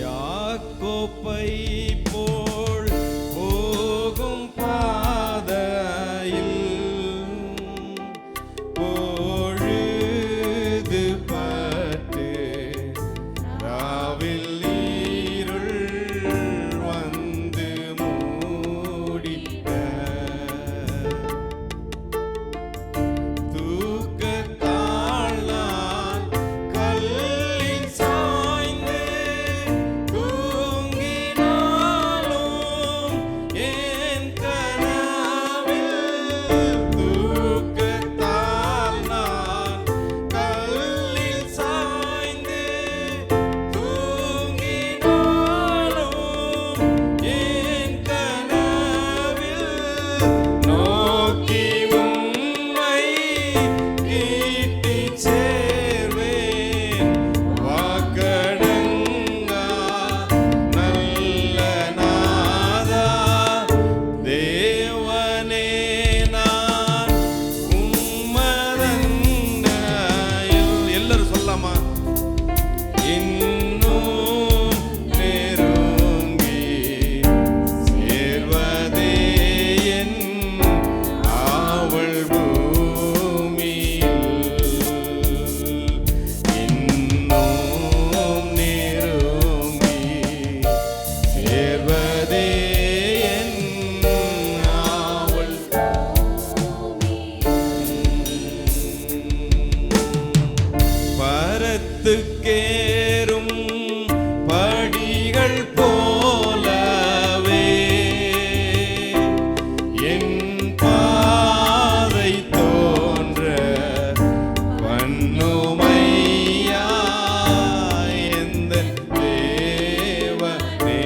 யாக்கோப்பை போல் போகும் பாதையில் பொழுது பட்டு ராவில் இருள் வந்து மூடிட்ட தூக்கத்தால் நான் கல்லில் சாய்ந்து தூங்கினாலும் என் கனவில் தூக்கத்தால் நான் கல்லில் சாய்ந்து தூங்கினாலும் என் கனவில் நோக்கி உம்மை ஈட்டிச் சேர்வேன் வாக்கடங்கா நல்ல நாதா தேவனே நான் உம்மதன்னையில் எல்லாரும் சொல்லலாமா இன்னும் நெருங்கி சேர்வதே என் ஆவல் பூமியில் இன்னும் நெருங்கி சேர்வதே என் ஆவல் பரத்துக்கேறும் படிகள் போலவே என் பாதை தோன்ற பண்ணுமையா எந்தன் தேவனே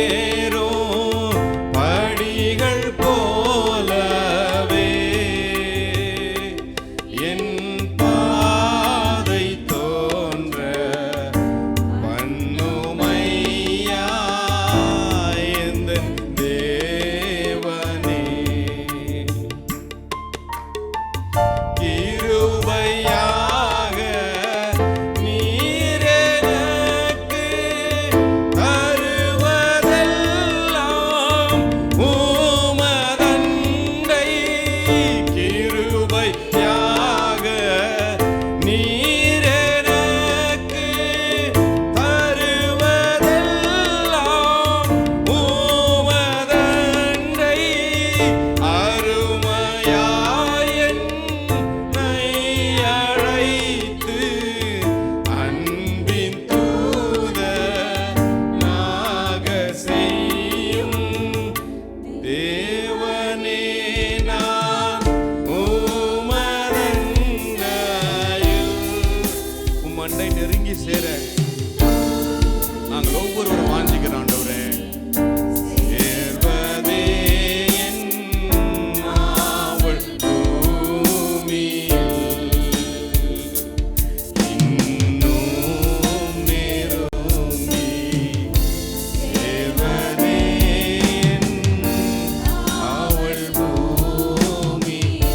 பரத்துக்கேறும் படிகள் போலவே என் பாதை தோன்ற பண்ணுமையா எந்தன் தேவனே கிருபையாக நீர் எனக்கு தருவதெல்லாம் உமதண்டை கிருபையாக நீர் எனக்கு தருவதெல்லாம் உமதண்டை அருமையாய் என்னை அழைத்து அன்பின் தூதனாக செய்யும் தேவனே நான் உமதன்னையில் உம்மண்டை நெருங்கி சேர நாங்கள் ஒவ்வொருவரும் வாஞ்சிக்கிறோம் ஆண்டவரே சேர்வதே என் ஆவல் பூமியில் இன்னும் நெருங்கி சேர்வதே என் ஆவல் பூமியில்.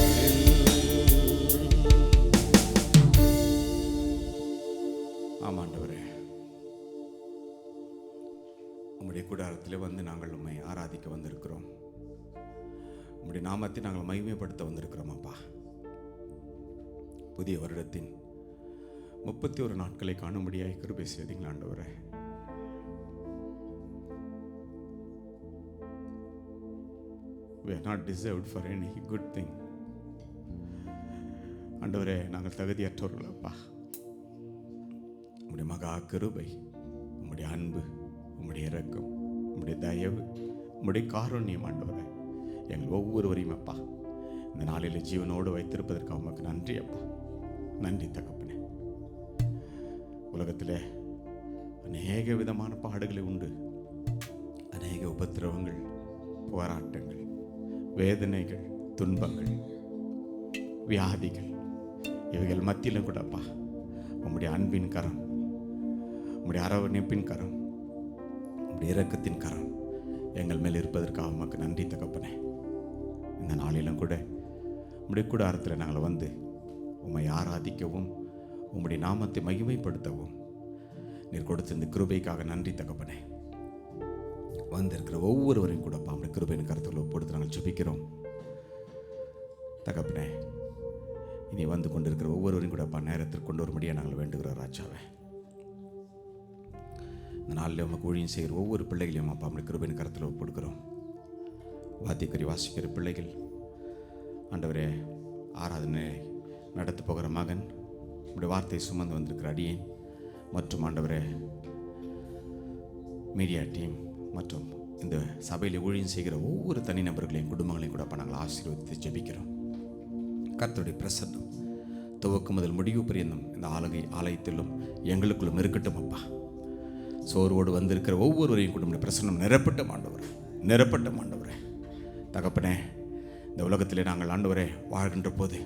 ஆமாண்டவரே உம்முடைய கூடாரத்தில் வந்து நாங்கள் உம்மை ஆராதிக்க வந்திருக்கிறோம். உம்முடைய நாமத்தை நாங்கள் மகிமைப்படுத்த வந்திருக்கிறோம் அப்பா. புதிய வருடத்தின் 31 நாட்களை காணும்படியாய் கிருபை செய்தீங்களா ஆண்டவரே. We are not deserved for any good thing. ஆண்டவரே நாங்கள் தகுதியற்றவர்கள் அப்பா. உம்முடைய மகா கிருபை, உம்முடைய அன்பு, உம்முடைய இரக்கம், உம்முடைய தயவு, உம்முடைய காருண்யம் ஆண்டவரே எங்கள் ஒவ்வொருவரையும் அப்பா இந்த நாளில் ஜீவனோடு வைத்திருப்பதற்கு உமக்கு நன்றி அப்பா. நன்றி தகப்பனே. உலகத்தில் அநேக விதமான பாடுகளை உண்டு, அநேக உபத்திரவங்கள், போராட்டங்கள், வேதனைகள், துன்பங்கள், வியாதிகள், இவைகள் மத்தியிலும் கூடப்பா உம்முடைய அன்பின் கரம், உம்முடைய அரவணைப்பின் கரம், உம்முடைய இரக்கத்தின் கரம் எங்கள் மேல் இருப்பதற்காக உமக்கு நன்றி தகப்பனே. இந்த நாளிலும் கூட உம்முடைய கூடாரத்தில் நாங்கள் வந்து உம்மை ஆராதிக்கவும் உம்முடைய நாமத்தை மகிமைப்படுத்தவும் நீர் கொடுத்த இந்த கிருபைக்காக நன்றி தகப்பனே. வந்திருக்கிற ஒவ்வொருவரையும் கூட நம்முடைய கிருபையின் கருத்தில் ஒப்படுத்து நாங்கள் ஜெபிக்கிறோம் தகப்பனே. இனி வந்து கொண்டிருக்கிற ஒவ்வொருவரையும் கூட நேரத்தில் கொண்டு வரும்படியாக நாங்கள் வேண்டுகிறோம் ராஜாவே. இந்த நாளில் உமக்கு ஊழியம் செய்கிற ஒவ்வொரு பிள்ளைகளையும் அப்பா நம்முடைய கிருபையின் கருத்தில் ஒப்படுக்கிறோம். வாத்தியக்கறி வாசிக்கிற பிள்ளைகள் ஆண்டவரே, ஆராதனை நடத்த போகிற மகன், உடைய வார்த்தையை சுமந்து வந்திருக்கிற அடியேன் மற்றும் ஆண்டவரே மீடியா டீம் மற்றும் இந்த சபையில் ஊழியம் செய்கிற ஒவ்வொரு தனிநபர்களையும் குடும்பங்களையும் கூட அப்போ நாங்கள் ஆசீர்வதித்து ஜெபிக்கிறோம். கர்த்தருடைய பிரசன்னம் துவக்கு முதல் முடிவு பரியந்தம் இந்த ஆலயத்திலும் எங்களுக்குள்ளும் இருக்கட்டும் அப்பா. சோர்வோடு வந்திருக்கிற ஒவ்வொருவரையும் கூட பிரசன்னம் நிரப்பட்ட ஆண்டவரே தகப்பனே. இந்த உலகத்திலே நாங்கள் ஆண்டவரே வாழ்கின்ற போது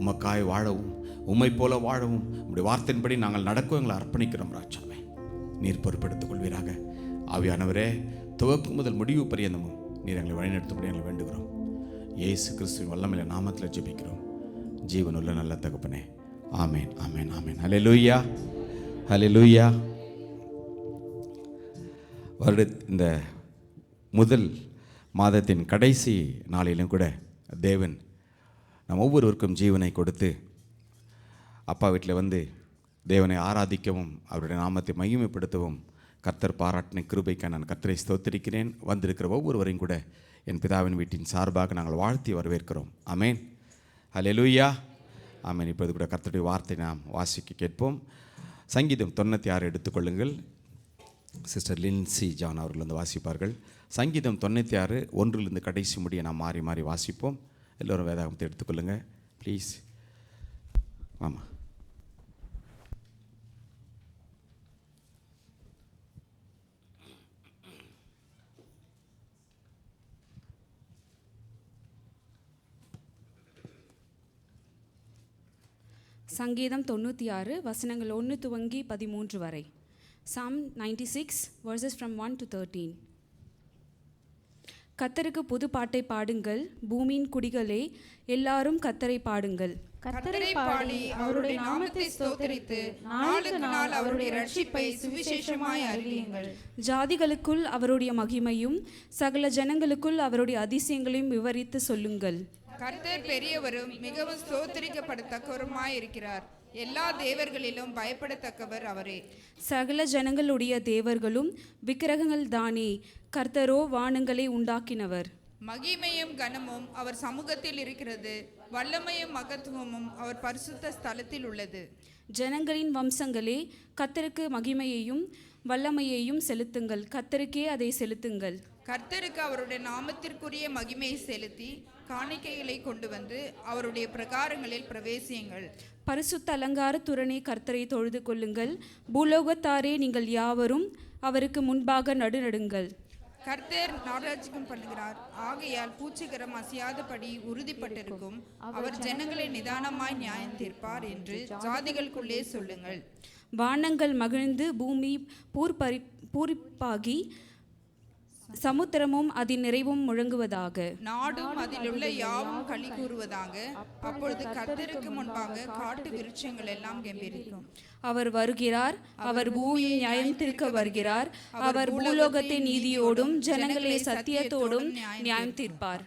உமக்காய் வாழவும் உம்மை போல வாழவும் உம்முடைய வார்த்தையின்படி நாங்கள் நடக்கவும் எங்களை அர்ப்பணிக்கிறோம் ராஜாவே. நீர் பொறுப்பெடுத்துக் கொள்வீராக. ஆவியானவரே, துவக்கு முதல் முடிவு பரியந்தமும் நீர் எங்களை வழிநடத்தும்படி எங்களை வேண்டுகிறோம். இயேசு கிறிஸ்துவின் வல்லமையில நாமத்தில் ஜெபிக்கிறோம் ஜீவனுள்ள நல்ல தகப்பனே. ஆமேன், ஆமேன், ஆமேன். ஹல்லேலூயா, ஹல்லேலூயா. இந்த முதல் மாதத்தின் கடைசி நாளிலும் கூட தேவன் நம் ஒவ்வொருவருக்கும் ஜீவனை கொடுத்து அப்பா வீட்டில் வந்து தேவனை ஆராதிக்கவும் அவருடைய நாமத்தை மகிமைப்படுத்தவும் கர்த்தர் பாராட்டின கிருபைக்காக நான் கர்த்தரை ஸ்தோத்திரிக்கிறேன். வந்திருக்கிற ஒவ்வொருவரையும் கூட என் பிதாவின் வீட்டின் சார்பாக நாங்கள் வாழ்த்தி வரவேற்கிறோம். ஆமேன், ஹல்லேலூயா, ஆமேன். இப்போது கூட கர்த்தருடைய வார்த்தை நாம் வாசிக்க கேட்போம். சங்கீதம் 96 எடுத்துக்கொள்ளுங்கள். சிஸ்டர் லின்சி ஜான் அவர்கள் வந்து வாசிப்பார்கள். சங்கீதம் 96 1 கடைசி முடிய நாம் மாறி மாறி வாசிப்போம். எல்லோரும் வேதாகமத்தை எடுத்துக்கொள்ளுங்க ப்ளீஸ். ஆமாம், சங்கீதம் 96 வசனங்கள் 1 துவங்கி 13 வரை. Psalm 96 verses from 1 to 13. கர்த்தருக்கு புது பாட்டை பாடுங்கள், பூமியின் குடிகளே எல்லாரும் கர்த்தரை பாடுங்கள். கர்த்தரை பாடி அவருடைய நாமத்தை ஸ்தோத்திரித்து நாளுக்கு நாள் அவருடைய ரட்சிப்பை சுவிசேஷமாய் அறிவியுங்கள். ஜாதிகளுக்குள் அவருடைய மகிமையும் சகல ஜனங்களுக்குள் அவருடைய அதிசயங்களையும் விவரித்து சொல்லுங்கள். கர்த்தர் பெரியவரும் மிகவும் ஸ்தோத்திரிக்கப்படத்தக்கவருமாய் இருக்கிறார். எல்லா தேவர்களிலும் பயப்படத்தக்கவர் அவரே. சகல ஜனங்களுடைய தேவர்களும் விக்கிரகங்கள் தானே, கர்த்தரோ வானங்களை உண்டாக்கினவர். மகிமையும் கனமும் அவர் சமூகத்தில் இருக்கிறது, வல்லமையும் மகத்துவமும் அவர் பரிசுத்த ஸ்தலத்தில் உள்ளது. ஜனங்களின் வம்சங்களே, கர்த்தருக்கு மகிமையையும் வல்லமையையும் செலுத்துங்கள், கர்த்தருக்கே அதை செலுத்துங்கள். கர்த்தருக்கு அவருடைய நாமத்திற்குரிய மகிமையை செலுத்தி காணிக்கைகளை கொண்டு வந்து அவருடைய பிரகாரங்களில் பிரவேசியுங்கள். பரிசுத்த அலங்கார துரணை கர்த்தரை தொழுது கொள்ளுங்கள், பூலோகத்தாரே நீங்கள் யாவரும் அவருக்கு முன்பாக நடுநடுங்கள். கர்த்தர் நாராஜ்யம் பண்ணுகிறார், ஆகையால் பூச்சிகரம் அசையாதபடி உறுதிப்பட்டிருக்கும். அவர் ஜனங்களை நிதானமாய் நியாயம் தீர்ப்பார் என்று ஜாதிகளுக்குள்ளே சொல்லுங்கள். வானங்கள் மகிழ்ந்து பூமி பூரிப்பாகி சமுத்திரமும் அதன் நிறைவும் முழங்குவதாக. நாடும் அதிலுள்ள யாவும் களி கூறுவதாக. அப்பொழுது கர்த்தருக்கு முன்பாக காட்டு விருட்சங்கள் எல்லாம் கெம்பீரிக்கும். அவர் வருகிறார், அவர் பூமியை நியாயம் தீர்க்க வருகிறார். அவர் பூலோகத்தை நீதியோடும் ஜனங்களை சத்தியத்தோடும் நியாயம் தீர்ப்பார்.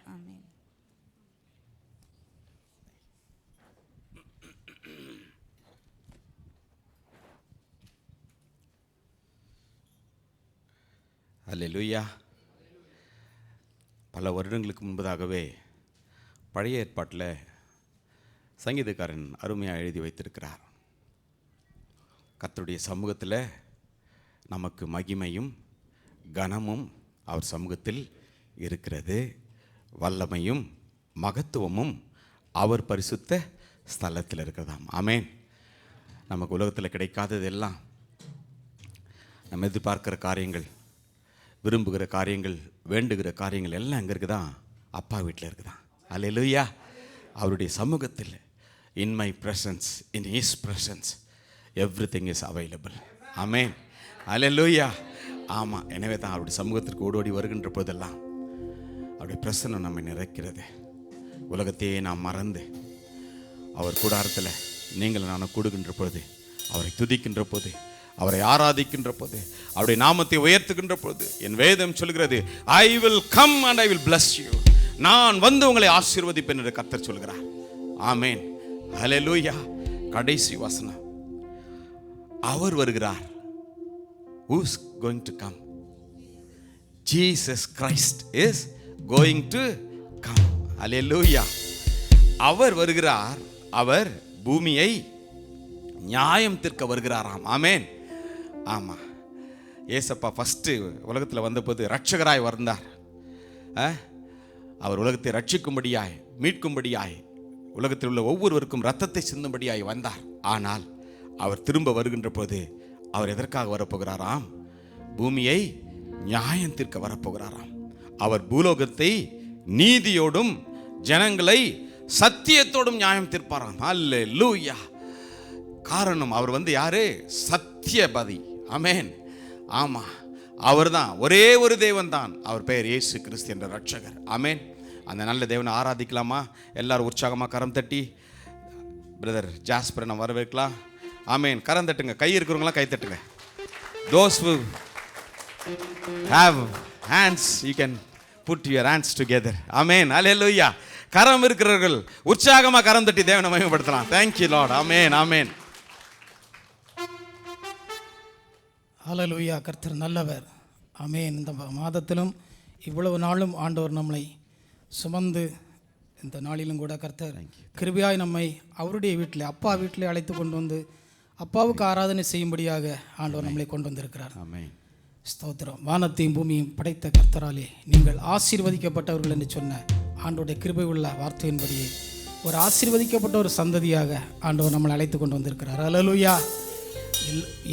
அல்லேலூயா. பல வருடங்களுக்கு முன்பதாகவே பழைய ஏற்பாட்டில் சங்கீதக்காரன் அருமையாக எழுதி வைத்திருக்கிறார். கர்த்தருடைய சமூகத்தில் நமக்கு மகிமையும் கனமும் அவர் சமூகத்தில் இருக்கிறது, வல்லமையும் மகத்துவமும் அவர் பரிசுத்த ஸ்தலத்தில் இருக்கிறதாம். ஆமேன். நமக்கு உலகத்தில் கிடைக்காததெல்லாம், நம்ம எதிர்பார்க்கிற காரியங்கள், விரும்புகிற காரியங்கள், வேண்டுகிற காரியங்கள் எல்லாம் எங்கே இருக்குதான்? அப்பா வீட்டில் இருக்குதான். அல்லேலூயா. அவருடைய சமூகத்தில் in my presence, in his presence everything is available. ஆமேன், அல்லேலூயா. ஆமாம், எனவே தான் அவருடைய சமூகத்திற்கு ஓடோடி வருகின்ற போதெல்லாம் அவருடைய பிரசன்னம் நம்மை நிறைக்கிறது. உலகத்தையே நாம் மறந்து அவர் கூடாரத்தில் நீங்கள் நான் கூடுகின்ற பொழுது, அவரை துதிக்கின்ற போது, அவரை ஆராதிக்கின்ற போது, அவருடைய நாமத்தை உயர்த்துகின்ற பொழுது, என் வேதம் சொல்கிறது, I will come and I will bless you. நான் வந்து உங்களை ஆசீர்வதிப்பேன் என்று கர்த்தர் சொல்கிறார். ஆமென், ஹல்லேலூயா. கடைசி வசனம், அவர் வருகிறார். Who is going to come? Jesus Christ is going to come. ஹல்லேலூயா. அவர் வருகிறார். அவர் பூமியை நியாயம் தீர்க்க வருகிறாராம். ஆமென். ஆமா, ஏசப்பா ஃபர்ஸ்ட் உலகத்தில் வந்தபோது ரட்சகராய் வந்தார். அவர் உலகத்தை ரட்சிக்கும்படியாய், மீட்கும்படியாய், உலகத்தில் உள்ள ஒவ்வொருவருக்கும் இரத்தத்தை சிந்தும்படியாய் வந்தார். ஆனால் அவர் திரும்ப வருகின்ற போது அவர் எதற்காக வரப்போகிறாராம்? பூமியை நியாயம் தீர்க்க வரப்போகிறாராம். அவர் பூலோகத்தை நீதியோடும் ஜனங்களை சத்தியத்தோடும் நியாயம் தீர்ப்பாராம். அல்லேலூயா. காரணம், அவர் வந்து யாரு? சத்தியபதி. ஆமென். ஆமா, அவர் தான், ஒரே ஒரு தேவன் தான். அவர் பெயர் இயேசு கிறிஸ்து என்ற ரட்சகர். ஆமென். அந்த நல்ல தேவனை ஆராதிக்கலாமா? எல்லாரும் உற்சாகமாக கரம் தட்டி பிரதர் ஜாஸ்பரை நம்ம வரவேற்கலாம். ஆமென். கரம் தட்டுங்க. கை இருக்கிறவங்களாம் கை தட்டுங்க. Those who have hands, you can put your hands together. ஆமென். அல்லேலூயா. கரம் இருக்கிறவர்கள் உற்சாகமாக கரம் தட்டி தேவனை மகிமைப்படுத்தலாம். Thank you Lord. ஆமென், ஆமென். ஹல்லேலூயா. கர்த்தர் நல்லவர். ஆமென். இந்த மாதத்திலும் இவ்வளவு நாளும் ஆண்டவர் நம்மளை சுமந்து, இந்த நாளிலும் கூட கர்த்தர் கிருபையாய் நம்மை அவருடைய வீட்டில், அப்பா வீட்டில் அழைத்து கொண்டு வந்து அப்பாவுக்கு ஆராதனை செய்யும்படியாக ஆண்டவர் நம்மளை கொண்டு வந்திருக்கிறார். ஆமென். ஸ்தோத்திரம். வானத்தையும் பூமியும் படைத்த கர்த்தராலே நீங்கள் ஆசீர்வதிக்கப்பட்டவர்கள் என்று சொன்ன ஆண்டவருடைய கிருபை உள்ள வார்த்தையின்படியே ஒரு ஆசீர்வதிக்கப்பட்ட ஒரு சந்ததியாக ஆண்டவர் நம்மளை அழைத்து கொண்டு வந்திருக்கிறார். ஹல்லேலூயா.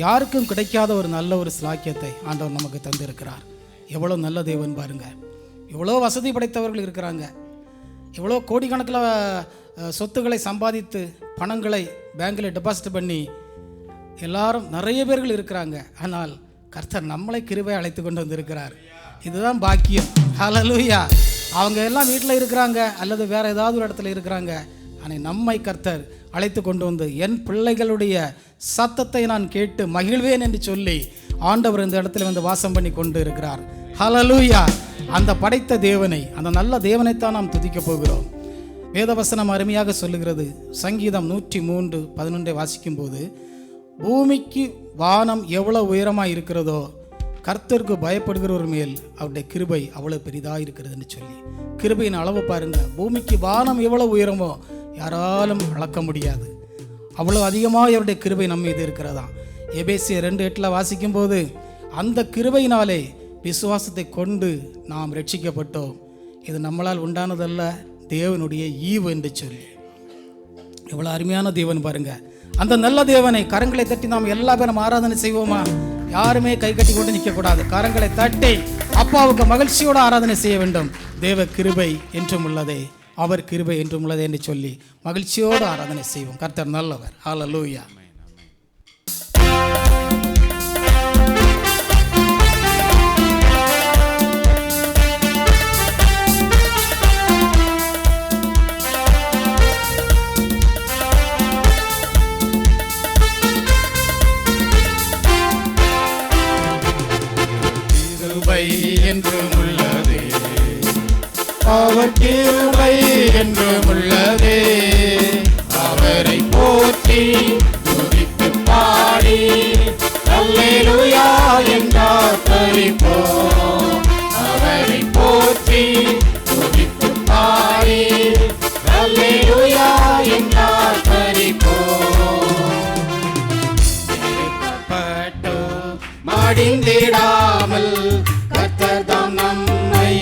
யாருக்கும் கிடைக்காத ஒரு நல்ல ஒரு ஸ்லாக்கியத்தை ஆண்டவர் நமக்கு தந்திருக்கிறார். எவ்வளோ நல்ல தேவன் பாருங்க. எவ்வளோ வசதி படைத்தவர்கள் இருக்கிறாங்க. எவ்வளோ கோடிக்கணக்கில் சொத்துக்களை சம்பாதித்து பணங்களை பேங்கில் டெபாசிட் பண்ணி எல்லாரும் நிறைய பேர்கள் இருக்கிறாங்க. ஆனால் கர்த்தர் நம்மளை கிருபை அழைத்து கொண்டு வந்திருக்கிறார். இதுதான் பாக்கியம். ஹல்லேலூயா. அவங்க எல்லாம் வீட்டில் இருக்கிறாங்க அல்லது வேற ஏதாவது ஒரு இடத்துல இருக்கிறாங்க. ஆனால் நம்மை கர்த்தர் அழைத்து கொண்டு வந்து, என் பிள்ளைகளுடைய சத்தத்தை நான் கேட்டு மகிழ்வேன் என்று சொல்லி ஆண்டவர் இந்த இடத்துல வந்து வாசம் பண்ணி கொண்டு இருக்கிறார். ஹல்லேலூயா. அந்த படைத்த தேவனை, அந்த நல்ல தேவனைத்தான் நாம் துதிக்க போகிறோம். வேதவசனம் அருமையாக சொல்லுகிறது. சங்கீதம் 103:11 வாசிக்கும் போது, பூமிக்கு வானம் எவ்வளோ உயரமாக இருக்கிறதோ கர்த்தருக்கு பயப்படுகிறவர் மேல் அவருடைய கிருபை அவ்வளோ பெரிதாக இருக்கிறதுன்னு சொல்லி, கிருபையின் அளவு பாருங்க. பூமிக்கு வானம் எவ்வளோ உயரமோ யாராலும் அளக்க முடியாது. அவ்வளோ அதிகமாக அவருடைய கிருபை நம்ம மீது இருக்கிறதா. எபேசியர் 2:8 வாசிக்கும் போது, அந்த கிருபையினாலே விசுவாசத்தை கொண்டு நாம் ரட்சிக்கப்பட்டோம், இது நம்மளால் உண்டானதல்ல, தேவனுடைய ஈவு என்று சொல்லி. எவ்வளோ அருமையான தேவன் பாருங்க. அந்த நல்ல தேவனை கரங்களை தட்டி நாம் எல்லா பேரும் ஆராதனை செய்வோமா? யாருமே கை கட்டி கொண்டு நிற்கக்கூடாது. கரங்களை தட்டி அப்பாவுக்கு மகிழ்ச்சியோடு ஆராதனை செய்ய வேண்டும். தேவ கிருபை என்றும் உள்ளதே, அவர் கிருபை என்றும் உள்ளதே என்று சொல்லி மகிழ்ச்சியோடு ஆராதனை செய்வோம். கர்த்தர் நல்லவர். ஹல்லேலூயா. என்றும் உள்ளதே, அவர் கிருபை என்றும் உள்ளதே, அவரை போற்றி துதித்து பாடி அல்லேலூயா என்றார் பரிபோம். அவரை போற்றி துதித்து பாடி அல்லேலூயா என்றார் பரிபோம். மடிந்திடாமல் கர்த்தர் தாம் நம்மை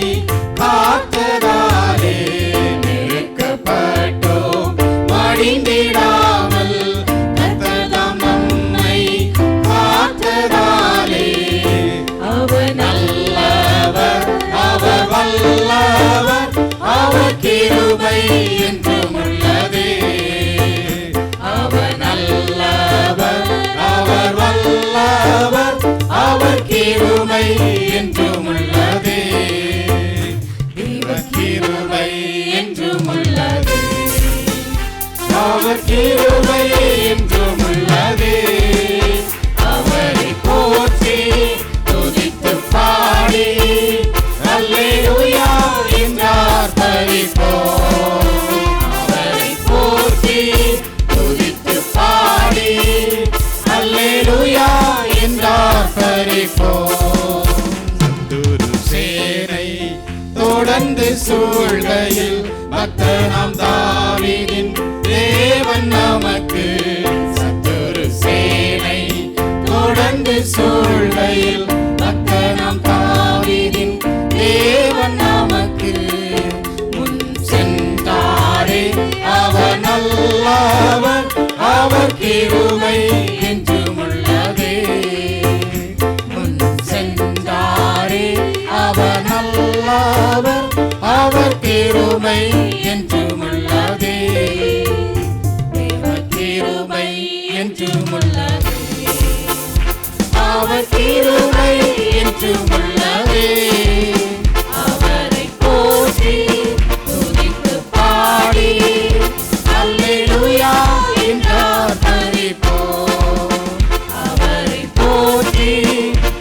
காத்ததாலே, நெருக்கப்பட்டோம் மடிந்திடாமல் கர்த்தர் தாம் நம்மை காத்ததாலே, அவர் நல்லவர், அவர் வல்லவர், அவர் கிருபை என்றும் உள்ளதே, அவர் நல்லவர், அவர் வல்லவர், அவர் கிருபை என்றும் உள்ளதே, கிருபை என்றும் உள்ளதே. துதிப்போம். சத்துரு சேனை தொடர்ந்து சூழ்கையில் பக்தனாம் தாவீதின் தேவன் நமக்கு. சத்துரு சேனை தொடர்ந்து சூழ்கையில் பக்தனாம் தாவீதின் தேவன் நமக்கு. முன் சென்றாரே அவர் நல்லவர், அவர் கிருபை என்றும் உள்ளதே. முன் சென்றாரே அவர் நல்லவர், அவர் கிருபை என்றும் உள்ளதே. அவர் கிருபை என்றும் உள்ளதே. அவர் கிருபை என்றும் உள்ளதே. அவரை போற்றி துதித்து பாடி அல்லேலூயா என்றார் துதிப்போம். அவரை போற்றி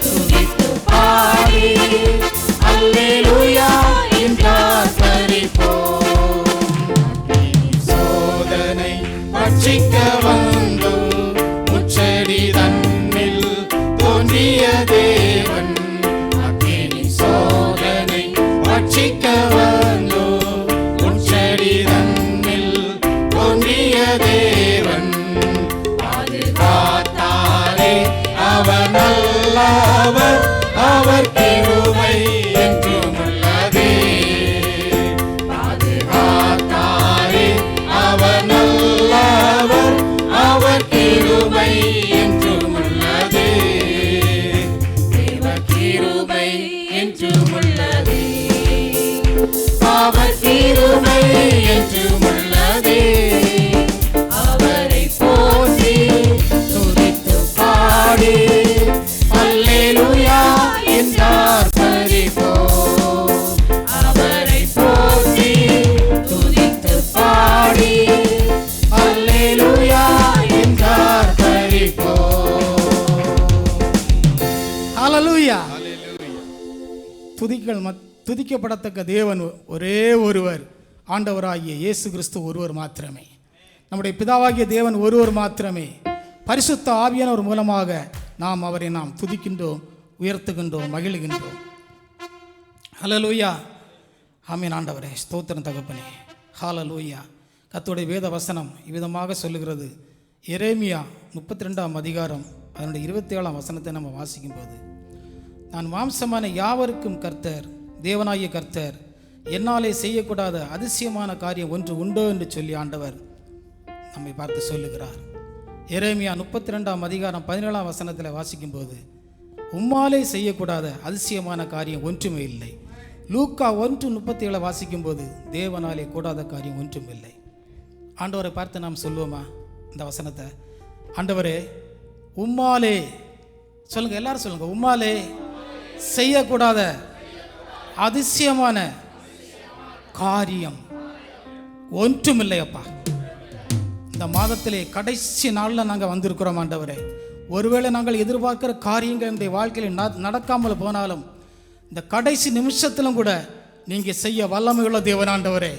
துதித்து பாடி அல்லேலூயா என்றார் துதிப்போம். சோதனை பட்சிக்க வந்து முச்செடி தன்னில் தோன்றிய தேவன். அக்கினி சோதனை பட்சிக்க வந்து முச்செடி தன்னில் தோன்றிய தேவன். பாதுகாத்தாரே அவர் நல்லவர், அவர் கிருபை என்றும் உள்ளதே. பாதுகாத்தாரே அவர் நல்லவர், அவர் கிருபை என்றும் உள்ளதே. தேவ கிருபை என்றும் உள்ளதே. அவர் கிருபை என்றும் உள்ளதே. அவரை போற்றி துதித்து பாடி அல்லேலூயா என்றார் துதிப்போம். அவரை போற்றி துதித்து பாடி அல்லேலூயா என்றார் துதிப்போம். ஹல்லேலூயா. துதிக்கப்படத்தக்க தேவன் ஒரே ஒருவர், ஆண்டவராகிய இயேசு கிறிஸ்து ஒருவர் மாத்திரமே. நம்முடைய பிதாவாகிய தேவன் ஒருவர் மாத்திரமே. பரிசுத்த ஆவியானவர் மூலமாக அவரை துதிக்கின்றோம், உயர்த்துகின்றோம், மகிழ்கின்றோம். ஹல்லேலூயா. ஆமென். ஆண்டவரே ஸ்தோத்திரம் தகப்பனே. ஹல்லேலூயா. கர்த்தருடைய வேத வசனம் இவ்விதமாக சொல்லுகிறது. எரேமியா 32ஆம் அதிகாரம் அதனுடைய 27ஆம் வசனத்தை நம்ம வாசிக்கும்போது, நான் மாம்சமான யாவருக்கும் கர்த்தர், தேவனாகிய கர்த்தர், என்னாலே செய்யக்கூடாத அதிசயமான காரியம் ஒன்று உண்டோ என்று சொல்லி ஆண்டவர் நம்மை பார்த்து சொல்லுகிறார். எரேமியா 32ஆம் அதிகாரம் 17ஆம் வசனத்தில் வாசிக்கும்போது, உம்மாலே செய்யக்கூடாத அதிசயமான காரியம் ஒன்றுமே இல்லை. லூக்கா 1:37 வாசிக்கும்போது, தேவனாலே கூடாத காரியம் ஒன்றும் இல்லை. ஆண்டவரை பார்த்து நாம் சொல்லுவோமா இந்த வசனத்தை? ஆண்டவரே, உம்மாலே சொல்லுங்க, எல்லாரும் சொல்லுங்க, உம்மாலே செய்யக்கூடாத அதிசயமான காரியம் ஒன்றும் இல்லையப்பா. இந்த மாதத்திலே கடைசி நாளில் நாங்கள் வந்திருக்கிறோம் ஆண்டவரே. ஒருவேளை நாங்கள் எதிர்பார்க்கிற காரியங்கள் என்னுடைய வாழ்க்கையில் நடக்காமல் போனாலும், இந்த கடைசி நிமிஷத்திலும் கூட நீங்கள் செய்ய வல்லமையுள்ள தேவன் ஆண்டவரே.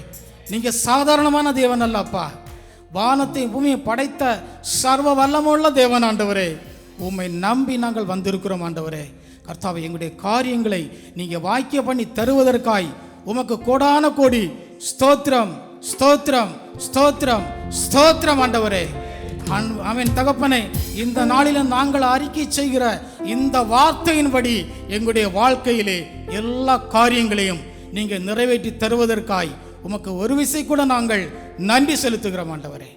நீங்கள் சாதாரணமான தேவன் அல்லப்பா. வானத்தை பூமியை படைத்த சர்வ வல்லமுள்ள தேவன் ஆண்டவரே. உம்மை நம்பி நாங்கள் வந்திருக்கிறோம் ஆண்டவரே. கர்த்தாவே, எங்களுடைய காரியங்களை நீங்கள் வாக்கிய பண்ணி தருவதற்காய் உமக்கு கோடான கோடி ஸ்தோத்திரம், ஸ்தோத்திரம், ஸ்தோத்திரம், ஸ்தோத்திரம் ஆண்டவரே. ஆமென் தகப்பனே. இந்த நாளிலும் நாங்கள் அறிக்கை செய்கிற இந்த வார்த்தையின்படி எங்களுடைய வாழ்க்கையிலே எல்லா காரியங்களையும் நீங்கள் நிறைவேற்றி தருவதற்காய் உமக்கு ஒரு விசை கூட நாங்கள் நன்றி செலுத்துகிறோம் ஆண்டவரே.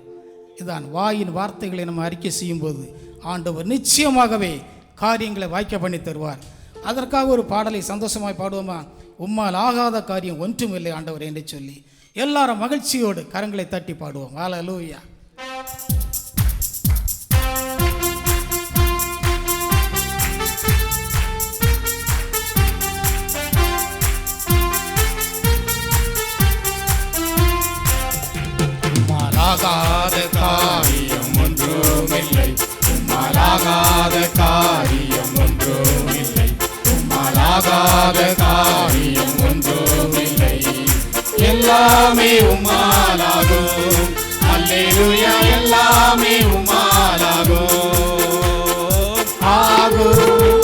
இதுதான் வாயின் வார்த்தைகளை நம்ம அறிக்கை செய்யும்போது ஆண்டவர் நிச்சயமாகவே காரியங்களை வாய்க்க பண்ணி தருவார். அதற்காக ஒரு பாடலை சந்தோஷமாய் பாடுவோமா? உம்மால் ஆகாத காரியம் ஒன்றும் இல்லை ஆண்டவர் என்று சொல்லி எல்லாரும் மகிழ்ச்சியோடு கரங்களை தட்டி பாடுவோம். ஹல்லேலூயா. உம்மாலாகாத காரியம் ஒன்றுமில்லை, உம்மாலாகாத காரியம் ஒன்றுமில்லை, உம்மாலாகாத காரியம் ஒன்றுமில்லை. எல்லாமே உம்மாலாகும். அல்லேலூயா. எல்லாமே உம்மாலாகும். ஆகும்.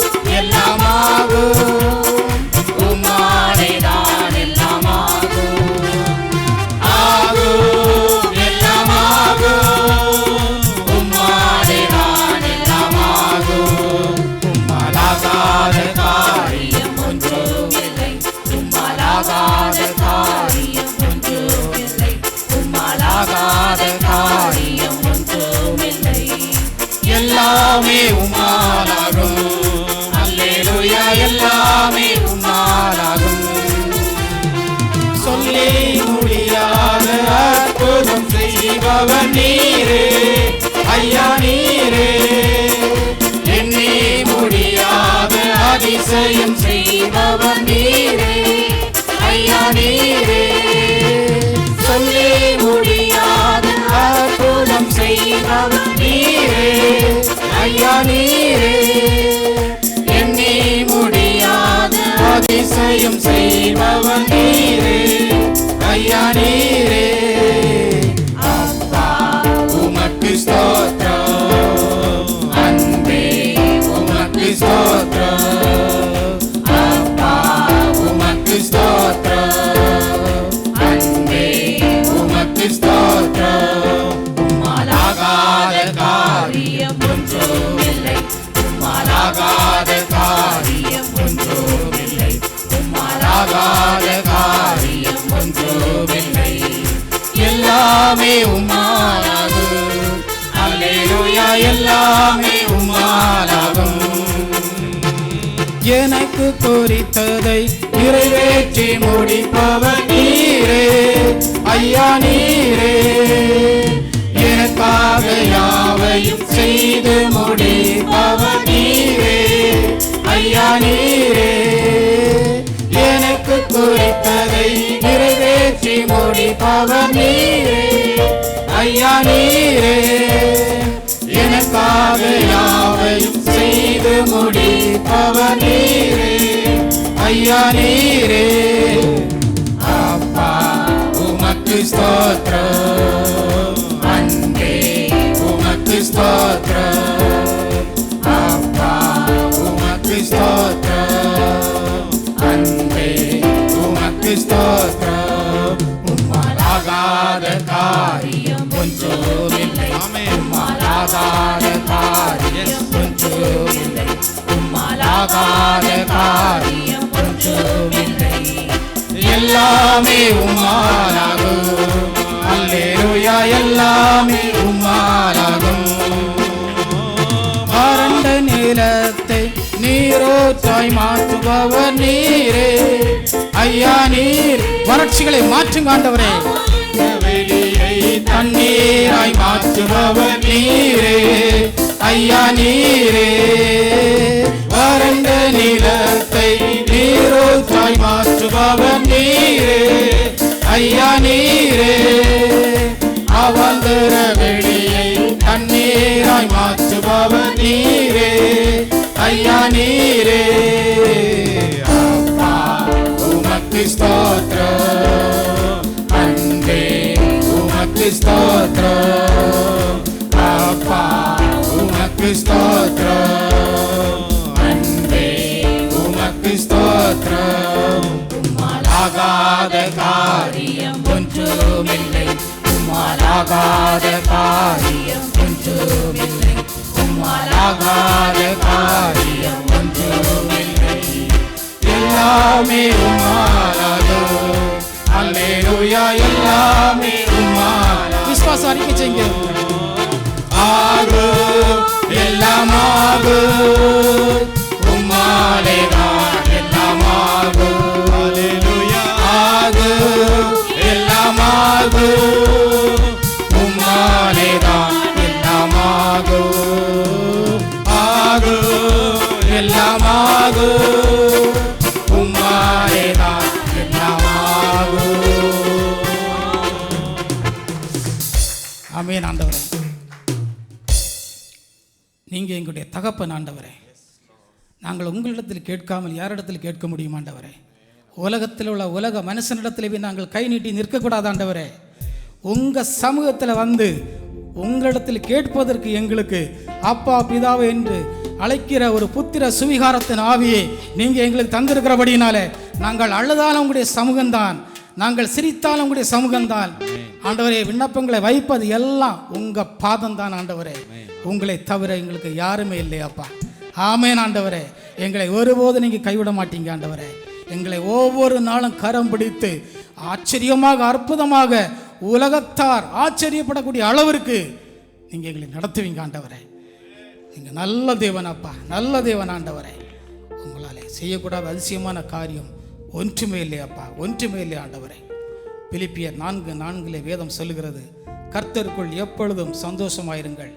எல்லாமே உம்மாலாகும். சொல்லி முடியாத அற்புதம் செய்பவர் நீரே ஐயா நீரே. எண்ணி முடியாத அதிசயம் செய்பவர் நீரே ஐயா நீரே. சொல்லி முடியாத அற்புதம் செய்பவர் நீரே ஐயா நீரே. எண்ணி முடியாத அதிசயம் செய்பவர் நீரே ஐயா நீரே. அப்பா உமக்கு ஸ்தோத்திரம், அன்பே உமக்கு ஸ்தோத்திரம். அப்பா உமக்கு ஸ்தோத்திரம், அன்பே உமக்கு ஸ்தோத்திரம். உம்மாலாகாத காரியம் ஒன்றுமில்லை, உம்மாலாகாத காரியம் ஒன்றுமில்லை, உம்மாலாகாத காரியம் ஒன்றுமில்லை. எல்லாமே உம்மாலாகும். அல்லேலூயா, எல்லாமே உம்மாலாகும். எனக்கு குறித்ததை நிறைவேற்றி முடிப்பவர் நீரே ஐயா நீரே. எனக்காக யாவையும் செய்து முடிப்பவர் நீரே ஐயா நீரே. எனக்கு குறித்ததை நிறைவேற்றி முடிப்பவர் நீரே ஐயா நீரே. எனக்காக யாவையும் செய்து முடிப்பவர் நீரே ஐயா நீரே. அப்பா உமக்கு ஸ்தோத்திரம், அன்பே உமக்கு ஸ்தோத்திரம். அப்பா உமக்கு ஸ்தோத்திரம், அன்பே உமக்கு ஸ்தோத்திரம். உம்மாலாகாத காரியம் ஒன்றுமில்லை, உம்மாலாகாத காரியம் ஒன்றுமில்லை, உம்மாலாகாத காரியம் ஒன்றுமில்லை. எல்லாமே உம்மாலாகும். அல்லேலூயா, எல்லாமே உம்மாலாகும். வறண்ட நிலத்தை நீரோற்றாய் மாற்றுபவர் நீரே ஐயா நீர். வறட்சிகளை மாற்றுங்க ஆண்டவரே. வெளியை தண்ணீராய் மாற்றுபவர் நீரே ஐயா நீரே. வறண்ட நிலத்தை நீரோற்றாய் மாற்றுபவர் நீரே ஐயா நீரே. அவந்தர வெளியை தண்ணீராய் மாற்றுபவர் நீரே ஐயா நீரே. அப்பா உமக்கு ஸ்தோத்திரம், அன்பே உமக்கு ஸ்தோத்திரம். அப்பா உமக்கு ஸ்தோத்திரம், அன்பே உமக்கு ஸ்தோத்திரம். உம்மாலாகாத காரியம் ஒன்றுமில்லை, உம்மாலாகாத காரியம் ஒன்றுமில்லை, உம்மாலாகாத காரியம் ஒன்றுமில்லை. எல்லாமே உம்மாலாகும். அல்லேலூயா, எல்லாமே உம்மாலாகும். விசுவாசம் அறிக்கை செய்யுங்க. ஆகும், எல்லாம் ஆகும், உம்மாலே தான் எல்லாம் ஆகும். அல்லேலூயா, ஆகும், எல்லாம் ஆகும், உம்மாலே தான் எல்லாம் ஆகும். ஆகும், எல்லாம் ஆகும், உம்மாலே தான் எல்லாம் ஆகும். ஆமென் ஆண்டவரே. நீங்க எங்களுடைய தகப்பன் ஆண்டவரே. நாங்கள் உங்களிடத்தில் கேட்காமல் யாரிடத்தில் கேட்க முடியும் ஆண்டவரே. உலகத்தில் உள்ள உலக மனுஷனிடத்திலே நாங்கள் கை நீட்டி நிற்கக்கூடாது ஆண்டவரே. உங்கள் சமூகத்தில் வந்து உங்களிடத்தில் கேட்பதற்கு எங்களுக்கு அப்பா பிதாவே என்று அழைக்கிற ஒரு புத்திர சுவிகாரத்தின் ஆவியை நீங்கள் எங்களுக்கு தந்திருக்கிறபடினாலே நாங்கள் அழுதாலும் உங்களுடைய சமூகம்தான், நாங்கள் சிரித்தாலும் உங்களுடைய சமூகம்தான் ஆண்டவரே. விண்ணப்பங்களை வைப்பது எல்லாம் உங்கள் பாதம்தான் ஆண்டவரே. உங்களை தவிர எங்களுக்கு யாருமே இல்லையாப்பா. ஆமேன் ஆண்டவரே. எங்களை ஒருபோது நீங்கள் கைவிட மாட்டீங்க ஆண்டவரே. எங்களை ஒவ்வொரு நாளும் கரம் பிடித்து ஆச்சரியமாக அற்புதமாக உலகத்தார் ஆச்சரியப்படக்கூடிய அளவிற்கு நீங்கள் எங்களை நடத்துவீங்க ஆண்டவரே. நீங்கள் நல்ல தேவன் அப்பா, நல்ல தேவன் ஆண்டவரே. உங்களாலே செய்யக்கூடாத அதிசயமான காரியம் ஒன்றுமே இல்லையாப்பா, ஒன்றுமே இல்லை ஆண்டவரே. பிலிப்பியர் 4:4 வேதம் சொல்லுகிறது, கர்த்தருக்குள் எப்பொழுதும் சந்தோஷமாயிருங்கள்,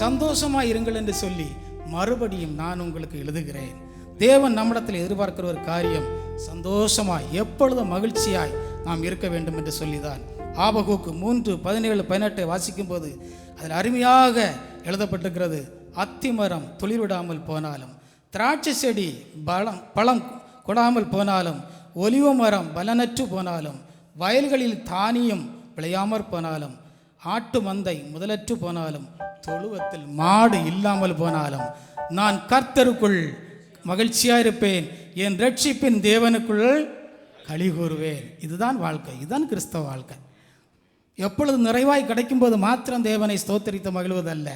சந்தோஷமாயிருங்கள் என்று சொல்லி மறுபடியும் நான் உங்களுக்கு எழுதுகிறேன். தேவன் நம்மிடத்தில் எதிர்பார்க்கிற ஒரு காரியம் சந்தோஷமாய் எப்பொழுதும் மகிழ்ச்சியாய் நாம் இருக்க வேண்டும் என்று சொல்லிதான். ஆபகூக்கு 3:17-18 வாசிக்கும் போது அதில் அருமையாக எழுதப்பட்டிருக்கிறது, அத்திமரம் துளிர்விடாமல் போனாலும், திராட்சை செடி பழம் கொடாமல் போனாலும், ஒலிவ மரம் பலனற்று போனாலும், வயல்களில் தானியம் விளையாமற் போனாலும், ஆட்டு மந்தை முதலற்று போனாலும், தொழுவத்தில் மாடு இல்லாமல் போனாலும், நான் கர்த்தருக்குள் மகிழ்ச்சியாக இருப்பேன், என் ரட்சிப்பின் தேவனுக்குள் களி கூறுவேன். இதுதான் வாழ்க்கை, இதுதான் கிறிஸ்தவ வாழ்க்கை. எப்பொழுது நிறைவாய் கிடைக்கும்போது மாத்திரம் தேவனை ஸ்தோத்தரித்து மகிழ்வதல்ல,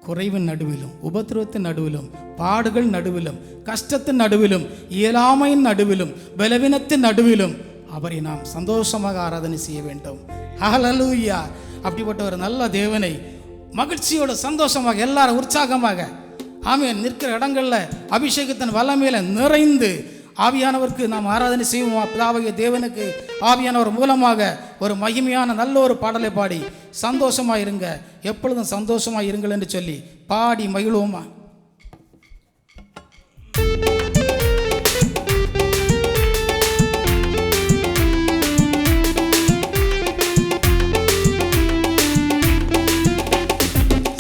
குறைவின் நடுவிலும், உபத்திரவத்தின் நடுவிலும், பாடுகள் நடுவிலும், கஷ்டத்தின் நடுவிலும், இயலாமையின் நடுவிலும், பலவீனத்தின் நடுவிலும் அவரை நாம் சந்தோஷமாக ஆராதனை செய்ய வேண்டும். ஹல்லேலூயா! அப்படிப்பட்ட ஒரு நல்ல தேவனை மகிழ்ச்சியோட சந்தோஷமாக எல்லாரும் உற்சாகமாக ஆமென் நிற்கிற இடங்களில் அபிஷேகத்தின் வல்லமையில நிறைந்து ஆவியானவருக்கு நாம் ஆராதனை செய்வோம். பிதாவாகிய தேவனுக்கு ஆவியானவர் மூலமாக ஒரு மகிமையான நல்ல ஒரு பாடலை பாடி சந்தோஷமாக இருங்க, எப்பொழுதும் சந்தோஷமாக இருங்கள் என்று சொல்லி பாடி மகிழ்வோமா?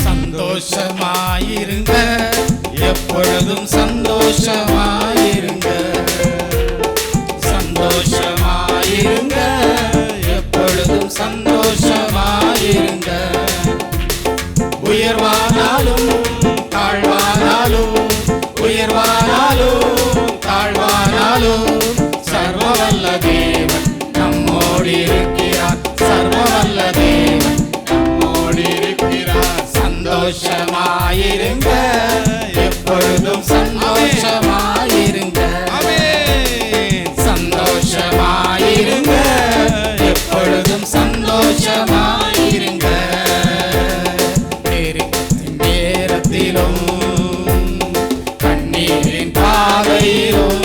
சந்தோஷமாயிருங்க, எப்பொழுதும் சந்தோஷமாயிருங்க, சந்தோஷமாயிருங்க, எப்பொழுதும் சந்தோஷமாயிருங்க. உயர்வானாலும் தாழ்வானாலும், உயர்வானாலும் தாழ்வானாலும், சர்வவல்ல தேவன் நம்மோடு இருக்கிறார், சர்வவல்ல தேவன் நம்மோடு இருக்கிறார். சந்தோஷமாயிருங்க, எப்பொழுதும் சந்தோஷமாயிருங்க, சந்தோஷமாயிருங்க, எப்பொழுதும் சந்தோஷமாயிருங்க. நெருக்கத்தின் நேரத்திலும் கண்ணீரின் பாதையிலும்,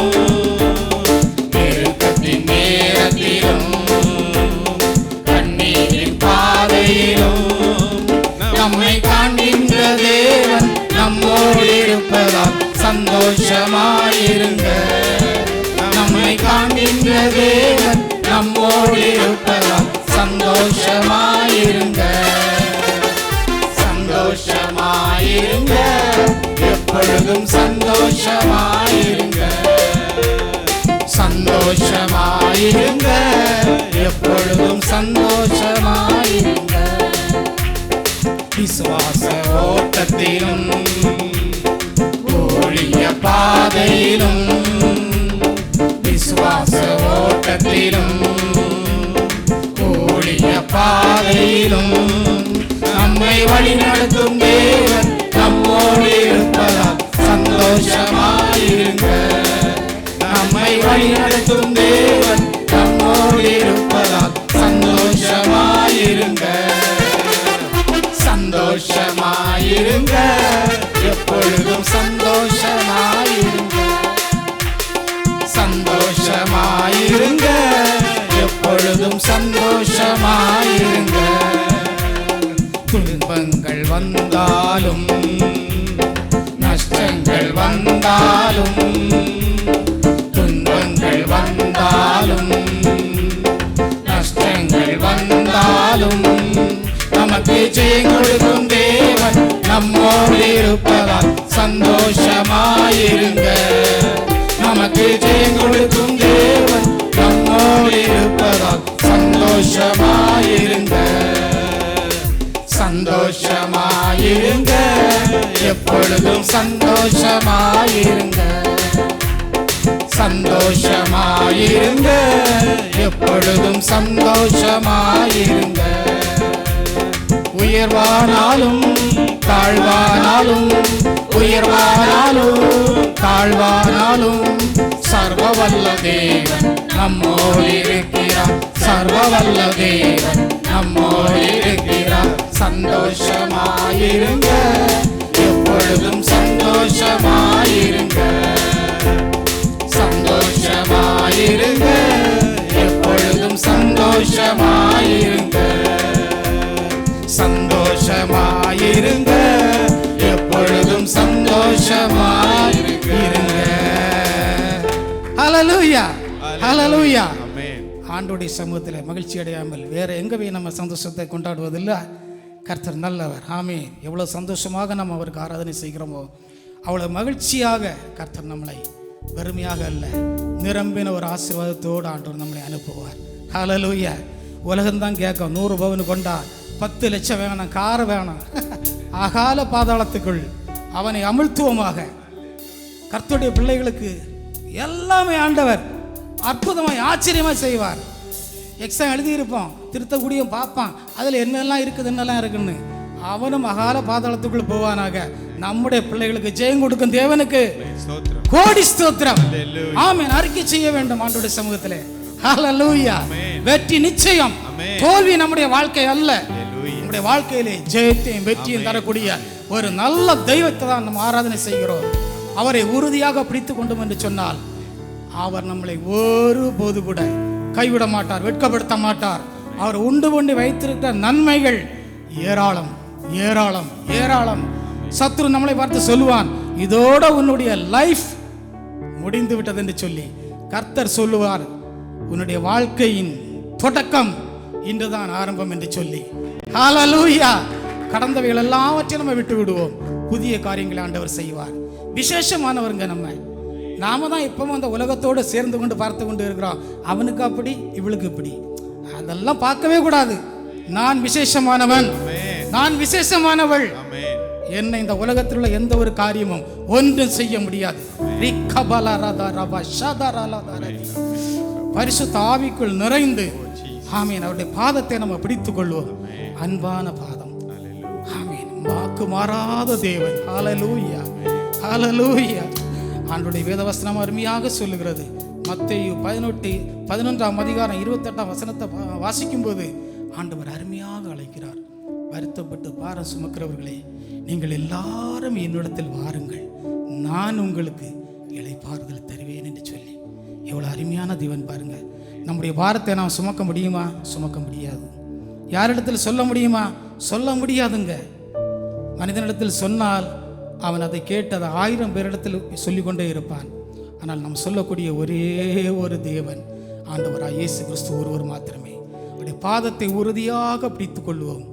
நெருக்கத்தின் நேரத்திலும் கண்ணீரின் பாதையிலும் நம்மை காண்கின்ற தேவன் நம்மோடு இருப்பதால் சந்தோஷமாயிருங்க, நம்மை காண்கின்ற தேவன் நம்மோடு இருப்பதால் சந்தோஷமாயிருங்க, சந்தோஷமாயிருங்க, எப்பொழுதும் சந்தோஷமாயிருங்க, சந்தோஷமாயிருங்க, எப்பொழுதும் சந்தோஷமாயிருங்க. விசுவாச ஓட்டத்திலும் ஊழிய பாதையிலும், விசுவாச ஓட்டத்திலும் ஊழிய பாதையிலும் நம்மை வழிநடத்தும் தேவன் நம்மோடு இருப்பதால் சந்தோஷமாயிருங்க, நம்மை வழிநடத்தும் தேவன் நம்மோடு இருப்பதால் சந்தோஷமாயிருங்க, சந்தோஷமாயிருங்க, எப்பொழுதும் சந்தோஷமாயிருங்க, சந்தோஷமாயிருங்க, எப்பொழுதும் சந்தோஷமாயிருங்க. துன்பங்கள் வந்தாலும், நஷ்டங்கள் வந்தாலும், துன்பங்கள் வந்தாலும், நஷ்டங்கள் வந்தாலும், நமக்கு ஜெயம் கொடுக்கும் தேவன் நம்மோடு இருப்பதால் சந்தோஷமாயிருங்க, நமக்கு ஜெயம் கொடுக்கும் தேவன் நம்மோடு இருப்பதால் சந்தோஷமாயிருங்க, சந்தோஷமாயிருங்க, எப்பொழுதும் சந்தோஷமாயிருங்க, சந்தோஷமாயிருங்க, எப்பொழுதும் சந்தோஷமாயிருங்க. உயர்வானாலும் தாழ்வானாலும், உயர்வானாலும் தாழ்வானாலும், சர்வவல்ல தேவன் நம்மோடு இருக்கிறார், சர்வவல்ல தேவன் நம்மோடு இருக்கிறார். சந்தோஷமாயிருங்க, எப்பொழுதும் சந்தோஷமாயிருங்க, ஹalleluya ஹalleluya. ஆமென். ஆண்டோடைய சமூகத்தில் மகிழ்ச்சி அடையாமல் வேற எங்க போய் நம்ம சந்தோஷத்தை கொண்டாடுவதில்லை. கர்த்தர் நல்லவர். ஆமென். எவ்வளவு சந்தோஷமாக நம்ம அவருக்கு ஆராதனை செய்கிறோமோ அவ்வளவு மகிழ்ச்சியாக கர்த்தர் நம்மளை வெறுமையாக அல்ல, நிரம்பின ஒரு ஆசீர்வாதத்தோடு ஆண்டவர் நம்மளை அனுப்புவார். ஹalleluya. உலகம்தான் கேட்கும், 100 பவுன் கொண்டா, 10 லட்சம் வேணாம், கார் வேணாம், அகால பாதாளத்துக்குள் அவனை அமிழ்த்துவமாக. கர்த்தருடைய பிள்ளைகளுக்கு எல்லாமே ஆண்டவர் அற்புதமாய் ஆச்சரியமாக செய்வார். எக்ஸாம் எழுதியிருப்போம், திருத்தக்கூடிய பார்ப்பான், அதில் என்னெல்லாம் இருக்குது என்னெல்லாம் இருக்குன்னு. அவனும் அகால பாதாளத்துக்குள் போவானாக. நம்முடைய பிள்ளைகளுக்கு ஜெயம் கொடுக்கும் தேவனுக்கு கோடி ஸ்தோத்திரம். ஆமென். அறிக்கை செய்ய வேண்டும் ஆண்டவருடைய சமூகத்திலே. ஹalleluya. வெற்றி நிச்சயம், தோல்வி நம்முடைய வாழ்க்கை அல்ல. நம்முடைய வாழ்க்கையிலே ஜெயத்தையும் வெற்றியும் தரக்கூடிய ஒரு நல்ல தெய்வத்தை தான் நம்ம ஆராதனை செய்கிறோம். அவரை உறுதியாக பிடித்து கொண்டோம் என்று சொன்னால் அவர் நம்மளை ஒருபோது கூட கைவிட மாட்டார், வெட்கப்படுத்த மாட்டார். அவர் உண்டு கொண்டு வைத்திருக்கிற நன்மைகள் ஏராளம் ஏராளம் ஏராளம். சத்ரு நம்மளை பார்த்து சொல்லுவான், இதோட உன்னுடைய லைஃப் முடிந்து விட்டது என்று சொல்லி. கர்த்தர் சொல்லுவார், உன்னுடைய வாழ்க்கையின் தொடக்கம் இன்றுதான் ஆரம்பம் என்று சொல்லி. ஹalleluya. கடந்தவைகள் எல்லாவற்றையும் நம்ம விட்டு விடுவோம், புதிய காரியங்களை ஆண்டவர் செய்வார். விசேஷமானவருங்க நாம தான் இப்பவும் அந்த உலகத்தோடு சேர்ந்து கொண்டு பார்த்து கொண்டு இருக்கிறோம். அவனுக்கு அப்படி, இவளுக்கு இப்படி, அதெல்லாம் பார்க்கவே கூடாது. நான் விசேஷமானவன், நான் விசேஷமானவள். என்னை இந்த உலகத்தில் உள்ள எந்த ஒரு காரியமும் ஒன்றும் செய்ய முடியாது. பரிசுத்த ஆவிக்குள் நிறைந்து ஆமீன் அவருடைய பாதத்தை நம்ம பிடித்துக் கொள்வோம். அன்பான பாதம். ஆமீன். வாக்கு மாறாத தேவன். ஹalleluya ஹalleluya. ஆண்டவருடைய வேதவசனம் அருமையாக சொல்லுகிறது. மத்தேயு 11ஆம் அதிகாரம் 28ஆம் வசனத்தை வாசிக்கும் போது ஆண்டவர் அருமையாக அழைக்கிறார். வருத்தப்பட்டு பாரம் சுமக்கிறவர்களே, நீங்கள் எல்லாரும் என்னிடத்தில் வாருங்கள், நான் உங்களுக்கு இளைப்பாறுதல் தருவேன் என்று சொல்லி. எவ்வளோ அருமையான தேவன் பாருங்க. நம்முடைய பாரத்தை நாம் சுமக்க முடியுமா? சுமக்க முடியாது. யாரிடத்தில் சொல்ல முடியுமா? சொல்ல முடியாதுங்க. மனிதனிடத்தில் சொன்னால் அவன் அதை கேட்டதை 1000 பேரிடத்தில் சொல்லிக்கொண்டே இருப்பான். ஆனால் நாம் சொல்லக்கூடிய ஒரே ஒரு தேவன் ஆண்டவராய் இயேசு கிறிஸ்து ஒருவர் மாத்திரமே. அவருடைய பாதத்தை உறுதியாக பிடித்துக் கொள்வோம்.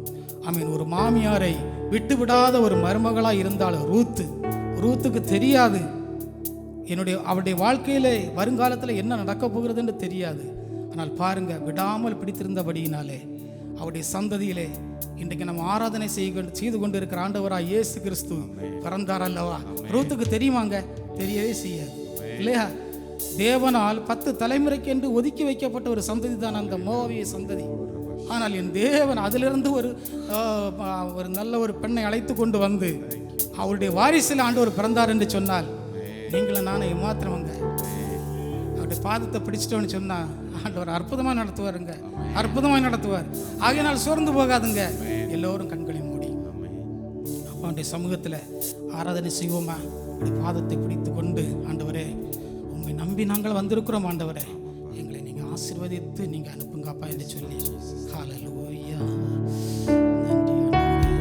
ஆமீன். ஒரு மாமியாரை விட்டு விடாத ஒரு மருமகளாக இருந்தாலும் ரூத்துக்கு தெரியாது அவருடைய வாழ்க்கையிலே வருங்காலத்தில் என்ன நடக்கப் போகிறது என்று தெரியாது. ஆனால் பாருங்க, விடாமல் பிடித்திருந்தபடியினாலே அவருடைய சந்ததியிலே இன்றைக்கு நம்ம ஆராதனை செய்து கொண்டு இருக்கிற ஆண்டவராய் இயேசு கிறிஸ்து பிறந்தார் அல்லவா? ரூத்துக்கு தெரியுமாங்க? தெரியவே செய்யாது இல்லையா? தேவனால் 10 தலைமுறைக்கு என்று ஒதுக்கி வைக்கப்பட்ட ஒரு சந்ததி தான் அந்த மோவாபிய சந்ததி. ஆனால் என் தேவன் அதிலிருந்து ஒரு நல்ல ஒரு பெண்ணை அழைத்து கொண்டு வந்து அவருடைய வாரிசில் ஆண்டவர் பிறந்தார் என்று சொன்னால் நீங்களும் நானும் ஏமாத்திரவங்க. அவருடைய பாதத்தை பிடிச்சிட்டோன்னு சொன்னா ஆண்டவர் அற்புதமாக நடத்துவாருங்க, அற்புதமாக நடத்துவார். ஆகையினால் சோர்ந்து போகாதுங்க. எல்லோரும் கண்களை மூடி அவனுடைய சமூகத்தில் ஆராதனை செய்வோமா? பாதத்தை பிடித்து கொண்டு, ஆண்டவரே உண்மை நம்பி நாங்கள் வந்திருக்கிறோம், ஆண்டவரே எங்களை நீங்கள் ஆசீர்வதித்து நீங்கள் அனுப்புங்கப்பா என்று சொல்லி. ஹalleluya. நன்றி ஆண்டவரே.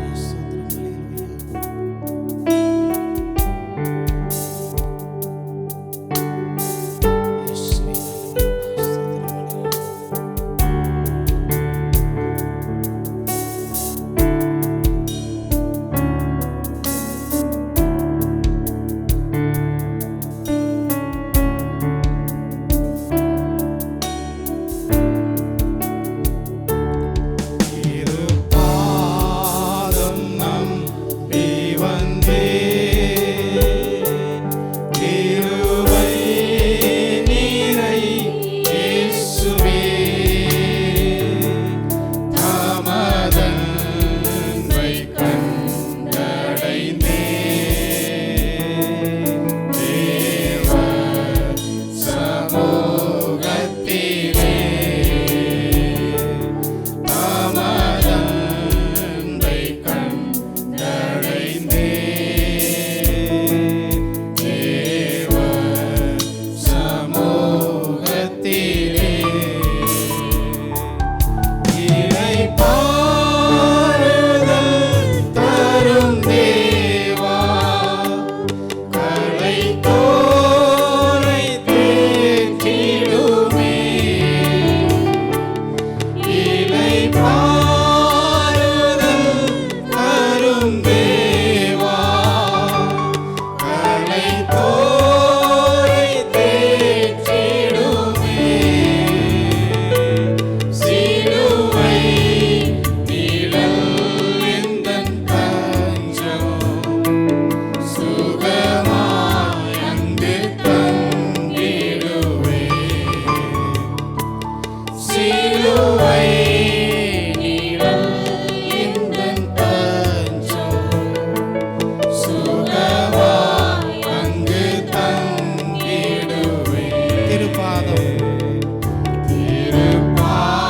திருப்பாதம்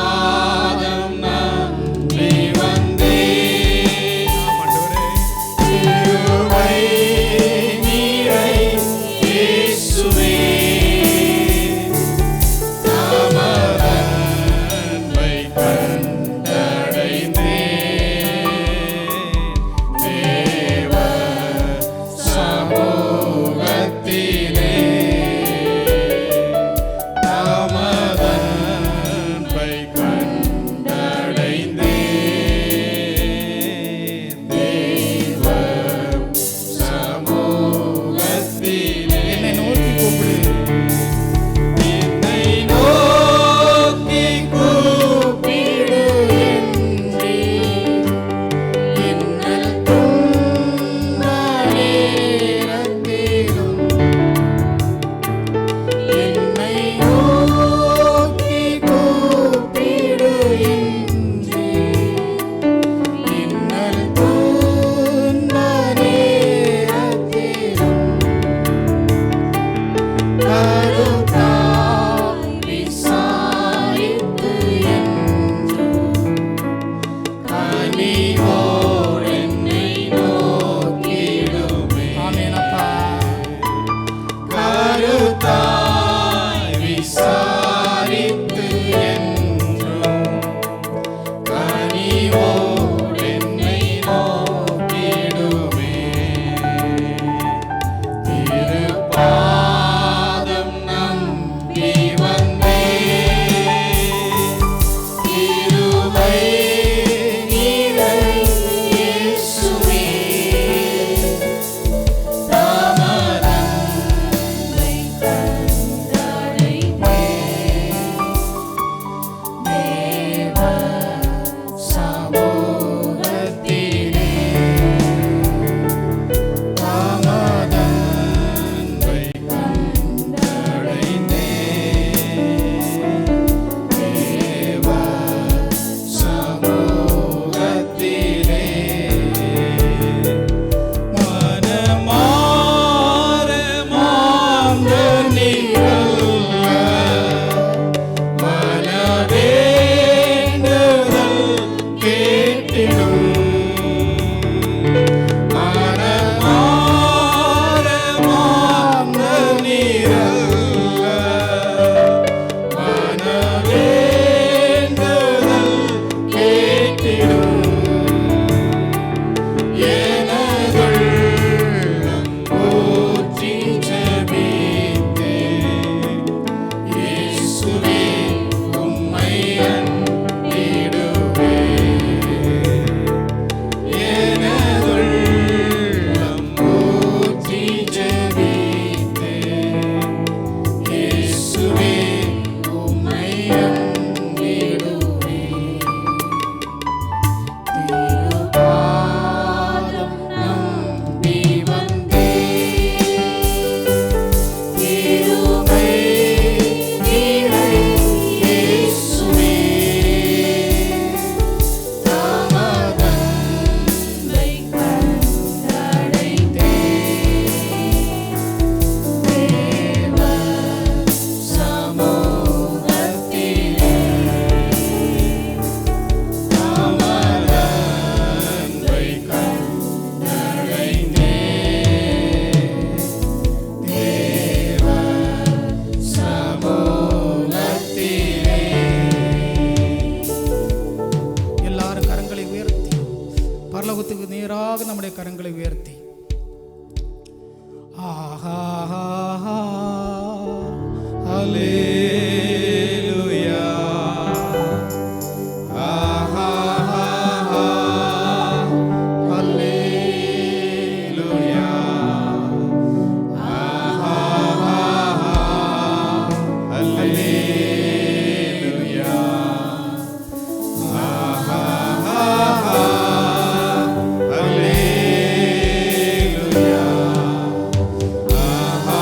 நம்பி வந்தேன். கிருபை நீரை இயேசுவே, தமரன்பை கண்டடைந்தேன். தேவ சமூகத்திலே தமதன்பை கண்டடைந்தேன். தேவ சமூகத்திலே என்னை நோக்கி கூப்பிடு. என்னை நோக்கி கூப்பிடு என்றே இன்னல் துன்ப நேரத்திலும் என்னை நோக்கி கூப்பிடு என்றே இன்னல் துன்ப நேரத்திலும் கருத்தாய் விசாரித்து என்றும் கனிவோடு என்னை நோக்கிடுமே. ஆமென் அப்பா. கருத்தாய் விசாரித்து என்றும் கனிவோடு என்னை நோக்கிடுமே. திருப்பாதம் நம்பி வந்தேன். கிருபை நீரை இயேசுவே, தமரன்பை கண்டடைந்தேன். தேவ சமூகத்திலே தமதன்பை கண்டடைந்தேன். தேவ சமூகத்திலே மனமார மாந்த நீரல்ல, மனவேண்டுதல் கேட்டிடும். மனமார மாந்த நீரல்ல, மனவேண்டுதல் கேட்டிடும். எனதுள்ளம் ஊற்றி ஜெபித்தேன். இயேசுவே, உம்மை அண்டிடுவேன். எனதுள்ளம் ஊற்றி ஜெபித்தேன். இயேசுவே, உம்மை அண்டிடுவேன். திருப்பாதம் நம்பி வந்தேன். கிருபை நீரை இயேசுவே, தமதன்பை கண்டடைந்தேன். தேவ சமூகத்திலே தமதன்பை கண்டடைந்தேன். தேவ சமூகத்திலே. எல்லாரும் கரங்களை உயர்த்தி பரலோகத்துக்கு நேராக நம்முடைய கரங்களை உயர்த்தி ஆஹா ஹல்லேலூயா. ஆஹா ஹல்லேலூயா. ஆஹா ஹல்லேலூயா. ஆஹா ஹல்லேலூயா. ஆஹா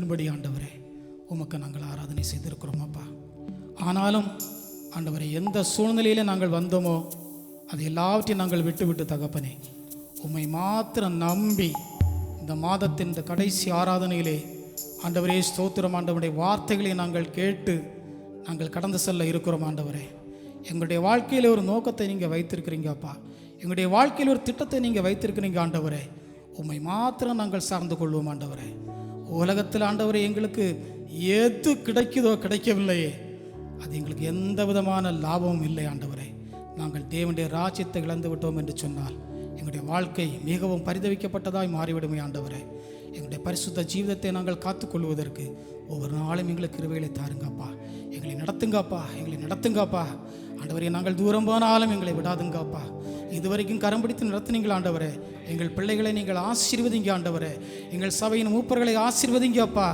கிருபையின்படி ஆண்டவரே உமக்கு நாங்கள் ஆராதனை செய்திருக்கிறோம் அப்பா. ஆனாலும் ஆண்டவரே, எந்த சூழ்நிலையில் நாங்கள் வந்தோமோ அது எல்லாவற்றையும் நாங்கள் விட்டு தகப்பனே உம்மை மாத்திரம் நம்பி இந்த மாதத்தின் இந்த கடைசி ஆராதனையிலே ஆண்டவரே ஸ்தோத்திரம், ஆண்டவருடைய வார்த்தைகளை நாங்கள் கேட்டு நாங்கள் கடந்து செல்ல இருக்கிறோம் ஆண்டவரே. எங்களுடைய வாழ்க்கையில் ஒரு நோக்கத்தை நீங்கள் வைத்திருக்கிறீங்க அப்பா. எங்களுடைய வாழ்க்கையில் ஒரு திட்டத்தை நீங்கள் வைத்திருக்கிறீங்க ஆண்டவரே. உம்மை மாத்திரம் நாங்கள் சார்ந்து கொள்வோம் ஆண்டவரே. உலகத்தில் ஆண்டவரே எங்களுக்கு எது கிடைக்குதோ கிடைக்கவில்லையே, அது எங்களுக்கு எந்த விதமான லாபமும் இல்லை ஆண்டவரே. நாங்கள் தேவனுடைய ராஜ்யத்தை இழந்து விட்டோம் என்று சொன்னால் எங்களுடைய வாழ்க்கை மிகவும் பரிதவிக்கப்பட்டதாய் மாறிவிடுமே ஆண்டவரே. எங்களுடைய பரிசுத்த ஜீவிதத்தை நாங்கள் காத்துக்கொள்வதற்கு ஒவ்வொரு நாளும் எங்களுக்கு கிருபைகளை தாருங்கப்பா. எங்களை நடத்துங்கப்பா, எங்களை நடத்துங்கப்பா ஆண்டவரே. நாங்கள் தூரம் போனாலும் எங்களை விடாதுங்கப்பா. இதுவரைக்கும் கரம் பிடித்து நடத்துனீங்கள் ஆண்டவரே. எங்கள் பிள்ளைகளை நீங்கள் ஆசீர்வதிங்க ஆண்டவரே. எங்கள் சபையின் மூப்பர்களை ஆசீர்வதிங்கப்பா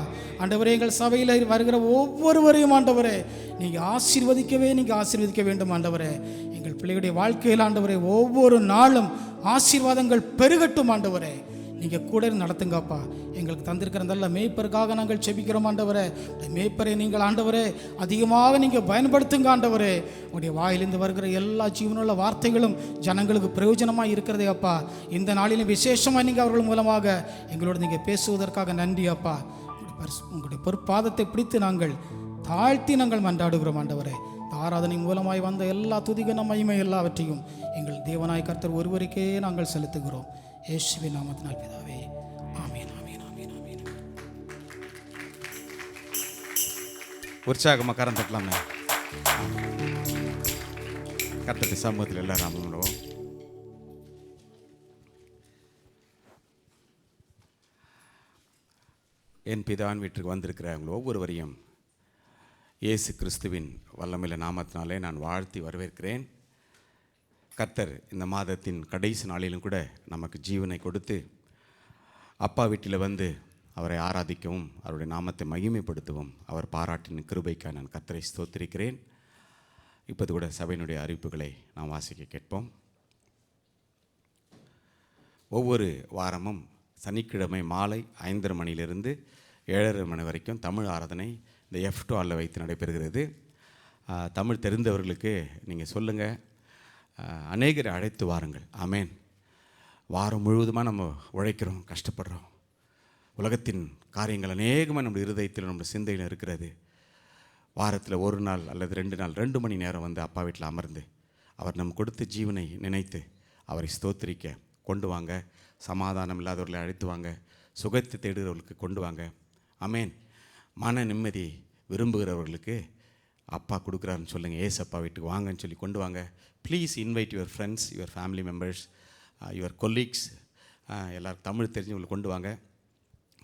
ஆண்டவரே. எங்கள் சபையில் வருகிற ஒவ்வொருவரையும் ஆண்டவரே நீங்கள் ஆசீர்வதிக்க வேண்டும் ஆண்டவரே. எங்கள் பிள்ளைகளுடைய வாழ்க்கையில் ஆண்டவரே ஒவ்வொரு நாளும் ஆசீர்வாதங்கள் பெருகட்டும் ஆண்டவரே. நீங்கள் கூட நடத்துங்கப்பா. எங்களுக்கு தந்திருக்கிற நல்ல மேய்ப்பருக்காக நாங்கள் செபிக்கிறோம் ஆண்டவரே. மேய்ப்பரை நீங்கள் ஆண்டவரே அதிகமாக நீங்கள் பயன்படுத்துங்க ஆண்டவரே. உங்களுடைய வாயிலிருந்து வருகிற எல்லா ஜீவனுள்ள வார்த்தைகளும் ஜனங்களுக்கு பிரயோஜனமாக இருக்கிறதே அப்பா. இந்த நாளிலும் விசேஷமாக நீங்கள் அவர்கள் மூலமாக எங்களோடு நீங்கள் பேசுவதற்காக நன்றி அப்பா. உங்களுடைய பொற்பாதத்தை பிடித்து நாங்கள் தாழ்த்தி நாங்கள் மன்றாடுகிறோம் ஆண்டவரே. ஆராதனை மூலமாய் வந்த எல்லா துதிகன மகிமை எல்லாவற்றையும் எங்கள் தேவனாய் கர்த்தர் ஒருவருக்கே நாங்கள் செலுத்துகிறோம். இயேசுவின் நாமத்தினால் பிதாவே, ஆமென், ஆமென், ஆமென், ஆமென். உற்சாகமாக கரம் தட்டலாமே. கர்த்தருடைய சமூகத்தில் எல்லாரும் அமர்வோம். என் பிதாவின் வீட்டுக்கு வந்திருக்கிற அவங்க ஒவ்வொருவரையும் இயேசு கிறிஸ்துவின் வல்லமையுள்ள நாமத்தினாலே நான் வாழ்த்தி வரவேற்கிறேன். கர்த்தர் இந்த மாதத்தின் கடைசி நாளிலும் கூட நமக்கு ஜீவனை கொடுத்து அப்பா வீட்டில் வந்து அவரை ஆராதிக்கவும் அவருடைய நாமத்தை மகிமைப்படுத்தவும் அவர் பாராட்டின கிருபைக்காக நான் கர்த்தரை ஸ்தோத்திரிக்கிறேன். இப்போது கூட சபையினுடைய அறிவிப்புகளை நாம் வாசிக்க கேட்போம். ஒவ்வொரு வாரமும் சனிக்கிழமை மாலை 5:30 மணியிலிருந்து 7:30 மணி வரைக்கும் தமிழ் ஆராதனை இந்த F2 ஹாலில் வைத்து நடைபெறுகிறது. தமிழ் தெரிந்தவர்களுக்கு நீங்கள் சொல்லுங்கள், அநேகரை அழைத்து வாருங்கள். ஆமேன். வாரம் முழுவதுமாக நம்ம உழைக்கிறோம், கஷ்டப்படுறோம். உலகத்தின் காரியங்கள் அநேகமாக நம்முடைய இருதயத்தில் நம்முடைய சிந்தையில் இருக்கிறது. வாரத்தில் ஒரு நாள் அல்லது 2 நாள் 2 மணி நேரம் வந்து அப்பா வீட்டில் அமர்ந்து அவர் நம்ம கொடுத்த ஜீவனை நினைத்து அவரை ஸ்தோத்திரிக்க கொண்டு வாங்க. சமாதானம் இல்லாதவர்களை அழைத்து வாங்க. சுகத்தை தேடுகிறவர்களுக்கு கொண்டு வாங்க. ஆமேன். மன நிம்மதி விரும்புகிறவர்களுக்கு அப்பா கொடுக்குறாருன்னு சொல்லுங்கள். ஏசப்பா வீட்டுக்கு வாங்கன்னு சொல்லி கொண்டு வாங்க. Please invite your friends, your family members, your colleagues, எல்லோரும் தமிழ் தெரிஞ்சவங்களை கொண்டு வாங்க.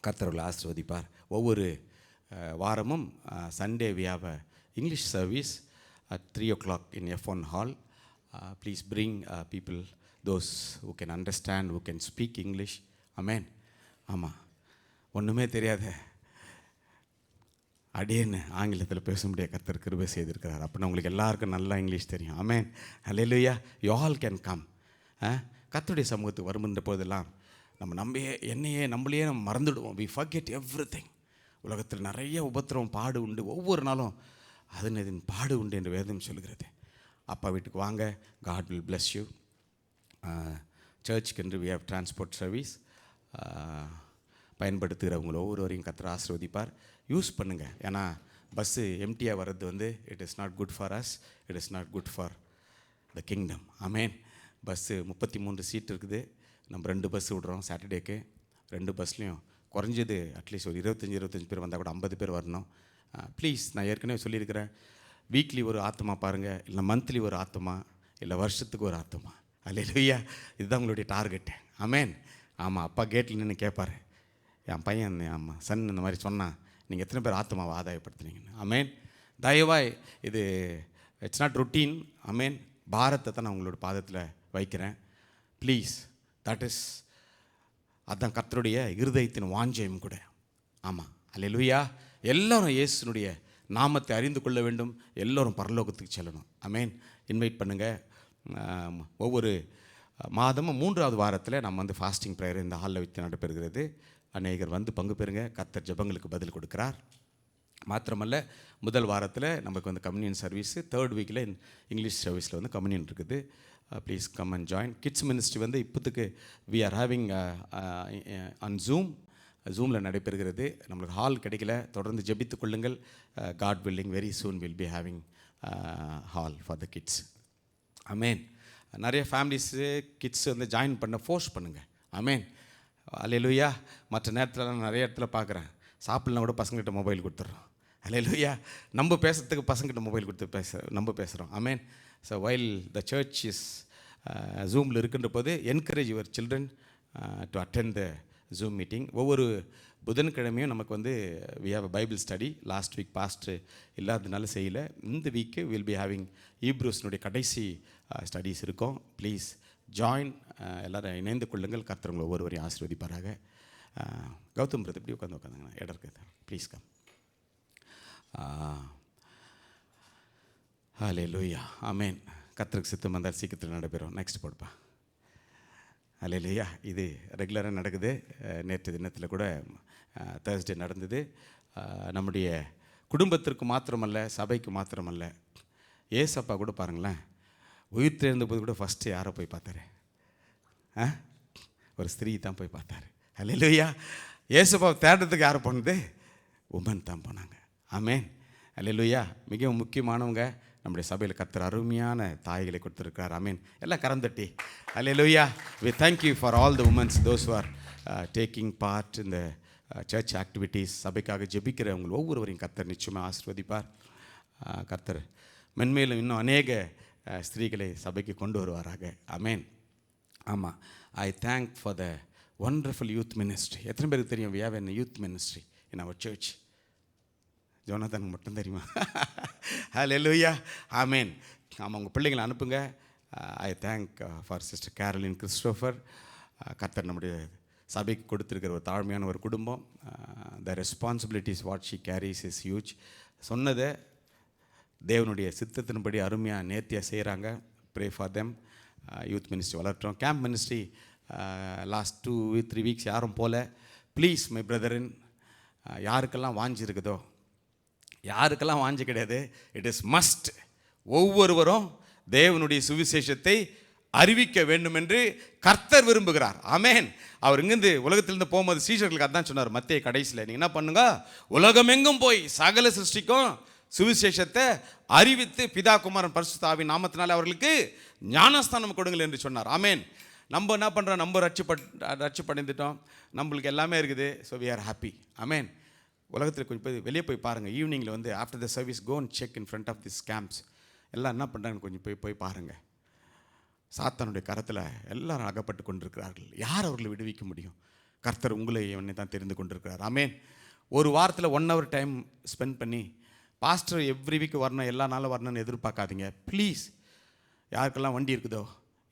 கர்த்தர்களை ஆசீர்வதிப்பார். ஒவ்வொரு வாரமும் Sunday we have a English service at 3 o'clock in F1 hall. Please bring people, those who can understand, who can speak English. Amen. ஆமாம், ஒன்றுமே தெரியாத அடியேன்னு ஆங்கிலத்தில் பேச முடியாது கர்த்தர் கிருபை செய்திருக்கிறார். அப்படின்னா உங்களுக்கு எல்லாருக்கும் நல்லா இங்கிலீஷ் தெரியும். ஆமேன். ஹல்லேலூயா. You all can come. கர்த்தருடைய சமூகத்துக்கு வருகின்ற போதெல்லாம் நம்ம என்னையே நம்மளையே நம்ம மறந்துடுவோம். We forget everything. உலகத்தில் நிறைய உபத்திரவம் பாடு உண்டு. ஒவ்வொரு நாளும் அதன் பாடு உண்டு என்று வேதம் சொல்கிறது. அப்பா வீட்டுக்கு வாங்க. God will bless you. சர்ச்சுக்கென்று வி ஹேவ் டிரான்ஸ்போர்ட் சர்வீஸ். பயன்படுத்துகிறவங்கள ஒவ்வொருவரையும் கர்த்தர் ஆசீர்வதிப்பார். யூஸ் பண்ணுங்கள். ஏன்னா பஸ்ஸு எம்டியாக வர்றது வந்து it is not good for us, it is not good for the kingdom. ஆமேன். பஸ்ஸு 33 சீட் இருக்குது. நம்ம 2 பஸ் விடுறோம் சாட்டர்டேக்கு. 2 பஸ்லேயும் குறைஞ்சது அட்லீஸ்ட் ஒரு 25 பேர் வந்தால் கூட 50 பேர் வரணும். ப்ளீஸ், நான் ஏற்கனவே சொல்லியிருக்கிறேன். வீக்லி ஒரு ஆத்மா பாருங்கள், இல்லை மந்த்லி ஒரு ஆத்மா, இல்லை வருஷத்துக்கு ஒரு ஆத்மா. அல்லேலூயா. இதுதான் உங்களுடைய டார்கெட்டு. ஆமேன். ஆமாம், அப்பா கேட்டில் நின்று கேட்பார், என் பையன் ஆமாம் சன் இந்த மாதிரி சொன்னால் நீங்கள் எத்தனை பேர் ஆத்மாவை ஆதாயப்படுத்துனீங்கன்னு. ஆமேன். தயவாய் இது இட்ஸ் நாட் ரொட்டீன். ஆமேன். பாரத்தை தான் நான் உங்களோட பாதத்தில் வைக்கிறேன். ப்ளீஸ், தட் இஸ் அதுதான் கர்த்தருடைய இருதயத்தின் வாஞ்சையும் கூட. ஆமாம். அல்லேலூயா. எல்லோரும் இயேசுனுடைய நாமத்தை அறிந்து கொள்ள வேண்டும். எல்லோரும் பரலோகத்துக்கு செல்லணும். ஆமேன். இன்வைட் பண்ணுங்கள். ஒவ்வொரு மாதமும் 3வது வாரத்தில் நம்ம வந்து ஃபாஸ்டிங் ப்ரேயர் இந்த ஹாலில் வைத்து நடைபெறுகிறது. அநேகர் வந்து பங்கு பெறுங்க. கர்த்தர் ஜெபங்களுக்கு பதில் கொடுக்கிறார். மாத்திரமல்ல, முதல் வாரத்தில் நமக்கு வந்து கம்யூனியன் சர்வீஸு, 3rd வீக்கில் இங்கிலீஷ் சர்வீஸில் வந்து கம்யூனியன் இருக்குது. Please come and join. Kids ministry வந்து இப்போத்துக்கு வி ஆர் ஹேவிங் ஆன் ஜூமில் நடைபெறுகிறது. நம்மளுக்கு ஹால் கிடைக்கல, தொடர்ந்து ஜெபித்து கொள்ளுங்கள். God willing very soon will be having hall for the kids. அமேன். நிறைய ஃபேமிலிஸு கிட்ஸ் வந்து ஜாயின் பண்ண ஃபோர்ஸ் பண்ணுங்கள். அமேன். அல்லேலூயா. மற்ற நேரத்தில் நிறைய இடத்துல பார்க்குறேன், சாப்பிட்லாம் கூட பசங்கள்கிட்ட மொபைல் கொடுத்துட்றோம். அல்லேலூயா. நம்ம பேசுகிறதுக்கு பசங்கள்கிட்ட மொபைல் கொடுத்து நம்ம பேசுகிறோம். அமேன். So while the church is ஜூமில் இருக்கின்ற போது encourage your children to attend the Zoom meeting. ஒவ்வொரு புதன்கிழமையும் நமக்கு வந்து we have a Bible study. Last week past இல்லாததுனால செய்யலை. இந்த வீக்கு வில் பி ஹேவிங் ஈப்ரூஸ்னுடைய கடைசி ஸ்டடீஸ் இருக்கும். Please join. எல்லோரும் இணைந்து கொள்ளுங்கள். கர்த்தர் உங்களை ஒவ்வொருவரையும் ஆசீர்வதிப்பாராக. கௌதம் பிரதர் இப்படி உட்காந்துங்க, இடம் இருக்குது. Please come. ஹல்லேலூயா. ஆமென். கர்த்தருக்கு சித்தம் வந்தால் சீக்கிரத்தில் நடைபெறும். நெக்ஸ்ட் போடுப்பா. ஹல்லேலூயா. இது ரெகுலராக நடக்குது. நேற்று தினத்தில் கூட தேர்ஸ்டே நடந்தது. நம்முடைய குடும்பத்திற்கு மாத்திரமல்ல, சபைக்கு மாத்திரமல்ல, ஏசப்பா கூட பாருங்களேன், உயிர் தெரிந்தபோது கூட ஃபஸ்ட்டு யாரை போய் பார்த்தாரு? ஒரு ஸ்திரீ தான் போய் பார்த்தாரு. ஹல்லேலூயா. ஏசப்பா தேடுறதுக்கு யார் போனது? உமன் தான் போனாங்க. ஆமென். ஹல்லேலூயா. மிகவும் முக்கியமானவங்க நம்முடைய சபையில் கர்த்தர் அருமையான தாய்களை கொடுத்துருக்கிறார். ஆமென். எல்லாம் கரம் தட்டி ஹல்லேலூயா. We thank you for all the womens those who are taking part இந்த சர்ச் ஆக்டிவிட்டீஸ். சபைக்காக ஜெபிக்கிறவங்க ஒவ்வொருவரையும் கர்த்தர் நிச்சயமாக ஆசீர்வதிப்பார். கர்த்தர் மென்மேலும் இன்னும் அநேக ஸ்திரீகளை சபைக்கு கொண்டு வருவாராக. ஆமென். ஆமாம். ஐ thank for the wonderful youth ministry. எத்தனை பேருக்கு தெரியும் we have a youth ministry in our church? ஜோனாதனுக்கு மட்டும் தெரியுமா? ஹல்லேலூயா. ஆமென். ஆமாம், உங்கள் பிள்ளைங்களை அனுப்புங்க. I thank for sister Caroline Christopher. கர்த்தர் நம்முடைய சபைக்கு கொடுத்துருக்கிற ஒரு தாழ்மையான ஒரு குடும்பம். The responsibilities what she carries is huge. சொன்னதை தேவனுடைய சித்தத்தின்படி அருமையாக நேர்த்தியாக செய்கிறாங்க. Pray for them. Youth ministry வளர்த்துறோம். கேம்ப் மினிஸ்ட்ரி லாஸ்ட் 2-3 வீக்ஸ் யாரும் போல. ப்ளீஸ் மை பிரதரின், யாருக்கெல்லாம் வாஞ்சி இருக்குதோ, யாருக்கெல்லாம் வாஞ்சி கிடையாது, இட் இஸ் மஸ்ட். ஒவ்வொருவரும் தேவனுடைய சுவிசேஷத்தை அறிவிக்க வேண்டும் என்று கர்த்தர் விரும்புகிறார். ஆமென். அவர் இங்கேருந்து உலகத்திலிருந்து போகும்போது சீஷர்களுக்கு அதான் சொன்னார் மத்தேயு கடைசியில், நீங்கள் என்ன பண்ணுங்க, உலகமெங்கும் போய் சகல சிருஷ்டிக்கும் சுவிசேஷத்தை அறிவித்து பிதா குமாரன் பரிசுத்த ஆவியின் நாமத்தினால அவர்களுக்கு ஞானஸ்தானம் கொடுங்கள் என்று சொன்னார். ஆமென். நம்ம என்ன பண்ணுறோம், நம்ம ரட்சிப்படைந்துட்டோம், நம்மளுக்கு எல்லாமே இருக்குது. So we are happy. ஆமென். உலகத்தில் கொஞ்சம் போய் வெளியே போய் பாருங்கள். ஈவினிங்கில் வந்து after the service go and check in front of this camps. எல்லாம் என்ன பண்ணுறாங்கன்னு கொஞ்சம் போய் பாருங்கள். சாத்தானுடைய கரத்தில் எல்லாரும் அகப்பட்டு கொண்டிருக்கிறார்கள். யார் அவர்களை விடுவிக்க முடியும்? கர்த்தர் உங்களை என்னை தான் தெரிந்து கொண்டிருக்கிறார். ஆமென். ஒரு வாரத்தில் 1 hour டைம் ஸ்பெண்ட் பண்ணி பாஸ்டர் எவ்ரி வீக் வரணும், எல்லா நாளும் வரணும்னு எதிர்பார்க்காதீங்க. ப்ளீஸ். யாருக்கெல்லாம் வண்டி இருக்குதோ,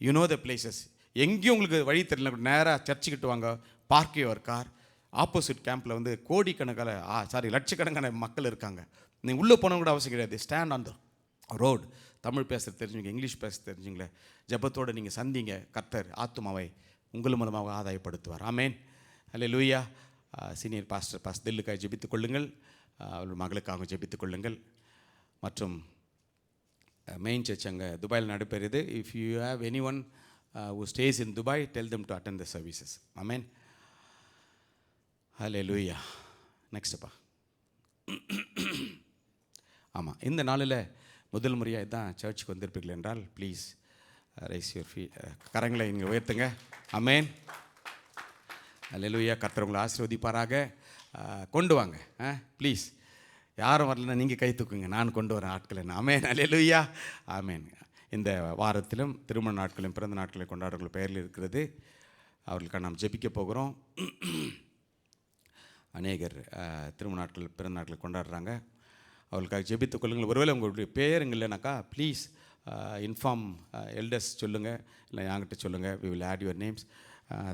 யூ நோ த பிளேசஸ். எங்கேயும் உங்களுக்கு வழி தெரியல, நேராக சர்ச்சுக்கிட்டு வாங்க. Park your car. ஆப்போசிட் கேம்பில் வந்து கோடிக்கணக்கான லட்சக்கணக்கான மக்கள் இருக்காங்க. நீங்கள் உள்ளே போனவங்க கூட அவசியம் கிடையாது. Stand on the road. Tamil பேச தெரிஞ்சுங்க, இங்கிலீஷ் பேச தெரிஞ்சுங்களே, ஜெபத்தோடு நீங்கள் சந்திங்க. கர்த்தர் ஆத்துமாவை உங்கள் மூலமாக ஆதாயப்படுத்துவார். ஆமென். ஹல்லேலூயா. சீனியர் பாஸ்டர் தில்லுக்காக ஜெபித்துக் கொள்ளுங்கள். அவர்கள் மகளுக்காக ஜெபித்துக் கொள்ளுங்கள். மற்றும் மெயின் சர்ச் அங்கே துபாயில் நடைபெறுது. If you have any one who stays in Dubai, tell them to attend the services. Amen. Hallelujah. Next அப்பா. ஆமாம், இந்த நாளில் முதல் முறையாக தான் சர்ச்சுக்கு வந்திருப்பீர்கள் என்றால் ப்ளீஸ் ரைஸ் யுவர் கரங்களை இங்கே உயர்த்துங்க. ஆமென். ஹல்லேலூயா. கர்த்தர் உங்களை ஆசீர்வதிப்பாராக. கொண்டு வாங்க ப்ளீஸ். யாரும் வரலன்னா நீங்கள் கை தூக்குங்க, நான் கொண்டு வரேன் ஆட்கள் என்ன. ஆமென். ஹல்லேலூயா. ஆமென். இந்த வாரத்திலும் திருமண நாட்களையும் பிறந்த நாட்களை கொண்டாடுற பெயரில் இருக்கிறது. அவர்களுக்காக நாம் ஜெபிக்க போகிறோம். அநேகர் திருமண நாட்கள் பிறந்த நாட்களை கொண்டாடுறாங்க. அவர்களுக்காக ஜெபித்துக் கொள்ளுங்கள். ஒருவேளை உங்களுடைய பேருங்க இல்லைனாக்கா ப்ளீஸ் இன்ஃபார்ம் எல்டர்ஸ் சொல்லுங்கள், இல்லை என்கிட்ட சொல்லுங்கள். We will add your names.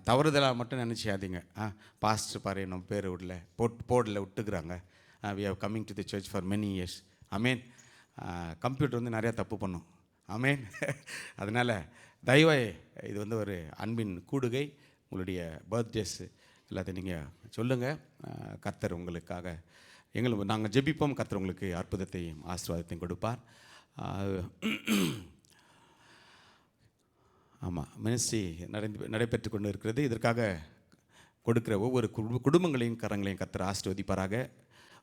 தவறுதலாக மட்டும் நினச்சிக்காதீங்க. பாஸ்டர் பாரு நம்ம பேர் விடல போர்டில் விட்டுக்கிறாங்க. We have coming to the church for many years. ஆமென். கம்ப்யூட்டர் வந்து நிறையா தப்பு பண்ணும். ஆமென். அதனால் தயவாய் இது வந்து ஒரு அன்பின் கூடுகை. உங்களுடைய பர்த்டேஸ் எல்லாத்தையும் நீங்கள் சொல்லுங்கள். கர்த்தர் உங்களுக்காக நாங்கள் ஜெபிப்போம். கர்த்தர் உங்களுக்கு அற்புதத்தையும் ஆசீர்வாதத்தையும் கொடுப்பார். ஆமாம், மினிஸ்ட்ரி நடைபெற்று கொண்டு இருக்கிறது. இதற்காக கொடுக்குற ஒவ்வொரு குடும்பங்களையும் கரங்களையும் கர்த்தர் ஆசீர்வதிப்பாராக.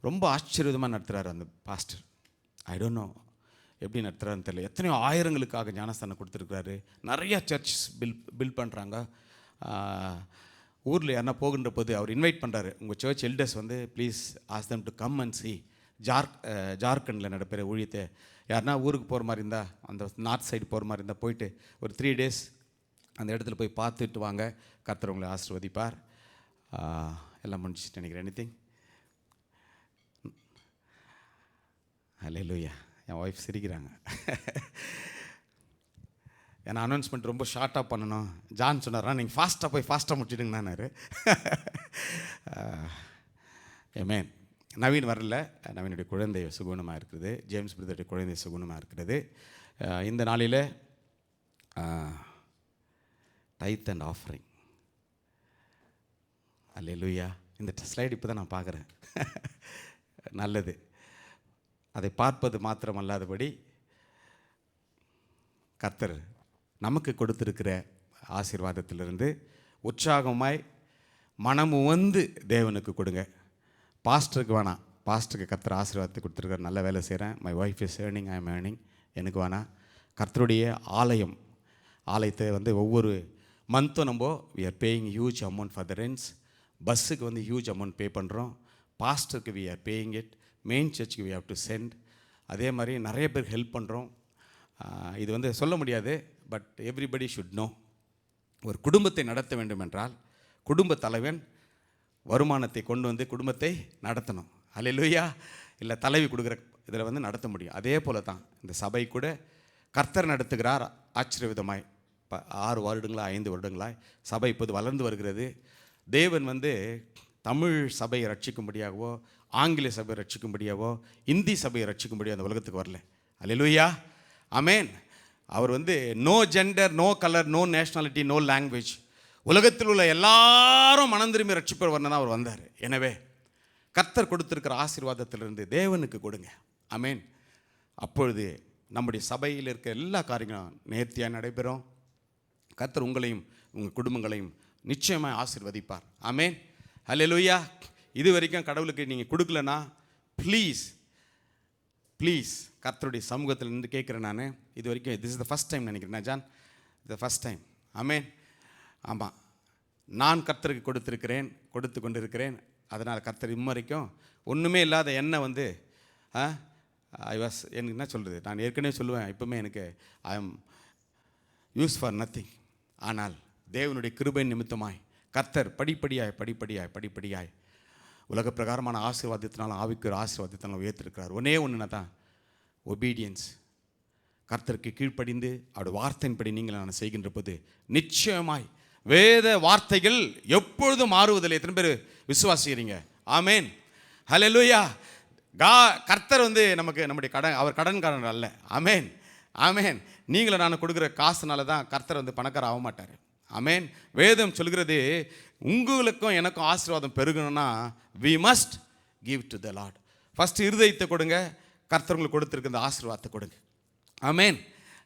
ரொம்ப ஆச்சரியமாக நடத்துகிறார் அந்த பாஸ்டர். ஐ டோன்ட் நோ எப்படி நடத்துகிறாருன்னு தெரியல. எத்தனையோ ஆயிரங்களுக்காக ஞானஸ்தானம் கொடுத்துருக்குறாரு. நிறையா சர்ச் பில்ட் பண்ணுறாங்க. ஊரில் யாருன்னா போகின்ற போது அவர் இன்வைட் பண்ணுறாரு, உங்கள் சர்ச் எல்டர்ஸ் வந்து please ask them to come and C ஜார்க்கண்டில் நடக்கிற ஊழியத்தை. யாருன்னா ஊருக்கு போகிற மாதிரி இருந்தால், அந்த நார்த் சைடு போகிற மாதிரி இருந்தால் போயிட்டு ஒரு 3 days அந்த இடத்துல போய் பார்த்துட்டு வாங்க. கர்த்தர் உங்களை ஆசீர்வதிப்பார். எல்லாம் முடிச்சுட்டு நினைக்கிறேன். எனிதிங்? ஹல்லேலூயா. என் ஒய்ஃப் சிரிக்கிறாங்க. ஏன்னா அனௌன்ஸ்மெண்ட் ரொம்ப ஷார்ட்டாக பண்ணணும். ஜான் சொன்னாரா, நீங்கள் ஃபாஸ்ட்டாக போய் ஃபாஸ்ட்டாக முடிச்சிடுங்கன்னாரு. ஏமேன். நவீன் வரல. நவீனுடைய குழந்தை சுகுணமாக இருக்கிறது. ஜேம்ஸ் பிரதருடைய குழந்தை சுகுணமாக இருக்கிறது. இந்த நாளில் டைத் அண்ட் ஆஃபரிங். அல்லேலூயா. இந்த ஸ்லைடு இப்போ தான் நான் பார்க்குறேன். நல்லது. அதை பார்ப்பது மாத்திரமல்லாதபடி கர்த்தர் நமக்கு கொடுத்திருக்கிற ஆசீர்வாதத்திலிருந்து உற்சாகமாய் மனமு வந்து தேவனுக்கு கொடுங்க. பாஸ்டருக்கு வேணாம். பாஸ்டருக்கு கர்த்தர் ஆசீர்வாதத்தை கொடுத்துருக்கார். நல்ல வேலை செய்கிறேன். My wife is earning, I am earning. எனக்கு வேணாம். கர்த்தருடைய ஆலயத்தை வந்து ஒவ்வொரு மந்த்தும் நம்ம we are paying huge amount for the rents. பஸ்ஸுக்கு வந்து ஹியூஜ் அமௌண்ட் பே பண்ணுறோம். பாஸ்டருக்கு we are paying it. Main சர்ச்சுக்கு வி ஹவ் டு சென்ட். அதே மாதிரி நிறைய பேர் ஹெல்ப் பண்ணுறோம். இது வந்து சொல்ல முடியாது, பட் எவ்ரிபடி ஷுட் நோ. ஒரு குடும்பத்தை நடத்த வேண்டும் என்றால் குடும்ப தலைவன் வருமானத்தை கொண்டு வந்து குடும்பத்தை நடத்தணும். அல்லேலூயா. இல்லை தலைவி கொடுக்குற இதில் வந்து நடத்த முடியும். அதே போல தான் இந்த சபை கூட கர்த்தர் நடத்துகிறார். ஆச்சரியவிதமாய் 6 வருடங்களாக 5 வருடங்களாய் சபை இப்போது வளர்ந்து வருகிறது. தேவன் வந்து தமிழ் சபையை ரட்சிக்கும்படியாகவோ, ஆங்கில சபையை ரட்சிக்கும்படியாகவோ, இந்தி சபையை ரட்சிக்கும்படியாக அந்த உலகத்துக்கு வரல. அல்லேலூயா. ஆமேன். அவர் வந்து no gender, no colour, no nationality, no language, உலகத்தில் உள்ள எல்லாரும் மனம் திரும்பி ரட்சிப்பர் வரணும் தான் அவர் வந்தார். எனவே கர்த்தர் கொடுத்திருக்கிற ஆசீர்வாதத்திலிருந்து தேவனுக்கு கொடுங்க. ஆமேன். அப்பொழுது நம்முடைய சபையில் இருக்க எல்லா காரியங்களும் நேர்த்தியாக நடைபெறும். கர்த்தர் உங்களையும் உங்கள் குடும்பங்களையும் நிச்சயமாக ஆசீர்வதிப்பார். ஆமேன். அல்லேலூயா. இது வரைக்கும் கடவுளுக்கு நீங்கள் கொடுக்கலன்னா ப்ளீஸ் கர்த்தருடைய சமூகத்தில் இருந்து கேட்குறேன். நான் இது வரைக்கும் this is the first time நினைக்கிறேன் ஜான், த ஃபஸ்ட் டைம். ஆமேன். ஆமாம், நான் கர்த்தருக்கு கொடுத்து கொண்டிருக்கிறேன். அதனால் கர்த்தர் வரைக்கும் ஒன்றுமே இல்லாத என்னை வந்து எனக்கு என்ன சொல்கிறது, நான் ஏற்கனவே சொல்லுவேன், இப்போவுமே எனக்கு I am use for nothing. ஆனால் தேவனுடைய கிருபை நிமித்தமாய் கர்த்தர் படிப்படியாய் உலக பிரகாரமான ஆசீர்வாதத்தினாலும் ஆவிக்குரிய ஆசீர்வாதத்தினாலும் உயர்த்திருக்கிறார். ஒன்று தான் ஒபீடியன்ஸ். கர்த்தருக்கு கீழ்ப்படிந்து அவருடைய வார்த்தையின்படி நீங்கள் நான் செய்கின்ற போது நிச்சயமாய் வேத வார்த்தைகள் எப்பொழுதும் மாறுவதில்லை. எத்தனை பேர் விசுவாசிக்கிறீங்க? ஆமேன். ஹல்லேலூயா. கர்த்தர் வந்து நம்முடைய அவர் கடன்காரன் அல்ல. ஆமேன். ஆமேன். நீங்களும் நான் கொடுக்குற காசுனால தான் கர்த்தர் வந்து பணக்காரர் ஆக மாட்டார். ஆமேன். வேதம் சொல்கிறது, உங்களுக்கும் எனக்கும் ஆசீர்வாதம் பெருகணும்னா we must give to the Lord. First இருதயத்தை கொடுங்க, கர்த்தர் உங்களுக்கு கொடுத்துருக்க இந்த ஆசீர்வாதத்தை கொடுங்க. ஆமேன்.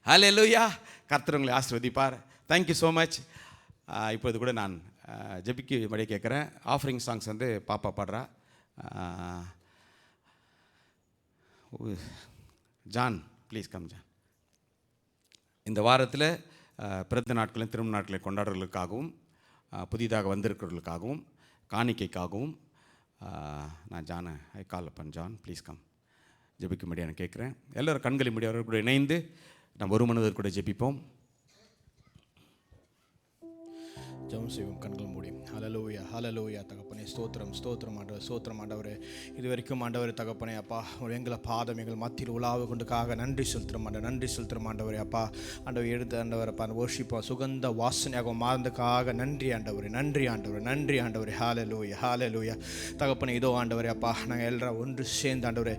ஹல்லேலூயா. கர்த்தர் உங்களை ஆசீர்வதிப்பார். Thank you so much. இப்போது கூட நான் ஜெபிக்கு மடியை கேட்குறேன். ஆஃபரிங் சாங்ஸ் வந்து பாப்பா பாடுறா. John please come John. இந்த வாரத்தில் பிறந்த நாட்களையும் திருமண நாட்களை கொண்டாடுறவர்களுக்காகவும் புதிதாக வந்திருக்கிறவர்களுக்காகவும் காணிக்கைக்காகவும் நான் ஜானை ஐ கால் அப்பன் ஜான் ப்ளீஸ் கம். ஜெபிக்க முடியாது கேட்குறேன். எல்லோரும் கண்களை முடியவர்கள் கூட இணைந்து நம்ம ஒரு மனதர் கூட ஜெபிப்போம். ஜெபம் செய்வோம். கண்கள் மூடி. ஹல்லேலூயா. ஹல்லேலூயா. தகப்பனே ஸ்தோத்திரம் ஆண்டவரே. இது வரைக்கும் ஆண்டவரே தகப்பனே அப்பா எங்களை பாதம் எங்கள் மத்தியில் உலாவு கொண்டுக்காக நன்றி செலுத்துகிறோம் ஆண்டவரே அப்பா. ஆண்டவர் எழுத ஆண்டவரப்பா வர்ஷிப்பா சுகந்த வாசனையாக மாறந்துக்காக நன்றி ஆண்டவரே. ஹல்லேலூயா. தகப்பனே இதோ ஆண்டவரே அப்பா நாங்கள் எல்லாரும் ஒன்று சேர்ந்து ஆண்டவரே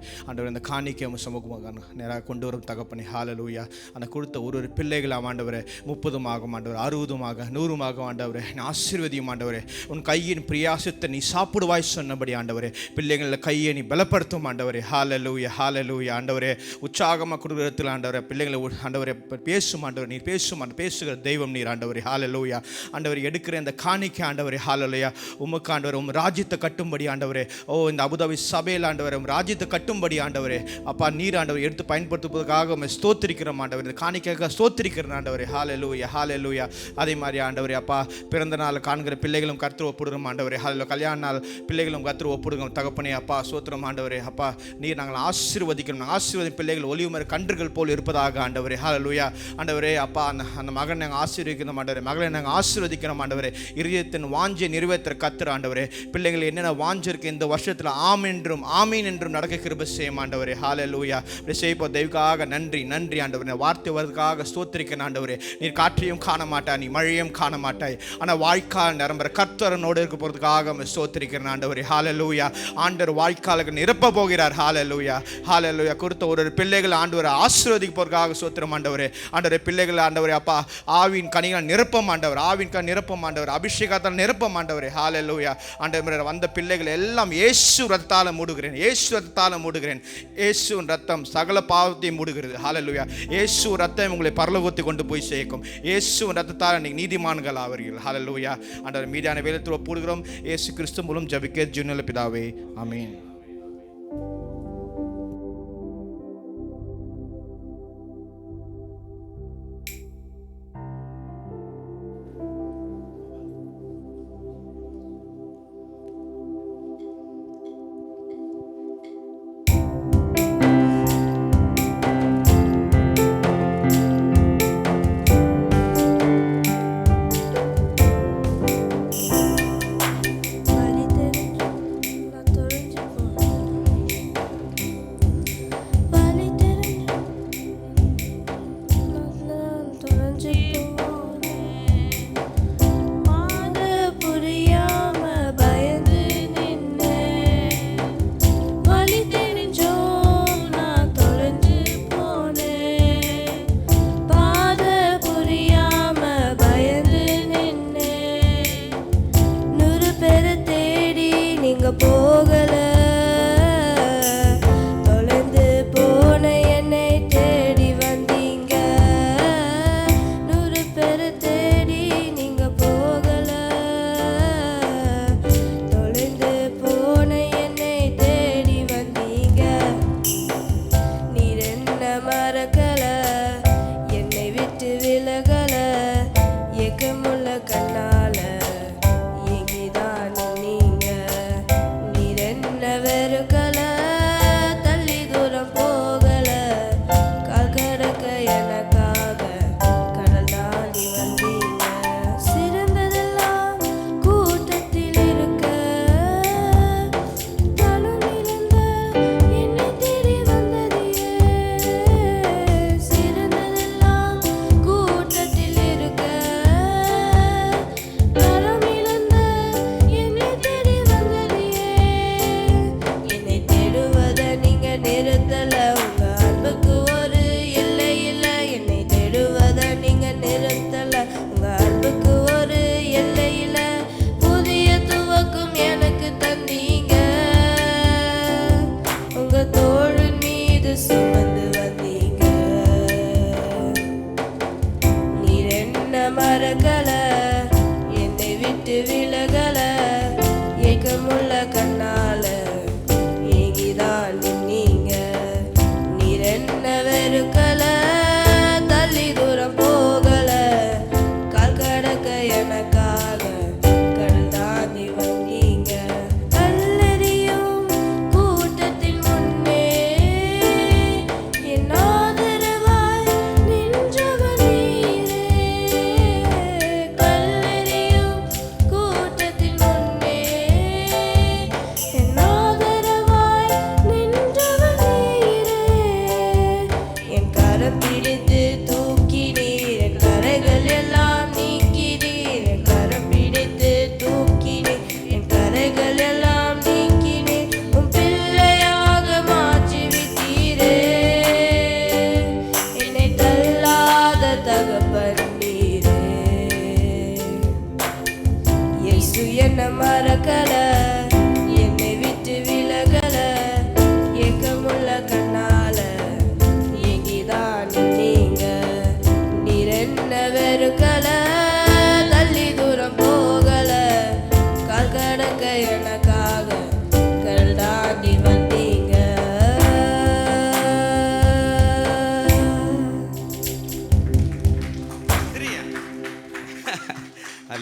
அந்த காணிக்கை சமூகமாக நேராக கொண்டு வரும் தகப்பனே. ஹல்லேலூயா. அந்த கொடுத்த ஒரு பிள்ளைகளாம் ஆண்டவரே 30 ஆண்டவர் 60 100 ஆண்டவரே ஆசீர்வதியும் ஆண்டவரே. உன் கையின் பிரியாசத்தை நீ சாப்பிடுவாய் சொன்னபடி ஆண்டவரே பிள்ளைங்கள கையை நீ பலப்படுத்தும் ஆண்டவரே. ஹல்லேலூயா ஹல்லேலூயா ஆண்டவரே. உற்சாகமாக கொடுக்குறதுல ஆண்டவரே பிள்ளைங்களை ஆண்டவரே பேசும் ஆண்டவர் நீர் பேசும் பேசுகிற தெய்வம் நீர் ஆண்டவரே. ஹல்லேலூயா ஆண்டவர் எடுக்கிற இந்த காணிக்கை ஆண்டவரே ஹல்லேலூயா உமக்கு ஆண்டவர் உம் ராஜ்யத்தை கட்டும்படி ஆண்டவரே. ஓ இந்த அபுதாபி சபையில் ஆண்டவரே உம் ராஜ்யத்தை கட்டும்படி ஆண்டவரே அப்பா நீர் ஆண்டவர் எடுத்து பயன்படுத்துவதற்காக உம்மை ஸ்தோத்திரிக்கிறோம் ஆண்டவர். இந்த காணிக்கைக்காக ஸ்தோத்திரிக்கிறேன் ஆண்டவரே. ஹல்லேலூயா ஹல்லேலூயா. அதே மாதிரி ஆண்டவரே அப்பா பிறந்த நாள் காண்கிற பிள்ளைகளும் கர்த்தர் ஒப்புடுறோம் ஆண்டவரே. ஹல்லேலூயா. கல்யாண நாள் பிள்ளைகளும் கர்த்தர் ஒப்புடுங்க தகப்பனே அப்பா சோத்திரம் ஆண்டவரே. அப்பா நீர் நாங்கள் ஆசீர்வதிக்கிறோம். ஆசீர்வதி பிள்ளைகள் ஒலிவுமர கன்றுகள் போல் இருப்பதாக ஆண்டவரே. ஹல்லேலூயா ஆண்டவரே அப்பா அந்த மகனை நாங்கள் ஆசீர்வதிக்கிறோம் ஆண்டவரே. மகளை நாங்கள் ஆசீர்வதிக்கிறோம் ஆண்டவரே. இதயத்தின் வாஞ்சை நிறைவேற்ற கர்த்தர் ஆண்டவரே. பிள்ளைகள் என்னென்ன வாஞ்சை இருக்கு இந்த வருஷத்தில் ஆமீன் என்றும் நடக்க கிருபை செய்யும் ஆண்டவரே. ஹல்லேலூயா. செய்ப்போ தெய்வக்காக நன்றி நன்றி ஆண்டவரே. வார்த்தை வருவதற்காக ஸ்தோத்திரிக்கிறேன் ஆண்டவரே. நீர் காற்றையும் காண மாட்டாய் நீ மழையும் காண மாட்டாய் ஆனால் வாய்க்கால் நிரம்புற கர்த்தரனோடு இருக்க போகிறதுக்காக ஸ்தோத்திரிக்கிறேன் ஆண்டவரே. ஹல்லேலூயா. ஆண்டவர் வாய்க்காலுக்கு நிரப்ப போகிறார். ஹல்லேலூயா ஹல்லேலூயா. கொடுத்த ஒரு பிள்ளைகள் ஆண்டவரை ஆசீர்வதிக்க போறதுக்காக ஸ்தோத்திரம் ஆண்டவரே. ஆண்டவரே பிள்ளைகள் ஆண்டவரே அப்பா ஆவின் கனிகள் நிரப்பம் ஆண்டவர். ஆவின் கனி நிரப்பம் ஆண்டவர். அபிஷேகத்தால் நிரப்பம் ஆண்டவரே. ஹல்லேலூயா ஆண்டவரே. வந்த பிள்ளைகள் எல்லாம் இயேசு ரத்தத்தால் மூடுகிறேன். இயேசு ரத்தத்தால் மூடுகிறேன். இயேசுவின் ரத்தம் சகல பாவத்தையும் மூடுகிறது. ஹல்லேலூயா. இயேசு ரத்தம் உங்களை பரலோகத்துக்கு கொண்டு போய் சேர்க்கும். இயேசுவின் ரத்தத்தால் நீங்கள் நீதிமான்கள் ஆவீர்கள். ஹல்லேலூயா ஆண்டவர். மீதியான வேலைத்தில் ஒப்புடுகிறோம் இயேசு கிறிஸ்து மூலம் ஜெபிக்க ஜீவனுள்ள பிதாவே ஆமென்.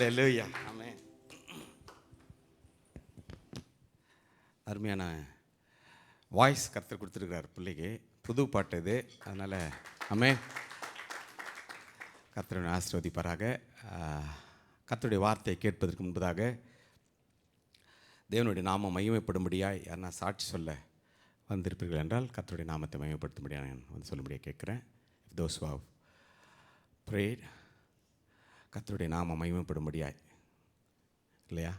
அல்லேலூயா. ஆமென். அருமையான வாய்ஸ் கர்த்தர் கொடுத்துருக்கிறார் பிள்ளைக்கு. புது பாட்டு இது, அதனால் ஆமென். கர்த்தரை ஆசீர்வதிப்பாராக. கர்த்தருடைய வார்த்தையை கேட்பதற்கு முன்பதாக தேவனுடைய நாமம் மகிமைப்படும்படியாய் யாருன்னா சாட்சி சொல்ல வந்திருப்பீர்கள் என்றால் கர்த்தருடைய நாமத்தை மகிமைப்படுத்தும்படியாக நான் வந்து சொல்லும்படியாக கேட்குறேன். தோஸ் ஹூ ஹவ் prayed, கர்த்தருடைய நாமம் மகிமைப்படும்படியாய். இல்லையா?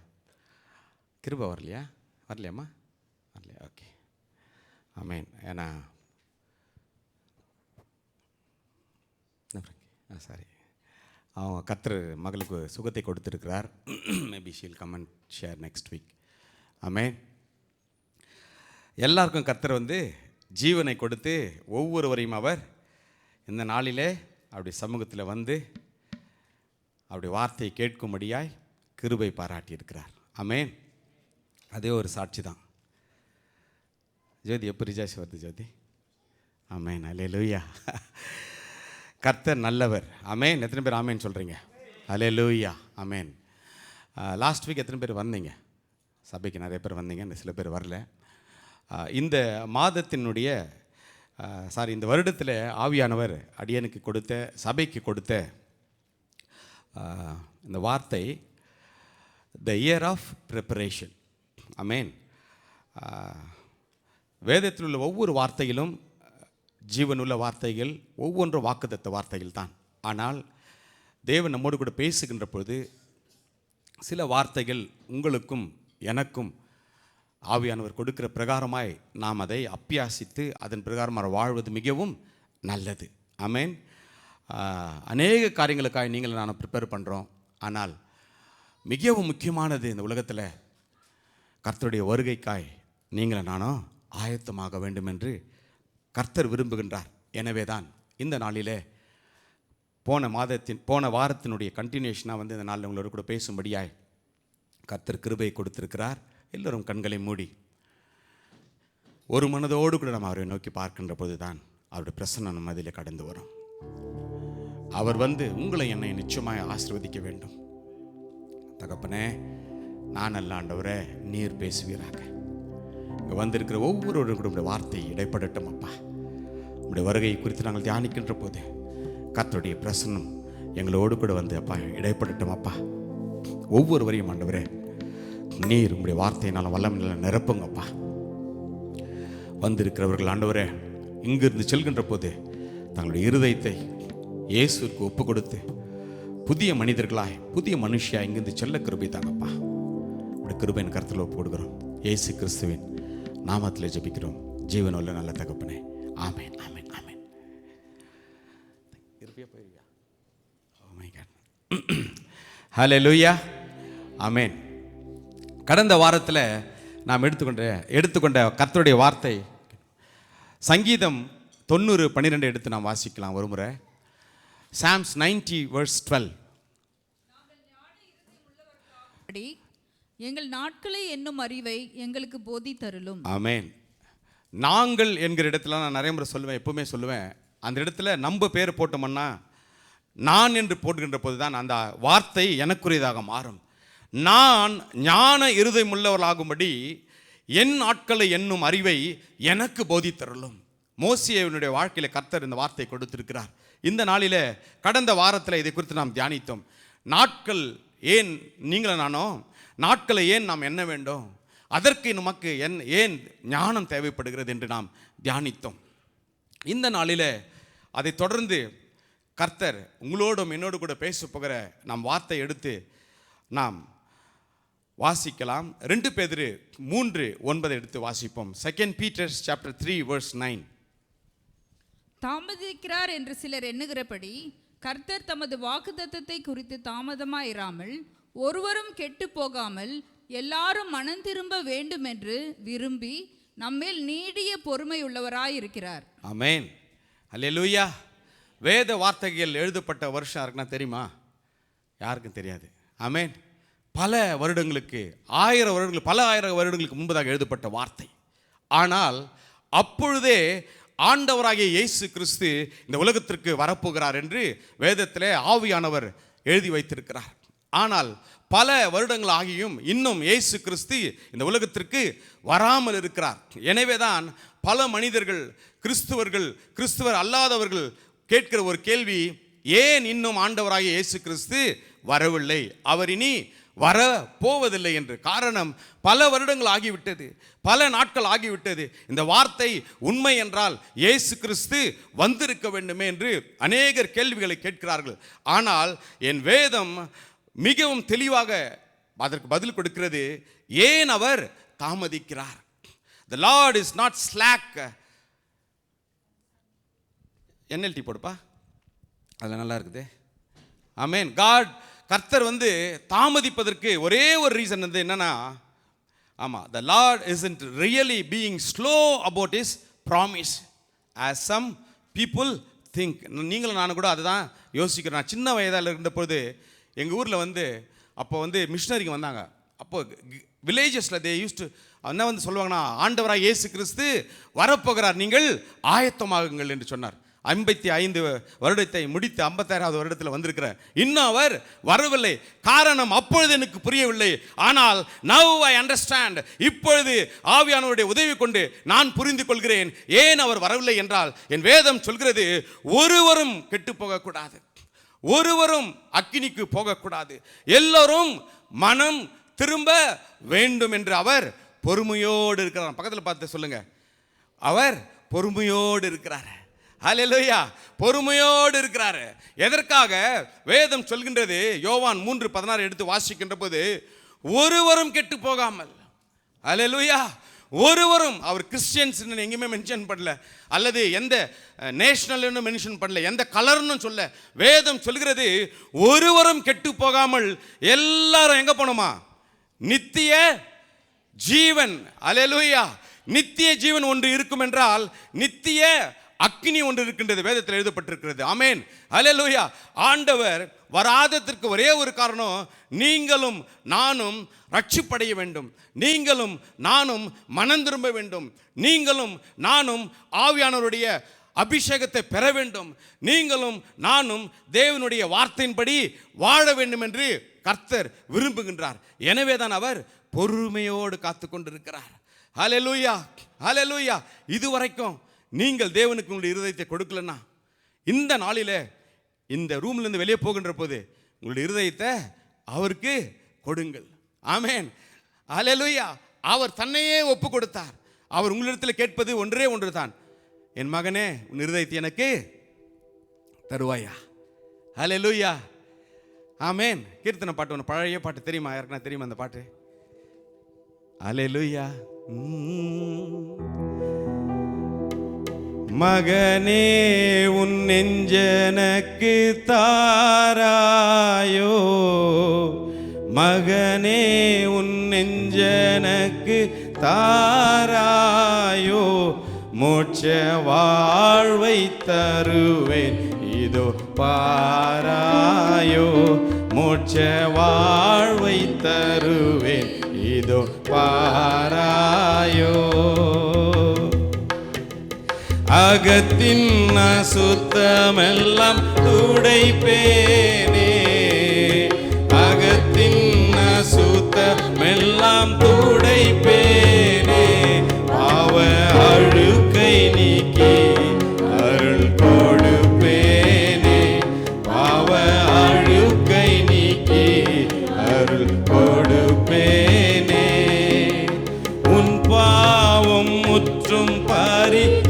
கிருபை வரலையா? வரலையாம்மா? வரலையா? ஓகே, ஆமென். ஏன்னா சாரி, அவங்க கர்த்தர் மகளுக்கு சுகத்தை கொடுத்துருக்கிறார். Maybe she'll come and share next week. ஆமென். எல்லாருக்கும் கர்த்தர் வந்து ஜீவனை கொடுத்து ஒவ்வொருவரையும் அவர் இந்த நாளிலே அப்படி சமூகத்தில் வந்து அப்படி வார்த்தையை கேட்கும்படியாய் கிருபை பாராட்டியிருக்கிறார். ஆமென். அதே ஒரு சாட்சி தான். ஜோதி எப்போ ரிஜாஷ் வருது ஜோதி? ஆமென். அல்லேலூயா. கர்த்தர் நல்லவர். ஆமென். எத்தனை பேர் ஆமென் சொல்கிறீங்க? அல்லேலூயா. ஆமென். லாஸ்ட் வீக் எத்தனை பேர் வந்தீங்க? சபைக்கு நிறைய பேர் வந்தீங்க, சில பேர் வரல. இந்த மாதத்தினுடைய இந்த வருடத்தில் ஆவியானவர் அடியனுக்கு கொடுத்த, சபைக்கு கொடுத்த இந்த வார்த்தை த இயர் ஆஃப் ப்ரிப்பரேஷன். ஆமென். வேதத்தில் உள்ள ஒவ்வொரு வார்த்தையிலும் ஜீவனுள்ள வார்த்தைகள், ஒவ்வொன்றும் வாக்குத்தத்த வார்த்தைகள் தான். ஆனால் தேவன் நம்மோடு கூட பேசுகின்ற பொழுது சில வார்த்தைகள் உங்களுக்கும் எனக்கும் ஆவியானவர் கொடுக்கிற பிரகாரமாய் நாம் அதை அப்பியாசித்து அதன் பிரகாரமாக வாழ்வது மிகவும் நல்லது. ஆமென். அநேக காரியங்களுக்காக நீங்கள் நான் ப்ரிப்பேர் பண்ணுறோம். ஆனால் மிகவும் முக்கியமானது இந்த உலகத்தில் கர்த்தருடைய வருகைக்காய் நீங்களும் நானும் ஆயத்தமாக வேண்டும் என்று கர்த்தர் விரும்புகின்றார். எனவே தான் இந்த நாளிலே போன வாரத்தினுடைய கண்டினியூஷனாக வந்து இந்த நாளில் உங்களோட கூட பேசும்படியாய் கர்த்தர் கிருபை கொடுத்திருக்கிறார். எல்லோரும் கண்களை மூடி ஒரு மனதோடு கூட நம்ம அவரை நோக்கி பார்க்கின்ற போது தான் அவருடைய பிரசன்னம் நம்ம அதில் கடந்து வரும். அவர் வந்து உங்களை என்னை நிச்சயமாக ஆசீர்வதிக்க வேண்டும். தகப்பனே, நான் அல்ல ஆண்டவரே, நீர் பேசுவீராக. இங்கே வந்திருக்கிற ஒவ்வொருவரும் கூட உடைய வார்த்தை இடைப்படட்டும் அப்பா. உடைய வருகை குறித்து நாங்கள் தியானிக்கின்ற போது கர்த்தருடைய பிரசன்னம் எங்களோடு கூட வந்து அப்பா இடைப்படட்டும் அப்பா. ஒவ்வொருவரையும் ஆண்டவரே நீர் உங்களுடைய வார்த்தையினால் வல்லமையினால நிரப்புங்கப்பா. வந்திருக்கிறவர்கள் ஆண்டவரே இங்கிருந்து செல்கின்ற போது தங்களுடைய இருதயத்தை இயேசுக்கு ஒப்பு கொடுத்து புதிய மனிதர்களாய், புதிய மனுஷியாய் இங்கிருந்து செல்ல கிருபை தாங்கப்பா. உடைய கிருபையின் கருத்தில் ஒப்பு கொடுக்குறோம். இயேசு கிறிஸ்துவின் நாமத்தில் ஜெபிக்கிறோம் ஜீவனுள்ள நல்ல தகப்பனே. ஆமென், ஆமென், ஆமென். ஹல்லேலூயா. ஆமென். கடந்த வாரத்தில் நாம் எடுத்துக்கொண்ட கர்த்தருடைய வார்த்தை சங்கீதம் 90:12 எடுத்து நாம் வாசிக்கலாம் ஒரு முறை. சாம்ஸ் 90:12. எங்கள் நாட்களை என்னும் அறிவை எங்களுக்கு போதித்தருளும். ஆமென். நாங்கள் என்கிற இடத்துல நான் நிறைய முறை சொல்லுவேன், எப்பவுமே சொல்லுவேன், அந்த இடத்துல நம்ம பேர் போட்டோம்னா நான் என்று போட்டுகின்ற போது தான் அந்த வார்த்தை எனக்குரியதாக மாறும். நான் ஞான இருதயம் உள்ளவர்களாகும்படி என் நாட்களை என்னும் அறிவை எனக்கு போதித்தருளும். மோசேயினுடைய வாழ்க்கையில் கர்த்தர் இந்த வார்த்தை கொடுத்திருக்கிறார். இந்த நாளில் கடந்த வாரத்தில் இதை குறித்து நாம் தியானித்தோம். நாட்கள் ஏன் நீங்களும் நானோ நாட்களை ஏன் நாம் எண்ண வேண்டும், அதற்கு நமக்கு ஏன் ஞானம் தேவைப்படுகிறது என்று நாம் தியானித்தோம். இந்த நாளில் அதை தொடர்ந்து கர்த்தர் உங்களோடும் என்னோடு கூட பேச போகிற நாம் வார்த்தை எடுத்து நாம் வாசிக்கலாம். 2 பேதுரு 3:9 எடுத்து வாசிப்போம். 2 Peter chapter 3:9. தாமதிக்கிறார் என்று சிலர் எண்ணுகிறபடி கர்த்தர் தமது வாக்குத்தத்தத்தை குறித்து தாமதமாயிராமல் ஒருவரும் கெட்டு போகாமல் எல்லாரும் மனம் திரும்ப வேண்டும் என்று விரும்பி நம்மேல் நீடிய பொறுமை உள்ளவராயிருக்கிறார். ஆமென். அல்லேலூயா. வேத வார்த்தைகள் எழுதப்பட்ட வருஷம் யாருக்குன்னா தெரியுமா? யாருக்கும் தெரியாது. ஆமென். பல வருடங்களுக்கு, பல ஆயிரம் வருடங்களுக்கு முன்பதாக எழுதப்பட்ட வார்த்தை. ஆனால் அப்பொழுதே ஆண்டவராகிய இயேசு கிறிஸ்து இந்த உலகத்திற்கு வரப்போகிறார் என்று வேதத்திலே ஆவியானவர் எழுதி வைத்திருக்கிறார். ஆனால் பல வருடங்கள் ஆகியும் இன்னும் இயேசு கிறிஸ்து இந்த உலகத்திற்கு வராமல் இருக்கிறார். எனவே தான் பல மனிதர்கள், கிறிஸ்துவர் அல்லாதவர்கள் கேட்கிற ஒரு கேள்வி, ஏன் இன்னும் ஆண்டவராகிய இயேசு கிறிஸ்து வரவில்லை, அவர் இனி வர போவதில்லை என்று. காரணம், பல வருடங்கள் ஆகிவிட்டது, பல நாட்கள் ஆகிவிட்டது. இந்த வார்த்தை உண்மை என்றால் இயேசு கிறிஸ்து வந்திருக்க வேண்டுமே என்று அநேகர் கேள்விகளை கேட்கிறார்கள். ஆனால் என் வேதம் மிகவும் தெளிவாக அதற்கு பதில் கொடுக்கிறது. ஏன் அவர் தாமதிக்கிறார்? The Lord is not slack. NLT போடுப்பா, அதில் நல்லா இருக்குது. ஆமென். கர்த்தர் தாமதிப்பதற்கு ஒரே ஒரு ரீசன் என்னன்னா, ஆமாம், the Lord isn't really being slow about his promise as some people think. நீங்களும் நானும் கூட அதுதான் யோசிக்கிறேன். நான் சின்ன வயதில் இருந்தபோது எங்கள் ஊரில் அப்போ மிஷினரிக்கு வந்தாங்க. அப்போ வில்லேஜஸில் தே யூஸ் டு என்ன சொல்லுவாங்கன்னா, ஆண்டவராக இயேசு கிறிஸ்து வரப்போகிறார், நீங்கள் ஆயத்தமாகுங்கள் என்று சொன்னார். 55 வருடத்தை முடித்து 56வது வருடத்தில் வந்திருக்கிற இன்னும் அவர் வரவில்லை. காரணம் அப்பொழுது எனக்கு புரியவில்லை, ஆனால் now I understand. இப்பொழுது ஆவியானவருடைய உதவி கொண்டு நான் புரிந்து கொள்கிறேன் ஏன் அவர் வரவில்லை என்றால், என் வேதம் சொல்கிறது, ஒருவரும் கெட்டு போகக்கூடாது, ஒருவரும் அக்கினிக்கு போகக்கூடாது, எல்லோரும் மனம் திரும்ப வேண்டும் என்று அவர் பொறுமையோடு இருக்கிறார். பக்கத்தில் பார்த்து சொல்லுங்க, அவர் பொறுமையோடு இருக்கிறார். ஹல்லேலூயா, பொறுமையோடு இருக்கிறார். எதற்காக? வேதம் சொல்கின்றது, யோவான் 3:16 எடுத்து வாசிக்கின்ற போது, ஒருவரும் கெட்டு போகாமல். ஹல்லேலூயா, ஒருவரும். அவர் கிறிஸ்டியன்ஸ் எங்கேயுமே மென்ஷன் பண்ணல, அல்லது எந்த நேஷனல் மென்ஷன் பண்ணல, எந்த கலர்னு சொல்ல. வேதம் சொல்கிறது, ஒருவரும் கெட்டு போகாமல் எல்லாரும் எங்க போனோமா? நித்திய ஜீவன். ஹல்லேலூயா, நித்திய ஜீவன் ஒன்று இருக்கும் என்றால் நித்திய அக்கினி ஒன்று இருக்கின்றது, வேதத்தில் எழுதப்பட்டிருக்கிறது. ஆமென், ஹல்லேலூயா. ஆண்டவர் வராததற்கு ஒரே ஒரு காரணம், நீங்களும் நானும் ரட்சிப்படைய வேண்டும், நீங்களும் நானும் மனம் திரும்ப வேண்டும், நீங்களும் நானும் ஆவியானவருடைய அபிஷேகத்தை பெற வேண்டும், நீங்களும் நானும் தேவனுடைய வார்த்தையின்படி வாழ வேண்டும் என்று கர்த்தர் விரும்புகின்றார். எனவே தான் அவர் பொறுமையோடு காத்து கொண்டிருக்கிறார். ஹல்லேலூயா, ஹல்லேலூயா. இதுவரைக்கும் நீங்கள் தேவனுக்கு உங்களுடைய இருதயத்தை கொடுக்கலன்னா, இந்த நாளில் இந்த ரூம்லேருந்து வெளியே போகின்ற போது உங்களுடைய இருதயத்தை அவருக்கு கொடுங்கள். ஆமென், ஹல்லேலூயா. அவர் தன்னையே ஒப்பு கொடுத்தார். அவர் உங்களிடத்தில் கேட்பது ஒன்றே ஒன்று தான், என் மகனே, உன் இருதயத்தை எனக்கு தருவாயா? ஹல்லேலூயா, ஆமென். கீர்த்தனை பாட்டு ஒன்று, பழைய பாட்டு தெரியுமா? யாருக்குன்னா தெரியுமா அந்த பாட்டு? ஹல்லேலூயா. மகனே, உன் நெஞ்சனக்கு தாராயோ, மகனே, உன் நெஞ்சனக்கு தாராயோ, மோட்ச வாழ்வை தருவேன் இதோ பாராயோ, மோட்ச வாழ்வை தருவேன் இதோ பாராயோ. அகத்தின் அசுத்தமெல்லாம் துடைப்பேனே, அகத்தின் அசுத்தமெல்லாம் துடைப்பேனே, பாவ அழுக்கை நீக்கி அருள் கொடுப்பேனே, பாவ அழுக்கை நீக்கி அருள் கொடுப்பேனே, உன் பாவம் முற்றும் பரிகரிப்பேனே,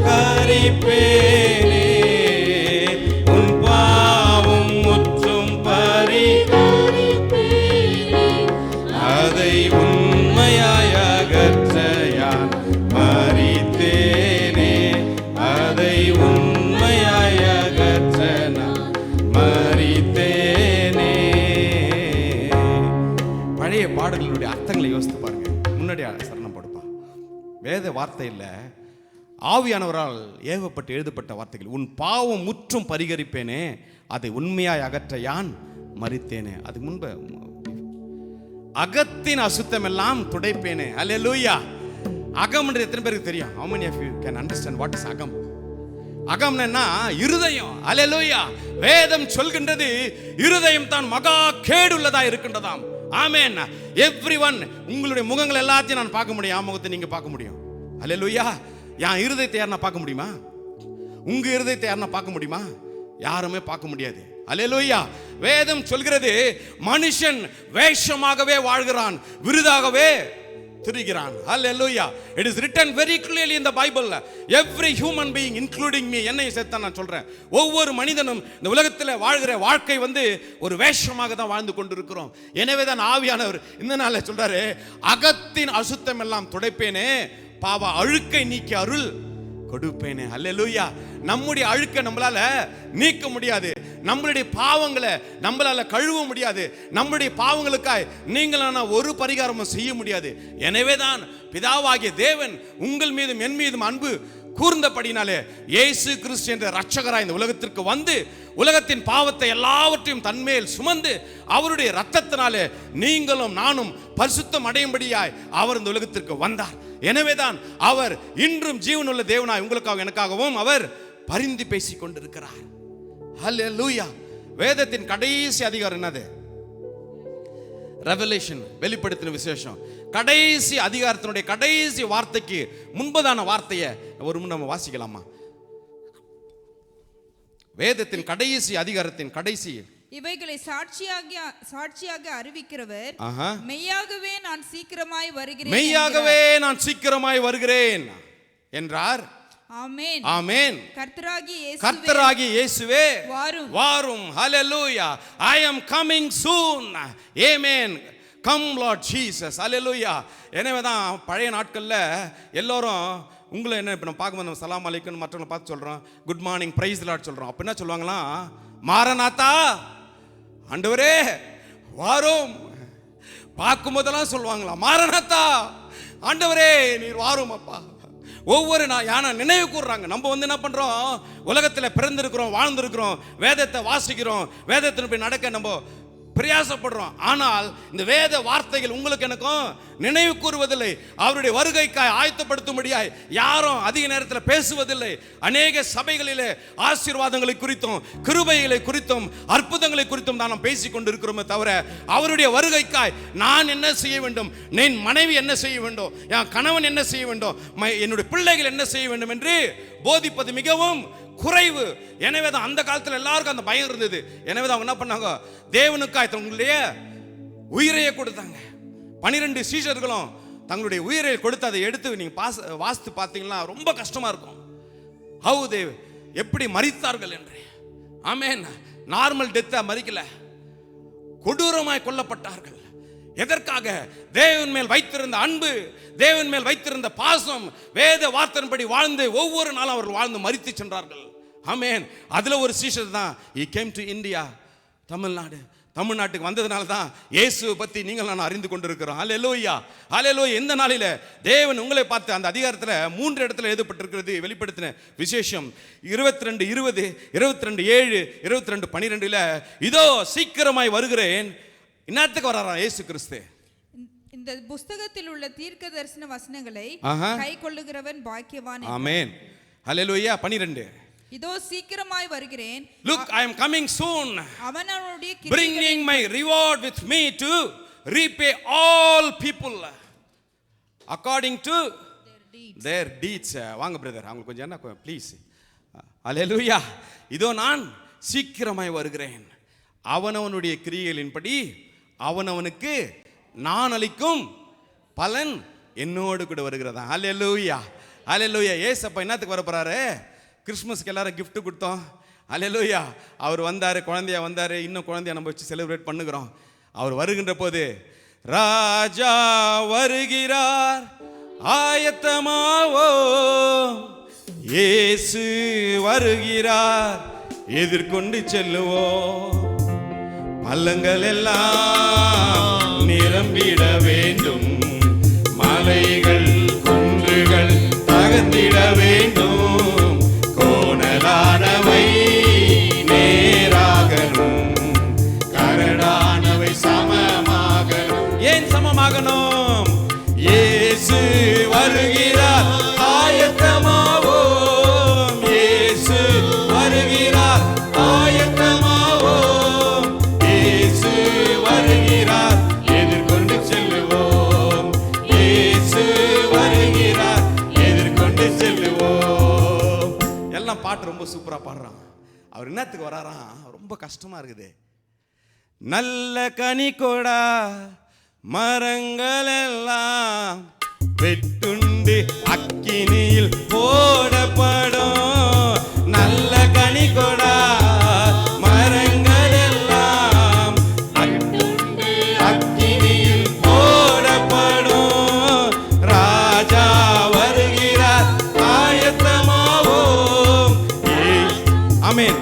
உன் பாவம் முற்றும் பரிகரிப்பேனே, அதை உண்மையாய் அகற்ற யான் மரித்தேனே, அதை உண்மையாய் அகற்ற நான் மரித்தேனே. பழைய பாடல்களுடைய அர்த்தங்களை யோசித்து பாருங்க. முன்னாடி சரணம் படுப்பா. வேத வார்த்தை இல்லை, ஆவியானவரால் ஏவப்பட்டு எழுதப்பட்ட வார்த்தைகள். உன் பாவம் முற்றும் பரிகரிப்பேனே, அதை உண்மையாய் அகற்ற யான் மரித்தேனே. அதுக்கு முன்பு அகத்தின் அசுத்தம் எல்லாம் துடைப்பேனே. அல்லேலூயா. அகம் என்று எத்தனை பேருக்கு தெரியும்? How many of you can understand what is அகம்? அகம்னா இருதயம். அல்லேலூயா. வேதம் சொல்கின்றது இருதயம் தான் மகா கேடுள்ளதா இருக்கின்றதாம். ஆமென். எவ்ரிவன், உங்களுடைய முகங்கள் எல்லாத்தையும் நான் பார்க்க முடியும், என் முகத்தை நீங்க பார்க்க முடியும். அல்லேலூயா. என் இருதயத்தை யாருன்னா பார்க்க முடியுமா? உங்க இருதயத்தை யாருன்னா பார்க்க முடியுமா? யாருமே பார்க்க முடியாது. அல்லேலூயா. வேதம் சொல்கிறது மனுஷன் வேஷமாகவே வாழ்கிறான், விருதாகவே திரிகிறான். Hallelujah. It is written very clearly in the Bible. Every human being including me, என்னை சேர்த்து நான் சொல்றேன், ஒவ்வொரு மனிதனும் இந்த உலகத்தில் வாழ்கிற வாழ்க்கை ஒரு வேஷமாக தான் வாழ்ந்து கொண்டிருக்கிறோம். எனவே தான் ஆவியானவர் இந்த நாளில் சொல்றாரு, அகத்தின் அசுத்தம் எல்லாம் துடைப்பேனே, பாவ அழுக்கை நீக்கி அருள் கொடுப்பேனே. அல்லேலூயா. நம்முடைய அழுக்கை நம்மளால நீக்க முடியாது, நம்மளுடைய பாவங்களை நம்மளால கழுவ முடியாது, நம்முடைய பாவங்களுக்காய் நீங்களான ஒரு பரிகாரமும் செய்ய முடியாது. எனவே தான் பிதாவாகிய தேவன் உங்கள் மீதும் என் மீதும் அன்பு கூர்ந்தபடினாலே இயேசு கிறிஸ்து என்ற இரட்சகராய் இந்த உலகத்திற்கு வந்து உலகத்தின் பாவத்தை எல்லாவற்றையும் தன்மேல் சுமந்து அவருடைய இரத்தத்தினாலே நீங்களும் நானும் பரிசுத்தம் அடையும்படியாய் அவர் இந்த உலகத்திற்கு வந்தார். எனவேதான் அவர் இன்றும் ஜீவனுள்ள தேவனாய் உங்களுக்காக எனக்காகவும் அவர் பரிந்து பேசிக் கொண்டிருக்கிறார். ஹல்லேலூயா. வேதத்தின் கடைசி அதிகாரம் என்னது? ரெவலேஷன், வெளிப்படுத்தின விசேஷம். கடைசி அதிகாரத்தினுடைய கடைசி வார்த்தைக்கு முன்பதான வார்த்தையை ஒரு முன் நம்ம வாசிக்கலாமா? வேதத்தின் கடைசி அதிகாரத்தின் கடைசி, இவைகளை சாட்சியாக அறிவிக்கிறவர், மெய்யாகவே நான் சீக்கிரமாய் வருகிறேன், மெய்யாகவே நான் சீக்கிரமாய் வருகிறேன் என்றார். ஆமென். ஆமென். கர்த்தராகிய இயேசுவே வாரும். வாரும். ஹல்லேலூயா. I am coming soon. Amen. Come Lord Jesus. ஹல்லேலூயா. எனவே தான் பழைய நாட்களில் எல்லோரும் உங்களை என்ன இப்போ நம்ம பார்க்கும்போது நம்ம சலாம் அலைக்கும் மற்றவங்களை பார்த்து சொல்கிறோம், குட் மார்னிங், பிரைஸ் லார்ட் சொல்கிறோம். அப்போ என்ன சொல்லுவாங்களாம்? மாரநாத்தா, ஆண்டவரே வாரும். பார்க்கும்போதெல்லாம் சொல்லுவாங்களாம், மாரநாத்தா, ஆண்டவரே நீர் வாரும் அப்பா. ஒவ்வொரு யானை நினைவு கூறுறாங்க. நம்ம என்ன பண்றோம்? உலகத்தில் பிறந்திருக்கிறோம், வாழ்ந்திருக்கிறோம், வேதத்தை வாசிக்கிறோம், வேதத்தின் நடக்க நம்ம பிரயாசப்படுறோம். ஆனால் இந்த வேத வார்த்தைகள் உங்களுக்கு எனக்கும் நினைவு கூறுவதில்லை. அவருடைய வருகைக்காய் ஆயத்தப்படுத்தும்படியாய் யாரும் அதிக நேரத்தில் பேசுவதில்லை. அநேக சபைகளிலே ஆசீர்வாதங்களை குறித்தும் கிருபைகளை குறித்தும் அற்புதங்களை குறித்தும் தான் நாம் பேசிக் கொண்டிருக்கிறோமே தவிர அவருடைய வருகைக்காய் நான் என்ன செய்ய வேண்டும், என் மனைவி என்ன செய்ய வேண்டும், என் கணவன் என்ன செய்ய வேண்டும், என்னுடைய பிள்ளைகள் என்ன செய்ய வேண்டும் என்று போதிப்பது மிகவும் குறைவு. எனவே தான் அந்த காலத்தில் எல்லாருக்கும் அந்த பயம் இருந்தது. எனவே தான் அவங்க என்ன பண்ணாங்க? தேவனுக்காய் தங்களுடைய உயிரையே கொடுத்தாங்க. 12 சீஷர்களும் தங்களுடைய உயிரை கொடுத்து அதை எடுத்து நீங்க வாசித்து பார்த்தீங்கன்னா ரொம்ப கஷ்டமா இருக்கும். ஹவு தே எப்படி மரித்தார்கள் என்று. ஆமென். நார்மல் டெத்தா மரிக்கல, கொடூரமாய் கொல்லப்பட்டார்கள். எதற்காக? தேவன் மேல் வைத்திருந்த அன்பு, தேவன் மேல் வைத்திருந்த பாசம், வேத வார்த்தையின்படி வாழ்ந்து ஒவ்வொரு நாளும் அவர்கள் வாழ்ந்து மரித்து சென்றார்கள். ஆமென். அதுல ஒரு சீஷர் தான் he came to India, தமிழ்நாட்டுக்கு வந்ததுனால தான் இயேசுவை பற்றி நீங்கள் நான் அறிந்து கொண்டிருக்கிறோம். ஹல்லேலூயா. ஹல்லேலூயா. இந்த நாளில் தேவன் உங்களை பார்த்து அந்த அதிகாரத்தில் 3 இடத்துல எழுதப்பட்டிருக்கிறது. வெளிப்படுத்தின விசேஷம் 22:20, 22:7, 22:12. இதோ சீக்கிரமாய் வருகிறேன். இன்னத்துக்கு வராராம் இயேசு கிறிஸ்து? இந்த புத்தகத்தில் உள்ள தீர்க்க தரிசன வசனங்களை கைக்கொள்ளுகிறவன் பாக்கியவான். ஆமென். ஹல்லேலூயா. 12. இதோ சீக்கிரமாய் வருகிறேன். Look, I am coming soon, அவனவனுடைய bringing my reward with me to repay all people according to their deeds. வாங்க பிரதர், அவங்க கொஞ்சம் என்ன ப்ளீஸ். ஹல்லேலூயா. இதோ நான் சீக்கிரமாய் வருகிறேன், அவனவனுடைய கிரியைகளின்படி அவனவனுக்கு நான் அளிக்கும் பலன் என்னோடு கூட வருகிறதா. ஹல்லேலூயா. ஹல்லேலூயா. ஏசப்பா என்னத்துக்கு வர போறாரு? கிறிஸ்மஸ்க்கு எல்லாரும் gift கொடுத்தோம். ஹல்லேலூயா. அவர் வந்தார், குழந்தையா வந்தார், இன்னும் குழந்தையா நம்ம வச்சு செலிப்ரேட் பண்ணுகிறோம். அவர் வருகின்ற போது ராஜா வருகிறார் ஆயத்தமாவோ, இயேசு வருகிறார் எதிர்கொண்டு செல்லுவோம், பள்ளங்கள் எல்லாம் நிரம்பிட வேண்டும், மலைகள் குன்றுகள் தகர்ந்திட வேண்டும், கோணலானவை நேராகணும், கரடானவை சமமாகணும். ஏன் சமமாகணும்? இயேசு வருகிறார் ஆயத்தமாவோம், இயேசு பாட்டு ரொம்ப சூப்பராக பாடுறான். அவர் என்னத்துக்கு வராராம்? ரொம்ப கஷ்டமாக இருக்குது. நல்ல கனி கொடா மரங்கள் எல்லாம் வெட்டுண்டு அக்கினியில் போடப்படும். நல்ல கனி கொடா மரங்கள் எல்லாம் வெட்டுண்டு அக்கினியில் போடப்படும். ராஜா வருகிறார் ஆயத்தமாவோம். ஆமென்.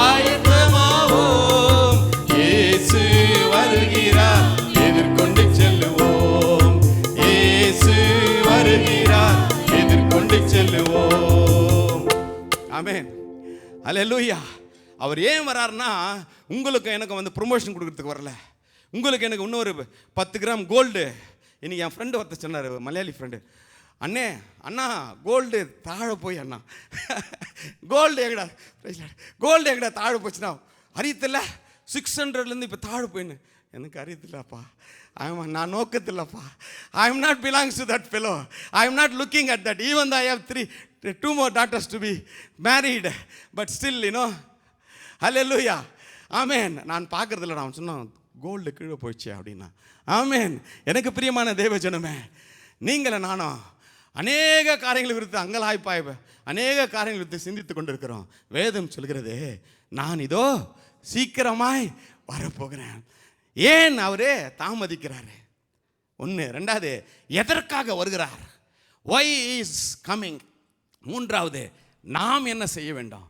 ஆயத்தமாவோம், இயேசு வருகிறார், எதிர்கொண்டு செல்லுவோம். இயேசு வருகிறார், எதிர்கொண்டு செல்லுவோம். ஆமென். அல்லேலூயா. அவர் ஏன் வராருன்னா, உங்களுக்கு எனக்கு வந்து ப்ரொமோஷன் கொடுக்கறதுக்கு வரல. உங்களுக்கு எனக்கு இன்னொரு 10 கிராம் கோல்டு. இன்னைக்கு என் ஃப்ரெண்டு ஒருத்தர் சொன்னார், மலையாளி ஃப்ரெண்டு, அண்ணே அண்ணா கோல்டு தாழ போய் அண்ணா கோல்டு எங்கடா தாழ போச்சுண்ணா அறியத்தில்ல. 600லேருந்து இப்போ தாழ போயின்னு. எனக்கு அறியத்தில்லப்பா. நான் நோக்கத்தில்லப்பா. I am not belongs to that fellow. I am not looking at that. Even I have 2 more daughters to be married, but still, you know, hallelujah, amen. நான் பார்க்கறதில்ல. நான் சொன்னேன் கோல்டு கீழே போயிடுச்சு அப்படின்னா. ஆமென். எனக்கு பிரியமான தேவ ஜனமே, நீங்களும் நானும் அநேக காரியங்களை குறித்து அங்கலாய்ப்பாய் அநேக காரியங்களை குறித்து சிந்தித்து கொண்டிருக்கிறோம். வேதம் சொல்கிறது, நான் இதோ சீக்கிரமாய் வரப்போகிறேன். ஏன் அவரே தாமதிக்கிறாரு? 1. 2வது, எதற்காக வருகிறார்? why is coming? 3வது, நாம் என்ன செய்ய வேண்டும்?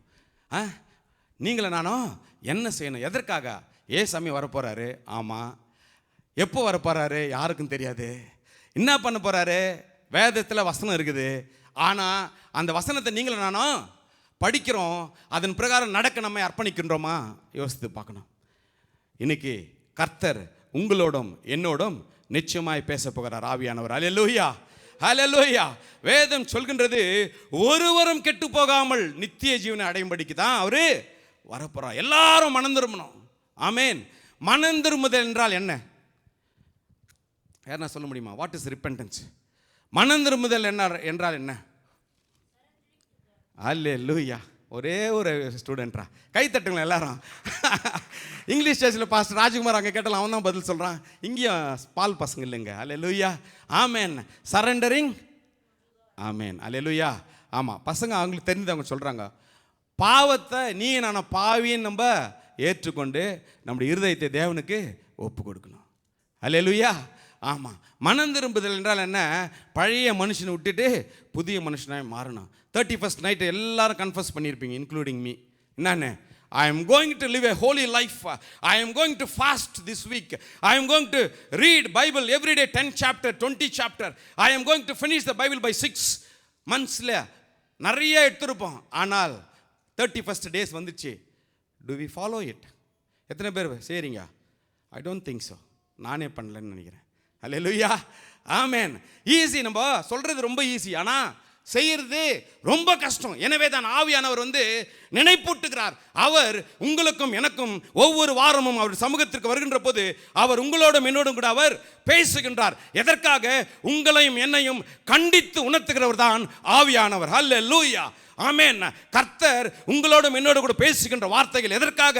நீங்களும் நானும் என்ன செய்யணும்? எதற்காக? சாமி வரப்போறாரு. ஆமாம். எப்போ வரப்போறாரு? யாருக்கும் தெரியாது. என்ன பண்ண போறாரு? வேதத்தில் வசனம் இருக்குது. ஆனால் அந்த வசனத்தை நீங்களும் நானும் படிக்கிறோம். அதன் பிரகாரம் நடக்க நம்ம அர்ப்பணிக்கின்றோமா? யோசித்து பார்க்கணும். இன்னைக்கு கர்த்தர் உங்களோடும் என்னோடும் நிச்சயமாய் பேச போகிறார் ஆவியானவர். அல்லேலூயா, அல்லேலூயா. வேதம் சொல்கின்றது, ஒருவரும் கெட்டு போகாமல் நித்திய ஜீவனை அடையும்படிக்கு தான் அவரு வரப்போறார். எல்லாரும் மனம் திரும்பணும். ஆமென். மனம் திரும்புதல் என்றால் என்ன? யாருன்னா சொல்ல முடியுமா? What is repentance? மனம் திரும்புதல் என்றால் என்ன? அல்லேலூயா. ஒரே ஒரு ஸ்டூடெண்ட்ரா, கை தட்டுங்களா எல்லாரும். இங்கிலீஷ் ஸ்டேஜில் பாஸ்டர் ராஜ்குமார் அங்கே கேட்டலாம், அவன் தான் பதில் சொல்கிறான். இங்கேயும் பால் பசங்க இல்லைங்க. அல்லேலூயா, ஆமென். சரண்டரிங், ஆமென். அல்லேலூயா. ஆமாம், பசங்க அவங்களுக்கு தெரிஞ்சவங்க சொல்கிறாங்க, பாவத்தை நீ நான் பாவின்னு நம்ம ஏற்றுக்கொண்டு நம்முடைய இருதயத்தை தேவனுக்கு ஒப்பு கொடுக்கணும். அல்லேலூயா. ஆமாம். மனம் திரும்புதல் என்றால் என்ன? பழைய மனுஷனை விட்டுட்டு புதிய மனுஷனாக மாறணும். 31st நைட்டு எல்லாரும் கன்ஃபஸ் பண்ணியிருப்பீங்க, இன்க்ளூடிங் மீ. என்னன்னு? I am going to live a holy life. I am going to fast this week. I am going to read Bible every day, 10 chapter, 20 chapter. I am going to finish the Bible by 6 monthsல நிறைய எடுத்திருப்போம். ஆனால் 31st days வந்துச்சு. Do we follow it? எத்தனை பேர் செய்றீங்க? I don't think so. நானே பண்ணலன்னு நினைக்கிறேன். அல்லேலூயா, ஆமென். ஈஸி, நம்ம சொல்றது ரொம்ப ஈஸி, ஆனால் செய்யறது ரொம்ப கஷ்டம். எனவே தான் ஆவியானவர் வந்து நினைப்பூட்டுகிறார். அவர் உங்களுக்கும் எனக்கும் ஒவ்வொரு வாரமும் அவர் சமூகத்திற்கு வருகின்ற போது அவர் உங்களோடும் என்னோடும் கூட அவர் பேசுகின்றார். எதற்காக? உங்களையும் என்னையும் கண்டித்து உணர்த்துகிறவர் தான் ஆவியானவர். அல்லேலூயா, ஆமென். கர்த்தர் உங்களோடும் என்னோடு கூட பேசுகின்ற வார்த்தைகள் எதற்காக?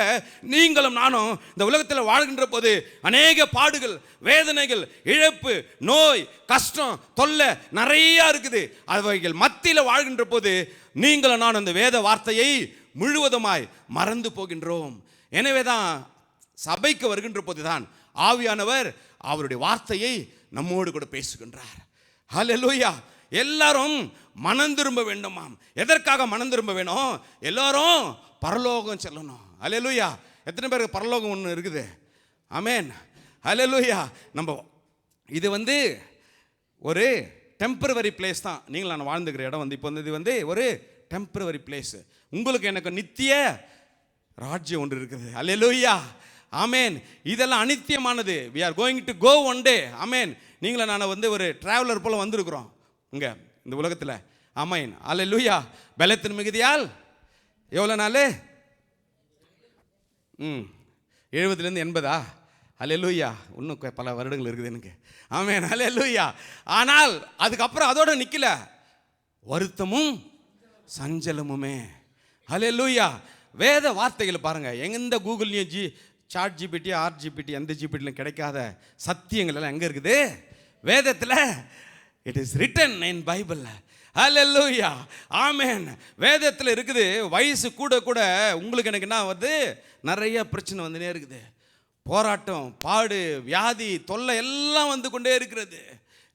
நீங்களும் நானும் இந்த உலகத்தில் வாழ்கின்ற போது அநேக பாடுகள், வேதனைகள், இழப்பு, நோய், கஷ்டம், தொல்லை நிறைய இருக்குது. அவைகள் மத்தியில் வாழ்கின்ற போது நீங்களும் நானும் இந்த வேத வார்த்தையை முழுவதுமாய் மறந்து போகின்றோம். எனவே தான் சபைக்கு வருகின்ற போது தான் ஆவியானவர் அவருடைய வார்த்தையை நம்மோடு கூட பேசுகின்றார். ஹல்லேலூயா. எல்லாரும் மனம் திரும்ப வேண்டுமாம். எதற்காக மனம் திரும்ப வேணும்? எல்லாரும் பரலோகம் செல்லணும். ஹல்லேலூயா. எத்தனை பேருக்கு பரலோகம் ஒன்று இருக்குது? ஆமென். ஹல்லேலூயா. நம்ம இது வந்து ஒரு டெம்பரவரி பிளேஸ் தான். நீங்கள் நான் வாழ்ந்துக்கிற இடம் வந்து இப்போ வந்து இது வந்து ஒரு டெம்பரவரி பிளேஸ். உங்களுக்கு எனக்கு நித்திய ராஜ்யம் ஒன்று இருக்குது. ஹல்லேலூயா, ஆமென். இதெல்லாம் அனித்தியமானது. we are going to go one day. ஆமென். நீங்கள நான் வந்து ஒரு டிராவலர் போல வந்திருக்கிறோம் இங்கே இந்த உலகத்தில். ஆமென். அல்லேலூயா. பலத்தின் மிகுதியால் எவ்வளோ நாள்? 70லேருந்து 80. அல்லேலூயா. இன்னும் பல வருடங்கள் இருக்குது எனக்கு. ஆமென். அல்லேலூயா. ஆனால் அதுக்கப்புறம் அதோட நிற்கல. வருத்தமும் சஞ்சலமுமே. ஹல்லேலூயா. வேத வார்த்தைகள் பாருங்க, எந்த கூகுள்லையும் சாட் ஜிபிடி, ஆர்ஜிபிடி, எந்த ஜிபிடிலும் கிடைக்காத சத்தியங்கள் எல்லாம் எங்கே இருக்குது? வேதத்தில். It is written in Bible. ஹல்லேலூயா, ஆமென். வேதத்தில் இருக்குது. வயசு கூட கூட உங்களுக்கு எனக்கு என்ன வருது? நிறைய பிரச்சனை வந்துனே இருக்குது. போராட்டம், பாடு, வியாதி, தொல்லை எல்லாம் வந்து கொண்டே இருக்கிறது.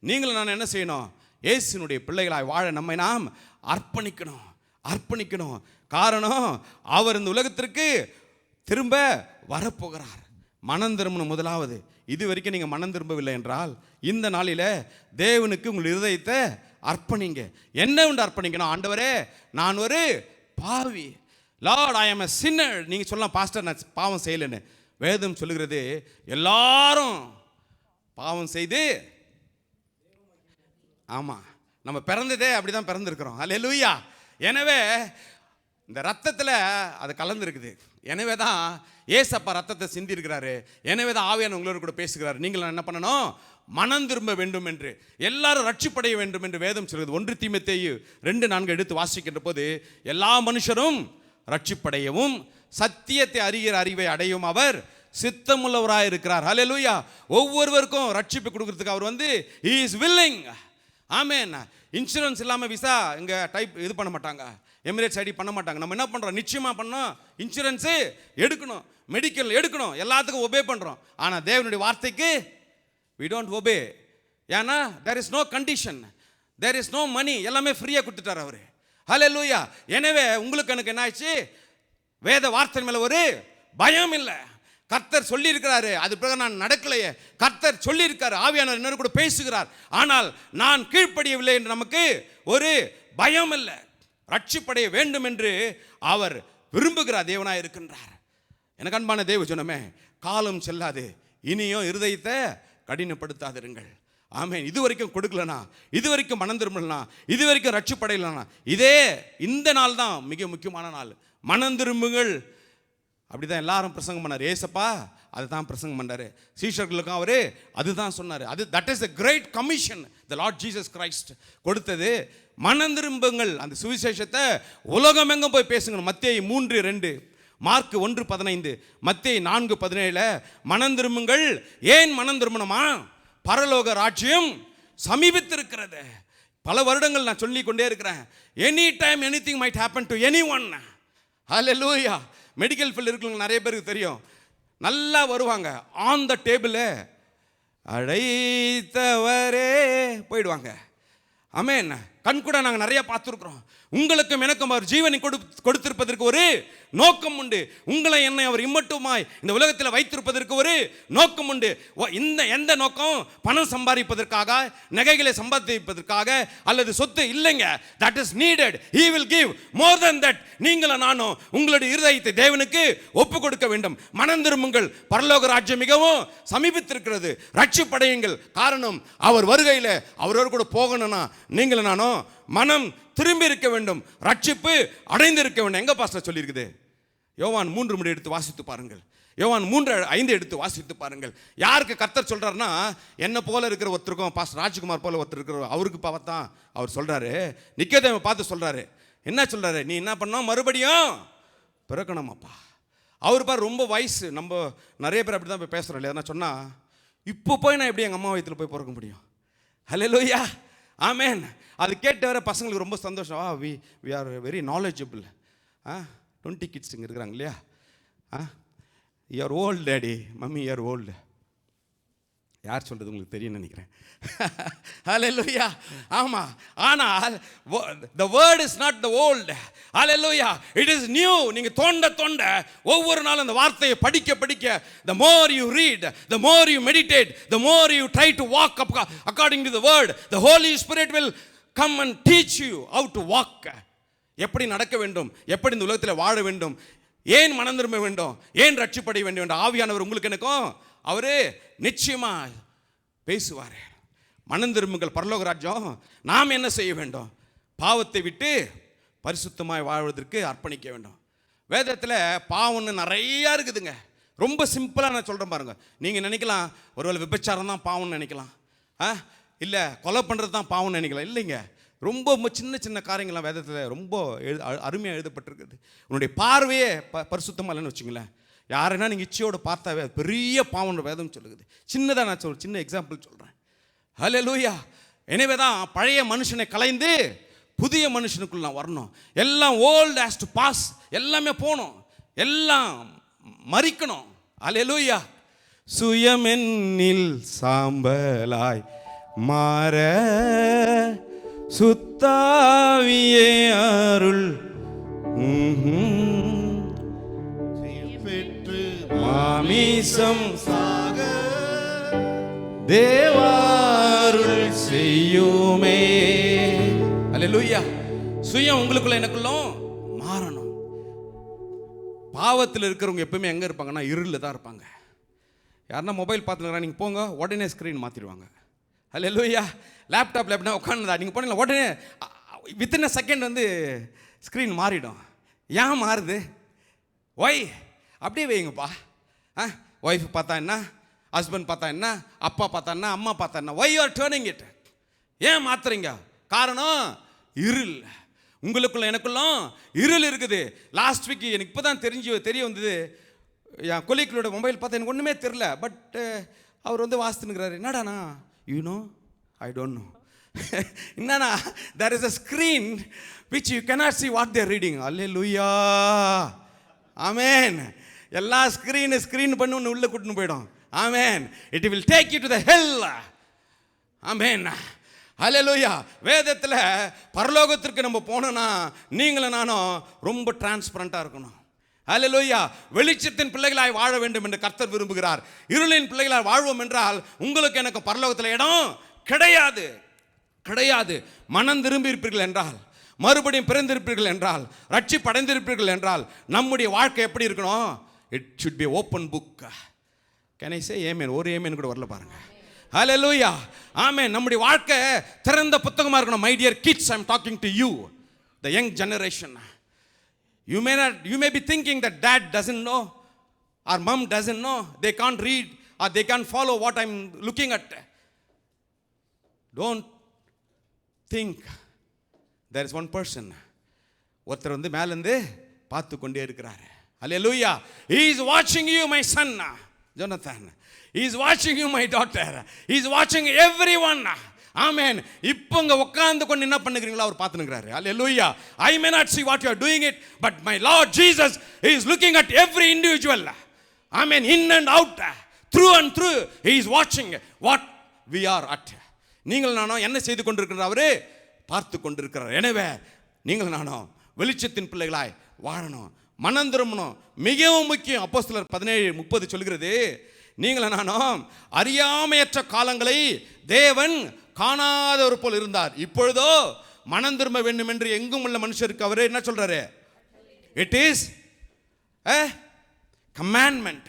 நீங்களும் நான் என்ன செய்யணும்? இயேசுனுடைய பிள்ளைகளாய் வாழ நம்மை நாம் அர்ப்பணிக்கணும். காரணம், அவர் இந்த உலகத்திற்கு திரும்ப வரப்போகிறார். மனம் திரும்பணும். முதலாவது, இது வரைக்கும் நீங்கள் மனம் திரும்பவில்லை என்றால் இந்த நாளில் தேவனுக்கு உங்கள் இருதயத்தை அர்ப்பணிங்க. என்ன உண்டு அர்ப்பணிக்கணும்? ஆண்டவரே, நான் ஒரு பாவி. லார்ட், ஐ ஆம் எ சின்னர். நீங்கள் சொல்லலாம், பாஸ்டர் நான் பாவம் செய்யலைன்னு. வேதம் சொல்லுகிறது, எல்லாரும் பாவம் செய்து, ஆமாம், நம்ம பிறந்ததே அப்படி தான் பிறந்திருக்கிறோம். அல்லேலூயா. எனவே இந்த ரத்தத்தில் அது கலந்துருக்குது. எனவே தான் ஏசப்பா ரத்தத்தை சிந்தி இருக்கிறாரு. எனவே தான் ஆவியான உங்களோட கூட பேசுகிறாரு. நீங்கள் என்ன பண்ணணும்? மனம் திரும்ப வேண்டும் என்று, எல்லாரும் ரட்சிப்படைய வேண்டும் என்று வேதம் சொல்கிறது. 1 தீமோத்தேயு 2:4 எடுத்து வாசிக்கின்ற போது, எல்லா மனுஷரும் ரட்சிப்படையவும் சத்தியத்தை அறிகிற அறிவை அடையும் அவர் சித்தமுள்ளவராக இருக்கிறார். ஹல்லேலூயா. ஒவ்வொருவருக்கும் ரட்சிப்பு கொடுக்கறதுக்கு அவர் he is willing. Amen. Insurance இல்லாமல் விசா இங்கே இது பண்ண மாட்டாங்க, எமிரேட்ஸ் ஐடி பண்ண மாட்டாங்க. நம்ம என்ன பண்ணுறோம்? நிச்சயமாக பண்ணோம், இன்சூரன்ஸு எடுக்கணும், மெடிக்கல் எடுக்கணும், எல்லாத்துக்கும் ஒபே பண்ணுறோம். ஆனால் தேவனுடைய வார்த்தைக்கு we don't obey. ஏன்னா there is no condition, there is no money, எல்லாமே ஃப்ரீயாக கொடுத்துட்டார் அவர். ஹல்லேலூயா. எனவே உங்களுக்கு எனக்கு என்ன ஆயிடுச்சு? வேத வார்த்தை மேலே ஒரு பயம் இல்லை. கர்த்தர் சொல்லியிருக்கிறாரு, அது பிறகு நான் நடக்கலையே. கர்த்தர் சொல்லியிருக்காரு, ஆவியானவர் என்னோட கூட பேசுகிறார், ஆனால் நான் கீழ்ப்படியவில்லை என்று நமக்கு ஒரு பயம் இல்லை. ரட்சிப்படைய வேண்டும் என்று அவர் விரும்புகிறார் தேவனாய் இருக்கின்றார். எனக்கு அன்பான தேவ ஜனமே, காலம் செல்லாது, இனியும் இருதயத்தை கடினப்படுத்தாதிருங்கள். ஆமென். இது வரைக்கும் கொடுக்கலனா, இது வரைக்கும் மனம் திரும்பலனா, இது வரைக்கும் ரட்சிப்படையலனா, இந்த நாள் தான் மிக முக்கியமான நாள். மனம் திரும்புங்கள். அப்படிதான் எல்லாரும் பிரசங்கம் பண்ணார். ஏசப்பா அதுதான் பிரசங்கம் பண்ணாரு. சீஷர்களுக்கும் அவரு அதுதான் சொன்னார். That is the great commission the lord Jesus Christ கொடுத்தது. மனம் திரும்புங்கள். அந்த சுவிசேஷத்தை உலகம் எங்கும் போய் பேசுங்க. மத்தேயு 3:2, மார்க் 1:15, மத்தேயு 4:17 மனம் திரும்புங்கள். ஏன் மனம் திரும்பணுமா? பரலோக ராஜ்யம் சமீபித்திருக்கிறது. பல வருடங்கள் நான் சொல்லி கொண்டே இருக்கிறேன். Any time anything might happen to anyone. Hallelujah. Medical field இருக்கிறவங்க நிறைய பேருக்கு தெரியும். நல்லா வருவாங்க, ஆன் த டேபிள் அழைத்தவரே போயிடுவாங்க. ஆமென். கண் கூட நாங்கள் நிறைய பார்த்துருக்குறோம். உங்களுக்கும் எனக்கும் அவர் ஜீவனை கொடுத்திருப்பதற்கு ஒரு நோக்கம் உண்டு. உங்களை என்னை அவர் இம்மட்டுமாய் இந்த உலகத்தில் வைத்திருப்பதற்கு ஒரு நோக்கம் உண்டு. எந்த நோக்கம்? பணம் சம்பாதிப்பதற்காக, நகைகளை சம்பாதிப்பதற்காக அல்லது சொத்து இல்லைங்க. That is needed. He will give more than that. நீங்களும் நானும் உங்களுடைய இருதயத்தை தேவனுக்கு ஒப்பு கொடுக்க வேண்டும். மனம் திரும்புங்கள். பரலோக ராஜ்யம் மிகவும் சமீபித்திருக்கிறது. ரட்சிப்படையுங்கள். காரணம், அவர் வருகையில் அவரோடு கூட போகணும்னா நீங்களும் நானும் மனம் திரும்பி இருக்க வேண்டும், ரட்சிப்பு அடைந்திருக்க வேண்டும். எங்க பாஸ்டர் சொல்லியிருக்குது? யோவான் 3 எடுத்து வாசித்து பாருங்கள். யோவான் 3:5 எடுத்து வாசித்து பாருங்கள். யாருக்கு கர்த்தர் சொல்றாருன்னா, என்ன போல இருக்கிற ஒருத்தருக்கும், பாஸ்டர் ராஜ்குமார் போல ஒருத்தர் இருக்கிற அவருக்கு பார்த்தா அவர் சொல்றாரு, நிக்கோதேமை பார்த்து சொல்றாரு. என்ன சொல்றாரு? நீ என்ன பண்ணோம்? மறுபடியும் பிறக்கணுமாப்பா. அவர் பாரு ரொம்ப வயசு. நம்ம நிறைய பேர் அப்படி தான் போய் பேசுகிறோம் இல்லையா? நான் சொன்னா, இப்போ போய் நான் எப்படி எங்கள் அம்மா வயிற்றுல போய் பிறக்க முடியும்? ஹல்லேலூயா. ஆமென். அது கேட்டு வர பசங்களுக்கு ரொம்ப சந்தோஷம். We are very knowledgeable. 20 kids இங்கே இருக்கிறாங்க இல்லையா? You are old daddy, mummy you are old. யார் சொல்கிறது உங்களுக்கு தெரியும்னு நினைக்கிறேன். ஹல்லேலூயா. ஆமாம். ஆனால் the word is not the old. Hallelujah. it is new. நீங்கள் தோண்ட ஒவ்வொரு நாளும் அந்த வார்த்தையை படிக்க the more you read, the more you meditate, the more you try to walk according to the word, the Holy Spirit will come and teach you how to walk. எப்படி நடக்க வேண்டும், எப்படி இந்த உலகத்தில் வாழ வேண்டும், ஏன் மனம் திரும்ப வேண்டும், ஏன் ரட்சிப்படைய வேண்டும் என்ற ஆவியானவர் உங்களுக்கு எனக்கும் அவரு நிச்சயமா பேசுவார். மனம் திரும்புங்கள். பரலோக ராஜ்யம். நாம் என்ன செய்ய வேண்டும்? பாவத்தை விட்டு பரிசுத்தமாய் வாழ்வதற்கு அர்ப்பணிக்க வேண்டும். வேதத்தில் பாவம்னு நிறையா இருக்குதுங்க. ரொம்ப சிம்பிளாக நான் சொல்கிறேன் பாருங்கள். நீங்கள் நினைக்கலாம் ஒருவேளை விபச்சாரம் தான் பாவம்னு நினைக்கலாம், இல்லை கொலை பண்ணுறது தான் பாவம்னு நினைக்கலாம். இல்லைங்க, ரொம்ப சின்ன சின்ன காரியங்கள்லாம் வேதத்தில் ரொம்ப அருமையாக எழுதப்பட்டிருக்குது. உன்னுடைய பார்வையே பரிசுத்தமாக இல்லைன்னு வச்சுங்களேன், யாருன்னா நீங்கள் இச்சையோடு பார்த்தாவே அது பெரிய பாவம்ன்ற வேதம் சொல்லுது. சின்னதாக நான் சின்ன எக்ஸாம்பிள் சொல்கிறேன். ஹல்லேலூயா. எனவே தான் பழைய மனுஷனை கலைந்து புதிய மனுஷனுக்குள்ள நான் வரணும். எல்லாம் ஓல்ட் ஹேஸ் டு பாஸ், எல்லாமே போகணும், எல்லாம் மறிக்கணும். ஹல்லேலூயா. சுயமென்னில் சாம்பலாய் மாற சுத்தாவியே அருள் பெற்று மாமிசம் சாக தேவாருள் செய்யுமே. அல்லேலூயா. சுயம் உங்களுக்குள்ள எனக்குள்ள மாறணும். பாவத்தில் இருக்கிறவங்க எப்பவுமே எங்கே இருப்பாங்கன்னா இருளில் தான் இருப்பாங்க. யாருன்னா மொபைல் பார்த்துக்கிறா நீங்கள் போங்க, உடனே ஸ்க்ரீன் மாற்றிடுவாங்க. அல்லேலூயா. லேப்டாப்பில் எப்படின்னா உட்காந்துதா நீங்கள் போனீங்களா உடனே வித்தின் அ செகண்ட் வந்து ஸ்க்ரீன் மாறிடும். ஏன் மாறுது? ஒய் அப்படியே வைங்கப்பா. ஒய்ஃப் பார்த்தா என்ன, ஹஸ்பண்ட் பார்த்தா என்ன, அப்பா பார்த்தா என்ன, அம்மா பார்த்தா என்ன, ஒய் ஆர் டேர்னிங் இட். ஏன் மாத்துறீங்க? காரணம் இருள். உங்களுக்குள்ள எனக்குள்ள இருள் இருக்குது. லாஸ்ட் வீக் எனக்கு இப்போ தான் தெரிய வந்தது. என் கொலீக்களோட மொபைல் பார்த்தா எனக்கு ஒன்றுமே தெரில. பட் அவர் வந்து வாசித்துனுக்கிறாரு. என்னடாண்ணா? You know I don't know. என்னன்னா there is a screen which you cannot see what they are reading. அல்லேலூயா. ஆமென். எல்லா ஸ்க்ரீன் பண்ணி ஒன்று உள்ளே கூட்டின்னு போயிடும். ஆமென். It will take you to the hell. ஆமென். அல்லேலூயா. வேதத்தில் பரலோகத்திற்கு நம்ம போனோன்னா நீங்களும் நானும் ரொம்ப டிரான்ஸ்பரண்ட்டாக இருக்கணும். அல்லேலூயா. வெளிச்சத்தின் பிள்ளைகளாய் வாழ வேண்டும் என்று கர்த்தர் விரும்புகிறார். இருளின் பிள்ளைகளாய் வாழ்வோம் என்றால் உங்களுக்கு எனக்கு பரலோகத்தில் இடம் கிடையாது, கிடையாது. மனம் திரும்பி இருப்பீர்கள் என்றால், மறுபடியும் பிறந்திருப்பீர்கள் என்றால், ரட்சிப்பு அடைந்திருப்பீர்கள் என்றால் நம்முடைய வாழ்க்கை எப்படி இருக்கணும்? It should be open book. Can I say amen? ஒரு ஆமென் கூட வரல பாருங்க. ஹல்லேலூயா. ஆமென். நம்முடைய வாழ்க்கை திறந்த புத்தகமாக இருக்கணும். My dear kids, I am talking to you, the young generation. You may be thinking that dad doesn't know or mom doesn't know, they can't read or they can't follow what I'm looking at. Don't think. There is one person. ஒருத்தர் வந்து மேலேருந்து பார்த்து கொண்டே இருக்கிறார். Hallelujah. He is watching you, my son Jonathan. He is watching you, my daughter. He is watching everyone. ஆமென். இப்போ இங்கே உட்கார்ந்து கொண்டு என்ன பண்ணுகிறீங்களோ அவர் பார்த்துனுக்கிறாரு. அல்லேலூயா. I may not see what you are doing it, but my Lord Jesus is looking at every individual. Amen. In and out, through and through, he is watching what we are at. நீங்கள் நானும் என்ன செய்து கொண்டிருக்கிறார்? அவரே பார்த்து கொண்டிருக்கிறார். எனவே நீங்கள் நானும் வெளிச்சத்தின் பிள்ளைகளாய் வாழணும், மனம் திரும்பணும். மிகவும் முக்கியம். அப்போஸ்தலர் 17:30 சொல்கிறது, நீங்கள் நானும் அறியாமையற்ற காலங்களை தேவன் காணாதவர் போல் இருந்தார். இப்பொழுதோ மனம் திரும்ப வேண்டும் என்று எங்கும் உள்ள மனுஷருக்கு அவரே என்ன சொல்றாரு? It is a commandment.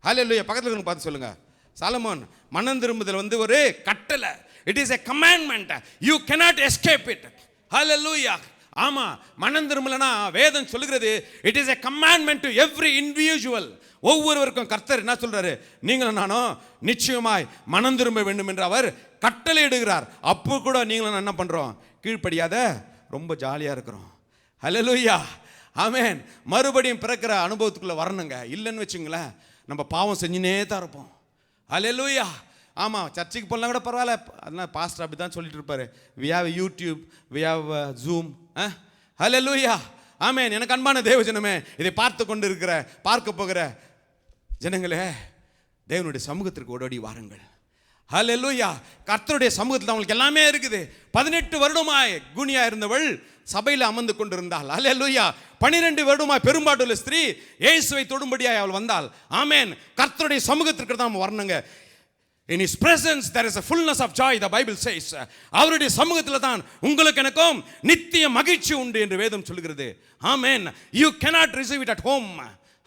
ஹல்லேலூயா. பக்கத்துல பார்த்து சொல்லுங்க. சாலமோன் மனம் திரும்புதல் வந்து ஒரு கட்டளை. It is a commandment. You cannot escape it. ஹல்லேலூயா. ஆமா, மனம் திரும்பலனா வேதம் சொல்லுகிறது it is a commandment to every individual. ஒவ்வொருவருக்கும் கர்த்தர் என்ன சொல்றாரு? நீங்களும் நானும் நிச்சயமாய் மனம் திரும்ப வேண்டும் என்று அவர் கட்டளை இடுகிறார். அப்போ கூட நீங்களும் என்ன பண்றோம்? கீழ்ப்படியாத ரொம்ப ஜாலியா இருக்கிறோம். ஹல்லேலூயா. ஆமென். மறுபடியும் பிறக்கிற அனுபவத்துக்குள்ள வரணுங்க. இல்லைன்னு வச்சுங்களேன், நம்ம பாவம் செஞ்சுனே தான் இருப்போம். ஹல்லேலூயா. ஆமாம், சர்ச்சுக்கு போகலாம் கூட பரவாயில்ல. அதனால் பாஸ்டர் அப்படி தான் சொல்லிட்டு இருப்பாரு. We have YouTube, we have Zoom. ஹல்லேலூயா. ஆமென். எனக்கு அன்பான தேவஜனமே, இதை பார்க்க போகிற ஜனங்களே, தேவனுடைய சமூகத்திற்கு ஓடோடி வாருங்கள். ஹல்லேலூயா. கர்த்தருடைய சமூகத்தில் அவங்களுக்கு எல்லாமே இருக்குது. 18 வருடமாய் கூனியா இருந்தவள் சபையில் அமர்ந்து கொண்டிருந்தாள். ஹல்லேலூயா. 12 வருடமாய் பெரும்பாடுள்ள ஸ்திரீ இயேசுவை தொடும்படியாய் அவள் வந்தாள். ஆமென். கர்த்தருடைய சமூகத்திற்கு தான் வரணுங்க. In his presence there is a fullness of joy, the Bible says. அவருடைய சமூகத்தில் தான் உங்களுக்கு எனக்கும் நித்திய மகிழ்ச்சி உண்டு என்று வேதம் சொல்கிறது. ஆமென். You cannot receive it at home.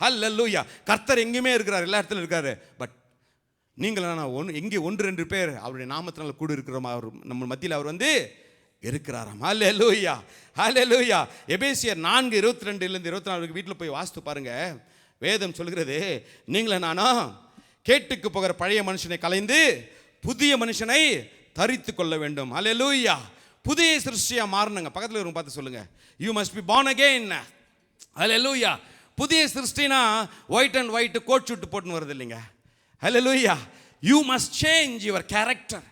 ஹல்லேலூயா. கர்த்தர் எங்கேயுமே இருக்கிறார், எல்லா இடத்துல இருக்காரு. பட் நீங்கள் நான் எங்கே 1-2 பேர் அவருடைய நாமத்தினால கூட இருக்கிறோம், அவர் நம்ம மத்தியில் அவர் வந்து இருக்கிறாராம். ஹல்லேலூயா. ஹல்லேலூயா. எபேசியர் 4:22-24 வீட்டில் போய் வாசித்து பாருங்க. வேதம் சொல்கிறது, நீங்களே நானும் கேட்டுக்கு போகிற பழைய மனுஷனை கலைந்து புதிய மனுஷனை தரித்து கொள்ள வேண்டும். ஹல்லேலூயா. புதிய சிருஷ்டியா மாறணுங்க. பக்கத்தில் இருக்கும் பார்த்து சொல்லுங்க, you must be born again. ஹல்லேலூயா. புதிய சிருஷ்டினா white and white coat suit போட்டுன்னு வருது இல்லைங்க. ஹல்லேலூயா. You must change your character.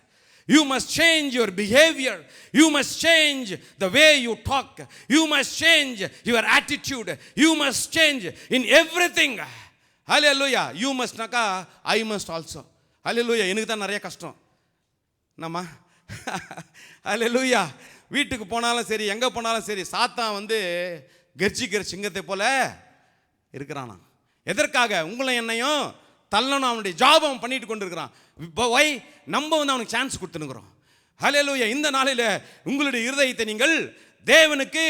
You must change your behavior. You must change the way you talk. You must change your attitude. You must change in everything. Hallelujah. You must naka, I must also. Hallelujah. எனக்கு தான் நிறைய கஷ்டம் நம்ம. Hallelujah. வீட்டுக்கு போனாலும் சரி, எங்கே போனாலும் சரி, சாத்தான் வந்து கர்ஜிக்கிற சிங்கத்தை போல இருக்கிறானா. எதற்காக? உங்களை என்னையும் தள்ளணும். அவனுடைய ஜாபம் பண்ணிட்டு கொண்டு இருக்கிறான். வை? நம்ம வந்து அவனுக்கு சான்ஸ் கொடுத்துனுக்குறோம். ஹல்லேலூயா. இந்த நாளில் உங்களுடைய இருதயத்தை நீங்கள் தேவனுக்கு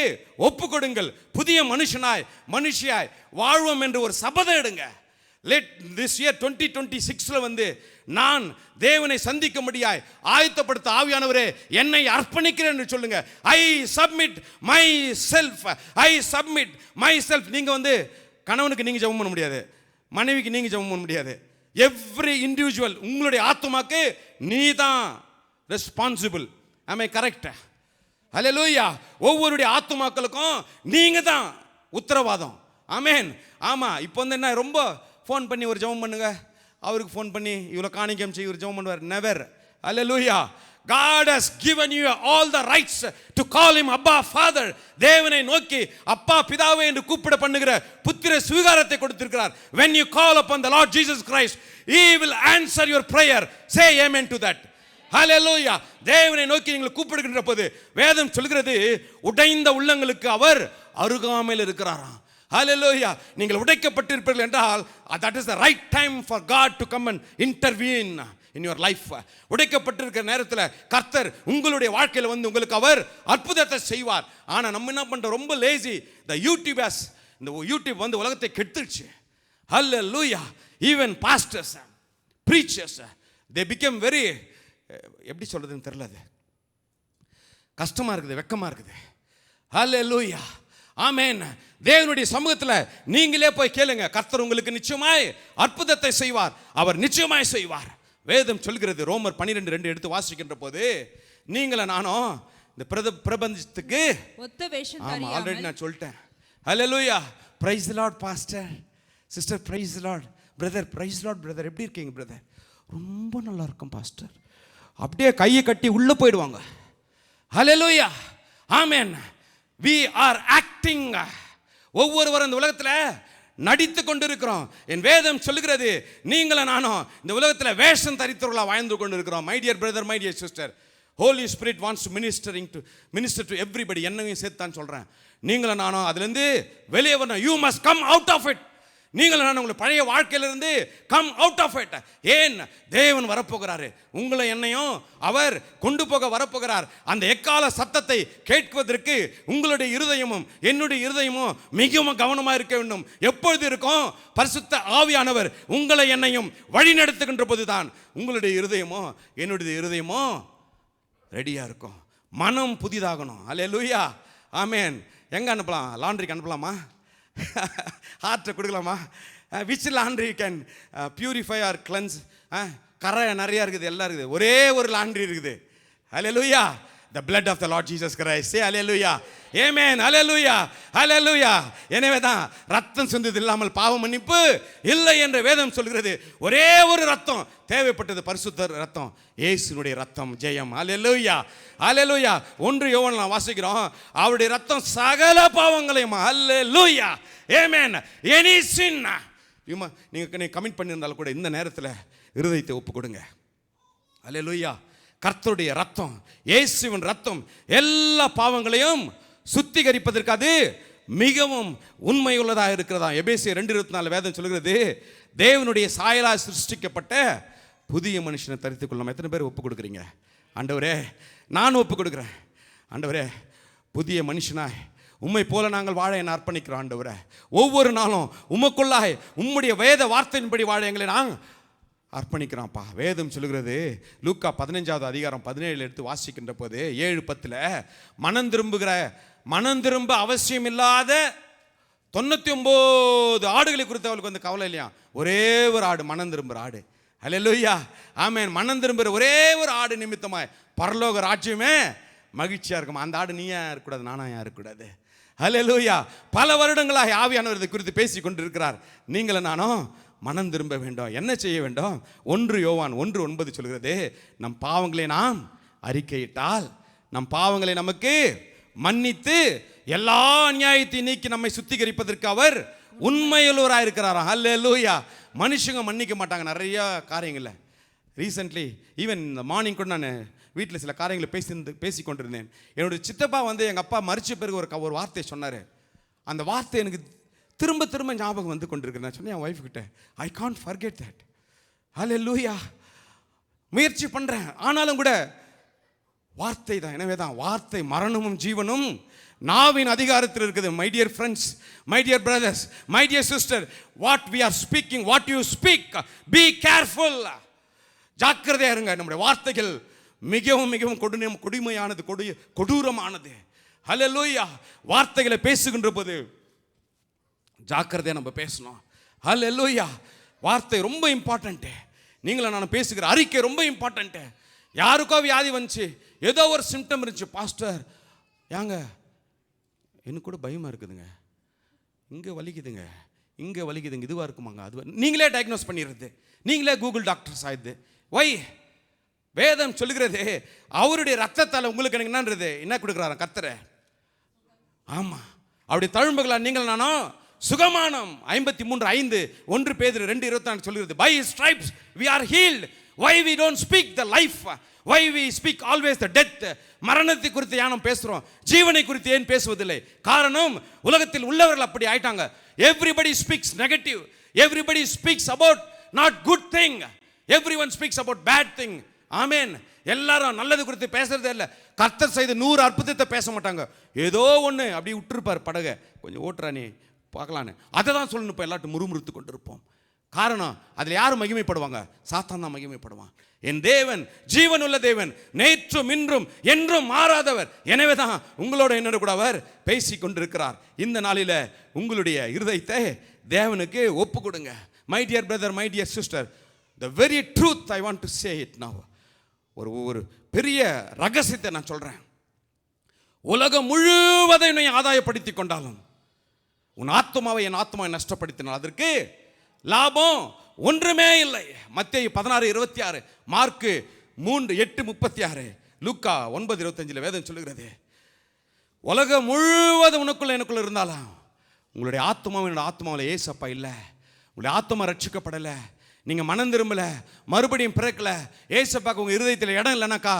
ஒப்பு கொடுங்கள். புதிய மனுஷியாய் வாழ்வோம் என்று ஒரு சபதம் எடுங்க. லெட் திஸ் இயர் 2026 வந்து நான் தேவனை சந்திக்கும்படியாய் ஆயத்தப்படுத்த ஆவியானவரே என்னை அர்ப்பணிக்கிறேன் என்று சொல்லுங்க. ஐ சப்மிட் மை செல்ஃப். நீங்க வந்து கணவனுக்கு நீங்க ஜெபம் பண்ண முடியாது, மனைவிக்கு நீங்க ஜெபம் பண்ண முடியாது. எவ்ரி இண்டிவிஜுவல் உங்களுடைய ஆத்துமாக்கு நீ தான் ரெஸ்பான்சிபிள். ஆமே கரெக்ட்? ஹல்லேலூயா. ஒவ்வொருடைய ஆத்துமாக்களுக்கும் நீங்க தான் உத்தரவாதம். ஆமேன். ஆமா. இப்போ வந்து என்ன, ரொம்ப ஃபோன் பண்ணி ஒரு ஜெபம் பண்ணுங்க, அவருக்கு ஃபோன் பண்ணி இவ்வளோ காணிக்கம் செய்ய ஒரு ஜெபம் பண்ணுவார். Never. Hallelujah. God has given you all the rights to call him Abba Father. தேவனை நோக்கி அப்பா பிதாவே என்று கூப்பிட பண்ணுகிற புத்திர சுவிகாரத்தை கொடுத்திருக்கிறார். When you call upon the Lord Jesus Christ, he will answer your prayer. Say amen to that. Hallelujah. தேவனை நோக்கி நீங்கள் கூப்பிடுகின்ற போது வேதம் சொல்கிறது, உடைந்த உள்ளங்களுக்கு அவர் அருகாமையில் இருக்கிறாராம். Hallelujah. நீங்கள் உடைக்கப்பட்டிருப்பீர்கள் என்றால் that is the right time for God to come and intervene in your life. உடைக்கப்பட்டிருக்கிற நேரத்தில் கர்த்தர் உங்களுடைய வாழ்க்கையில் வந்து உங்களுக்கு அவர் அற்புதத்தை செய்வார். ஆனால் நம்ம என்ன பண்ணுறோம், ரொம்ப லேசி. இந்த யூடியூப் வந்து உலகத்தை கெடுத்துருச்சு. ஹல்லேலூயா. Even pastors, preachers, they become very, எப்படி சொல்றதுன்னு தெரியல, அது கஷ்டமா இருக்குது, வெக்கமா இருக்குது. ஹல்லேலூயா. ஆமென். தேவனுடைய சமூகத்தில் நீங்களே போய் கேளுங்க, கர்த்தர் உங்களுக்கு நிச்சயமாய் அற்புதத்தை செய்வார். அவர் நிச்சயமாய் செய்வார். வேதம் சொல்கிறது, ரோமர் 12:2 எடுத்து வாசிக்கின்ற போது, நீங்கள நானும் இந்த பிரபஞ்சத்துக்கு ஒத்த வேஷம் ஆல்ரெடி நான் சொல்லிட்டேன். ஹல்லேலூயா. Praise the Lord pastor, sister praise the Lord brother, praise the Lord brother. எப்படி இருக்கீங்க பிரதர்? ரொம்ப நல்லா இருக்கும் பாஸ்டர். அப்படியே கையை கட்டி உள்ள போயிடுவாங்க. ஹல்லேலூயா. ஆமென். we are acting. ஒவ்வொருவரும் இந்த உலகத்தில் நடித்து கொண்டிருக்கிறோம். என் வேதம் சொல்லுகிறது, நீங்கள நானும் இந்த உலகத்தில் வேஷம் தரித்தவர்களாக வாழ்ந்து கொண்டிருக்கிறோம். My dear brother, my dear sister, Holy Spirit wants to minister to everybody. என்னையும் சேர்த்து தான் சொல்கிறேன். நீங்கள நானும் அதுலேருந்து வெளியே வரணும். You must come out of it. நீங்கள் நான் உங்களை பழைய வாழ்க்கையிலிருந்து கம் அவுட் ஆஃப் இட். ஏன்? தேவன் வரப்போகிறாரு. உங்களை என்னையும் அவர் கொண்டு போக வரப்போகிறார். அந்த எக்கால சத்தத்தை கேட்பதற்கு உங்களுடைய இருதயமும் என்னுடைய இருதயமும் மிகவும் கவனமாக இருக்க வேண்டும். எப்பொழுது இருக்கும்? பரிசுத்த ஆவியானவர் உங்களை என்னையும் வழி நடத்துகின்ற போதுதான் உங்களுடைய இருதயமோ என்னுடைய இருதயமோ ரெடியாக இருக்கும். மனம் புதிதாகணும். அல்லேலூயா. ஆமென். எங்கே அனுப்பலாம்? லாண்ட்ரிக்கு அனுப்பலாமா? ஹார்ட்டை கொடுக்கலாமா? Which laundry can purify or cleanse? கரை நிறையா இருக்குது, எல்லாம் இருக்குது. ஒரே ஒரு லாண்ட்ரி இருக்குது. ஹல்லேலூயா. the blood of the Lord Jesus Christ. say hallelujah. amen. hallelujah. hallelujah. எனவே தான் ரத்தம் சிந்தது இல்லாமல் பாவ மன்னிப்பு இல்லை என்று வேதம் சொல்கிறது. ஒரே ஒரு ரத்தம் தேவைப்பட்டது, பரிசுத்த ரத்தம், இயேசுனுடைய ரத்தம். ஜெயம். hallelujah. hallelujah. 1 யோவான் வாசிக்கிறோம், அவருடைய ரத்தம் சகல பாவங்களையும். hallelujah. amen. any sin நீங்க கமிட் பண்ணியிருந்தாலும் கூட இந்த நேரத்தில் இருதயத்தை ஒப்பு கொடுங்க. hallelujah. கர்த்தருடைய ரத்தம், இயேசுவின் ரத்தம் எல்லா பாவங்களையும் சுத்திகரிப்பதற்கு அது மிகவும் உண்மையுள்ளதாக இருக்கிறதா. எபேசியர் 2:24 வேதம் சொல்கிறது, தேவனுடைய சாயலாய் சிருஷ்டிக்கப்பட்ட புதிய மனுஷனை தரித்துக் கொள்ளலாம். எத்தனை பேர் ஒப்பு கொடுக்குறீங்க? ஆண்டவரே, நான் ஒப்பு கொடுக்குறேன். ஆண்டவரே, புதிய மனுஷனாய் உம்மை போல நாங்கள் வாழ என்ன அர்ப்பணிக்கிறோம். ஆண்டவரே, ஒவ்வொரு நாளும் உமக்குள்ளாய் உம்முடைய வேத வார்த்தையின்படி வாழ எங்களை நாங்கள் அர்ப்பணிக்கிறான்ப்பா. வேதம் சொல்லுகிறது, லூக்கா 15:17 எடுத்து வாசிக்கின்ற போது 7:10 மனம் திரும்ப அவசியம் இல்லாத 99 ஆடுகளை குறித்து அவளுக்கு வந்து கவலை இல்லையா. ஒரே ஒரு ஆடு, மனம் திரும்புகிற ஆடு. ஹல்லேலூயா. ஆமென். மனம் திரும்புகிற ஒரே ஒரு ஆடு நிமித்தமாய் பரலோக ராஜ்யமே மகிழ்ச்சியாக இருக்குமா? அந்த ஆடு நீயா இருக்கக்கூடாது, நானா இருக்கக்கூடாது. ஹல்லேலூயா. பல வருடங்களாக ஆவியானவர் இதை குறித்து பேசி கொண்டிருக்கிறார். நீங்களும் நானும் மனம் திரும்ப வேண்டும். என்ன செய்ய வேண்டும்? 1 யோவான் 1:9 சொல்கிறது, நம் பாவங்களை நாம் அறிக்கையிட்டால் நம் பாவங்களை நமக்கு மன்னித்து எல்லா அநியாயத்தையும் நீக்கி நம்மை சுத்திகரிப்பதற்கு அவர் உண்மையுள்ளவராக இருக்கிறாராம். ஹல்லேலூயா. மனுஷங்க மன்னிக்க மாட்டாங்க நிறைய காரியங்களை. ரீசெண்ட்லி ஈவன் இந்த மார்னிங் கூட நான் வீட்டில் சில காரியங்களை பேசி கொண்டிருந்தேன். என்னுடைய சித்தப்பா எங்கள் அப்பா மரிச்ச பிறகு ஒரு வார்த்தை சொன்னார். அந்த வார்த்தை எனக்கு திரும்ப திரும்ப ஞாபகம் வந்து கொண்டிருக்கு. நான் சொன்னேன் என் ஒய்ஃப் கிட்ட, ஐ கான்ட் ஃபர்கெட் தட். ஹல்லேலூயா. முயற்சி பண்ணுறேன், ஆனாலும் கூட வார்த்தை தான். எனவே தான் வார்த்தை மரணமும் ஜீவனும் நாவின் அதிகாரத்தில் இருக்குது. My dear friends, my dear brothers, my dear sister, what we are speaking, what you speak, be careful. ஜாக்கிரதையா இருங்க. நம்முடைய வார்த்தைகள் மிகவும் மிகவும் கொடுமையானது, கொடூரமானது. ஹல்லேலூயா. வார்த்தைகளை பேசுகின்ற போது ஜாக்கிரதையா நம்ம பேசணும். ஹல்லேலூயா. வார்த்தை ரொம்ப இம்பார்ட்டன்ட்டு. நீங்களும் நான் பேசுகிற அறிக்கை ரொம்ப இம்பார்ட்டன்ட்டு. யாருக்கோ வியாதி வந்துச்சு, ஏதோ ஒரு சிம்டம் இருந்துச்சு, பாஸ்டர் ஏங்க எனக்கு கூட பயமாக இருக்குதுங்க, இங்கே வலிக்குதுங்க, இங்கே வலிக்குதுங்க, இதுவாக இருக்குமாங்க, அது நீங்களே டயக்னோஸ் பண்ணிடுறது, நீங்களே கூகுள் டாக்டர்ஸ் ஆயிடுது. ஒய் வேதம் சொல்லுகிறது, அவருடைய ரத்தத்தால் உங்களுக்கு எனக்கு என்னன்றது என்ன கொடுக்குறாரு கர்த்தர்? ஆமாம், அப்படி தழும்புகளா நீங்கள் நானும் சுகமானம். 53:5 1 பேதுரு 2:24 சொல்கிறது, by his stripes we are healed. Why we don't speak the life? Why we speak always the death? மரணத்தை குறித்து ஏன் பேசுறோம், ஜீவனை குறித்து ஏன் பேசுவதில்லை? காரணம், உலகத்தில் உள்ளவர்கள் அப்படி ஆயிட்டாங்க. Everybody speaks negative. Everybody speaks about not good thing. Everyone speaks about bad thing. ஆமென். எல்லாரும் நல்லது குறித்து பேசுறதே இல்லை. கர்த்தர் செய்த 100 அற்புதத்தை பேச மாட்டாங்க. ஏதோ ஒன்று அப்படி விட்டுருப்பார், படகை கொஞ்சம் ஓட்டுறானே பார்க்கலான்னு, அதை தான் சொல்லணும். இப்போ எல்லாட்டும் முறுமுறுத்து கொண்டு இருப்போம். காரணம், அதில் யாரும் மகிமைப்படுவாங்க? சாத்தான் தான் மகிமைப்படுவான். என் தேவன் ஜீவனுள்ள தேவன், நேற்றும் இன்றும் என்றும் மாறாதவர். எனவே தான் உங்களோட என்னோட கூட அவர் பேசி கொண்டிருக்கிறார். இந்த நாளில் உங்களுடைய இருதயத்தை தேவனுக்கு ஒப்பு கொடுங்க. My dear brother, my dear sister, the very truth I want to say it now. ஒரு பெரிய ரகசியத்தை நான் சொல்கிறேன். உலகம் முழுவதையும் நீ ஆதாயப்படுத்தி கொண்டாலும் உன் ஆத்மாவை என் ஆத்மாவை நஷ்டப்படுத்தினால் அதற்கு லாபம் ஒன்றுமே இல்லை. மத்தேயு 16:26, மார்க்கு 3:8-36, லூக்கா 9:25 வேதம் சொல்லுகிறது, உலகம் முழுவதும் உனக்குள்ள எனக்குள்ள இருந்தாலும் உங்களுடைய ஆத்மாவை என்னோட ஆத்மாவில் ஏசப்பா இல்லை, உங்களுடைய ஆத்மா ரட்சிக்கப்படலை, நீங்கள் மனம் திரும்பல, மறுபடியும் பிறக்கல, ஏசப்பாக்கு உங்கள் இருதயத்தில் இடம் இல்லைனாக்கா,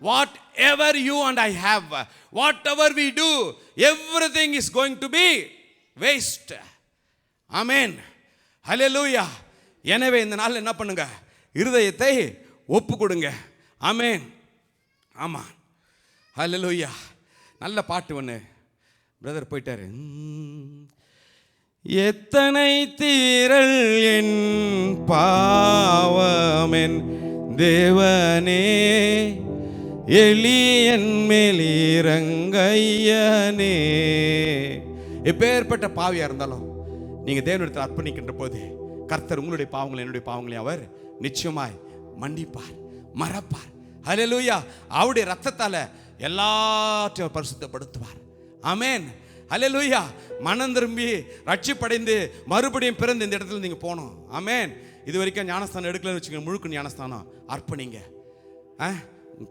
whatever you and I have, whatever we do, everything is going to be waste. ஆமென். ஹல்லேலூயா. எனவே இந்த நாளில் என்ன பண்ணுங்க, இருதயத்தை ஒப்பு கொடுங்க. ஆமென். ஆமாம். ஹல்லேலூயா. நல்ல பாட்டு ஒன்று பிரதர் போயிட்டாரு. எத்தனை தீரல் என் பாவமென் தேவனே, எளியன் மேலிரங்கையனே. எப்பேற்பட்ட பாவியா இருந்தாலும் நீங்க தேவனிடத்தில் அர்ப்பணிக்கின்ற போது கர்த்தர் உங்களுடைய பாவங்களை என்னுடைய பாவங்களை அவர் நிச்சயமாய் மன்னிப்பார், மறப்பார். ஹல்லேலூயா. அவருடைய ரத்தத்தால எல்லாத்தையும் பரிசுத்தப்படுத்துவார். ஆமென். ஹல்லேலூயா. மனம் திரும்பி ரட்சிப்படைந்து மறுபடியும் பிறந்து இந்த இடத்துல நீங்கள் போகணும். ஆமென். இது வரைக்கும் ஞானஸ்தானம் எடுக்கலன்னு வச்சுக்கோங்க, முழுக்க ஞானஸ்தானம் அர்ப்பணிங்க.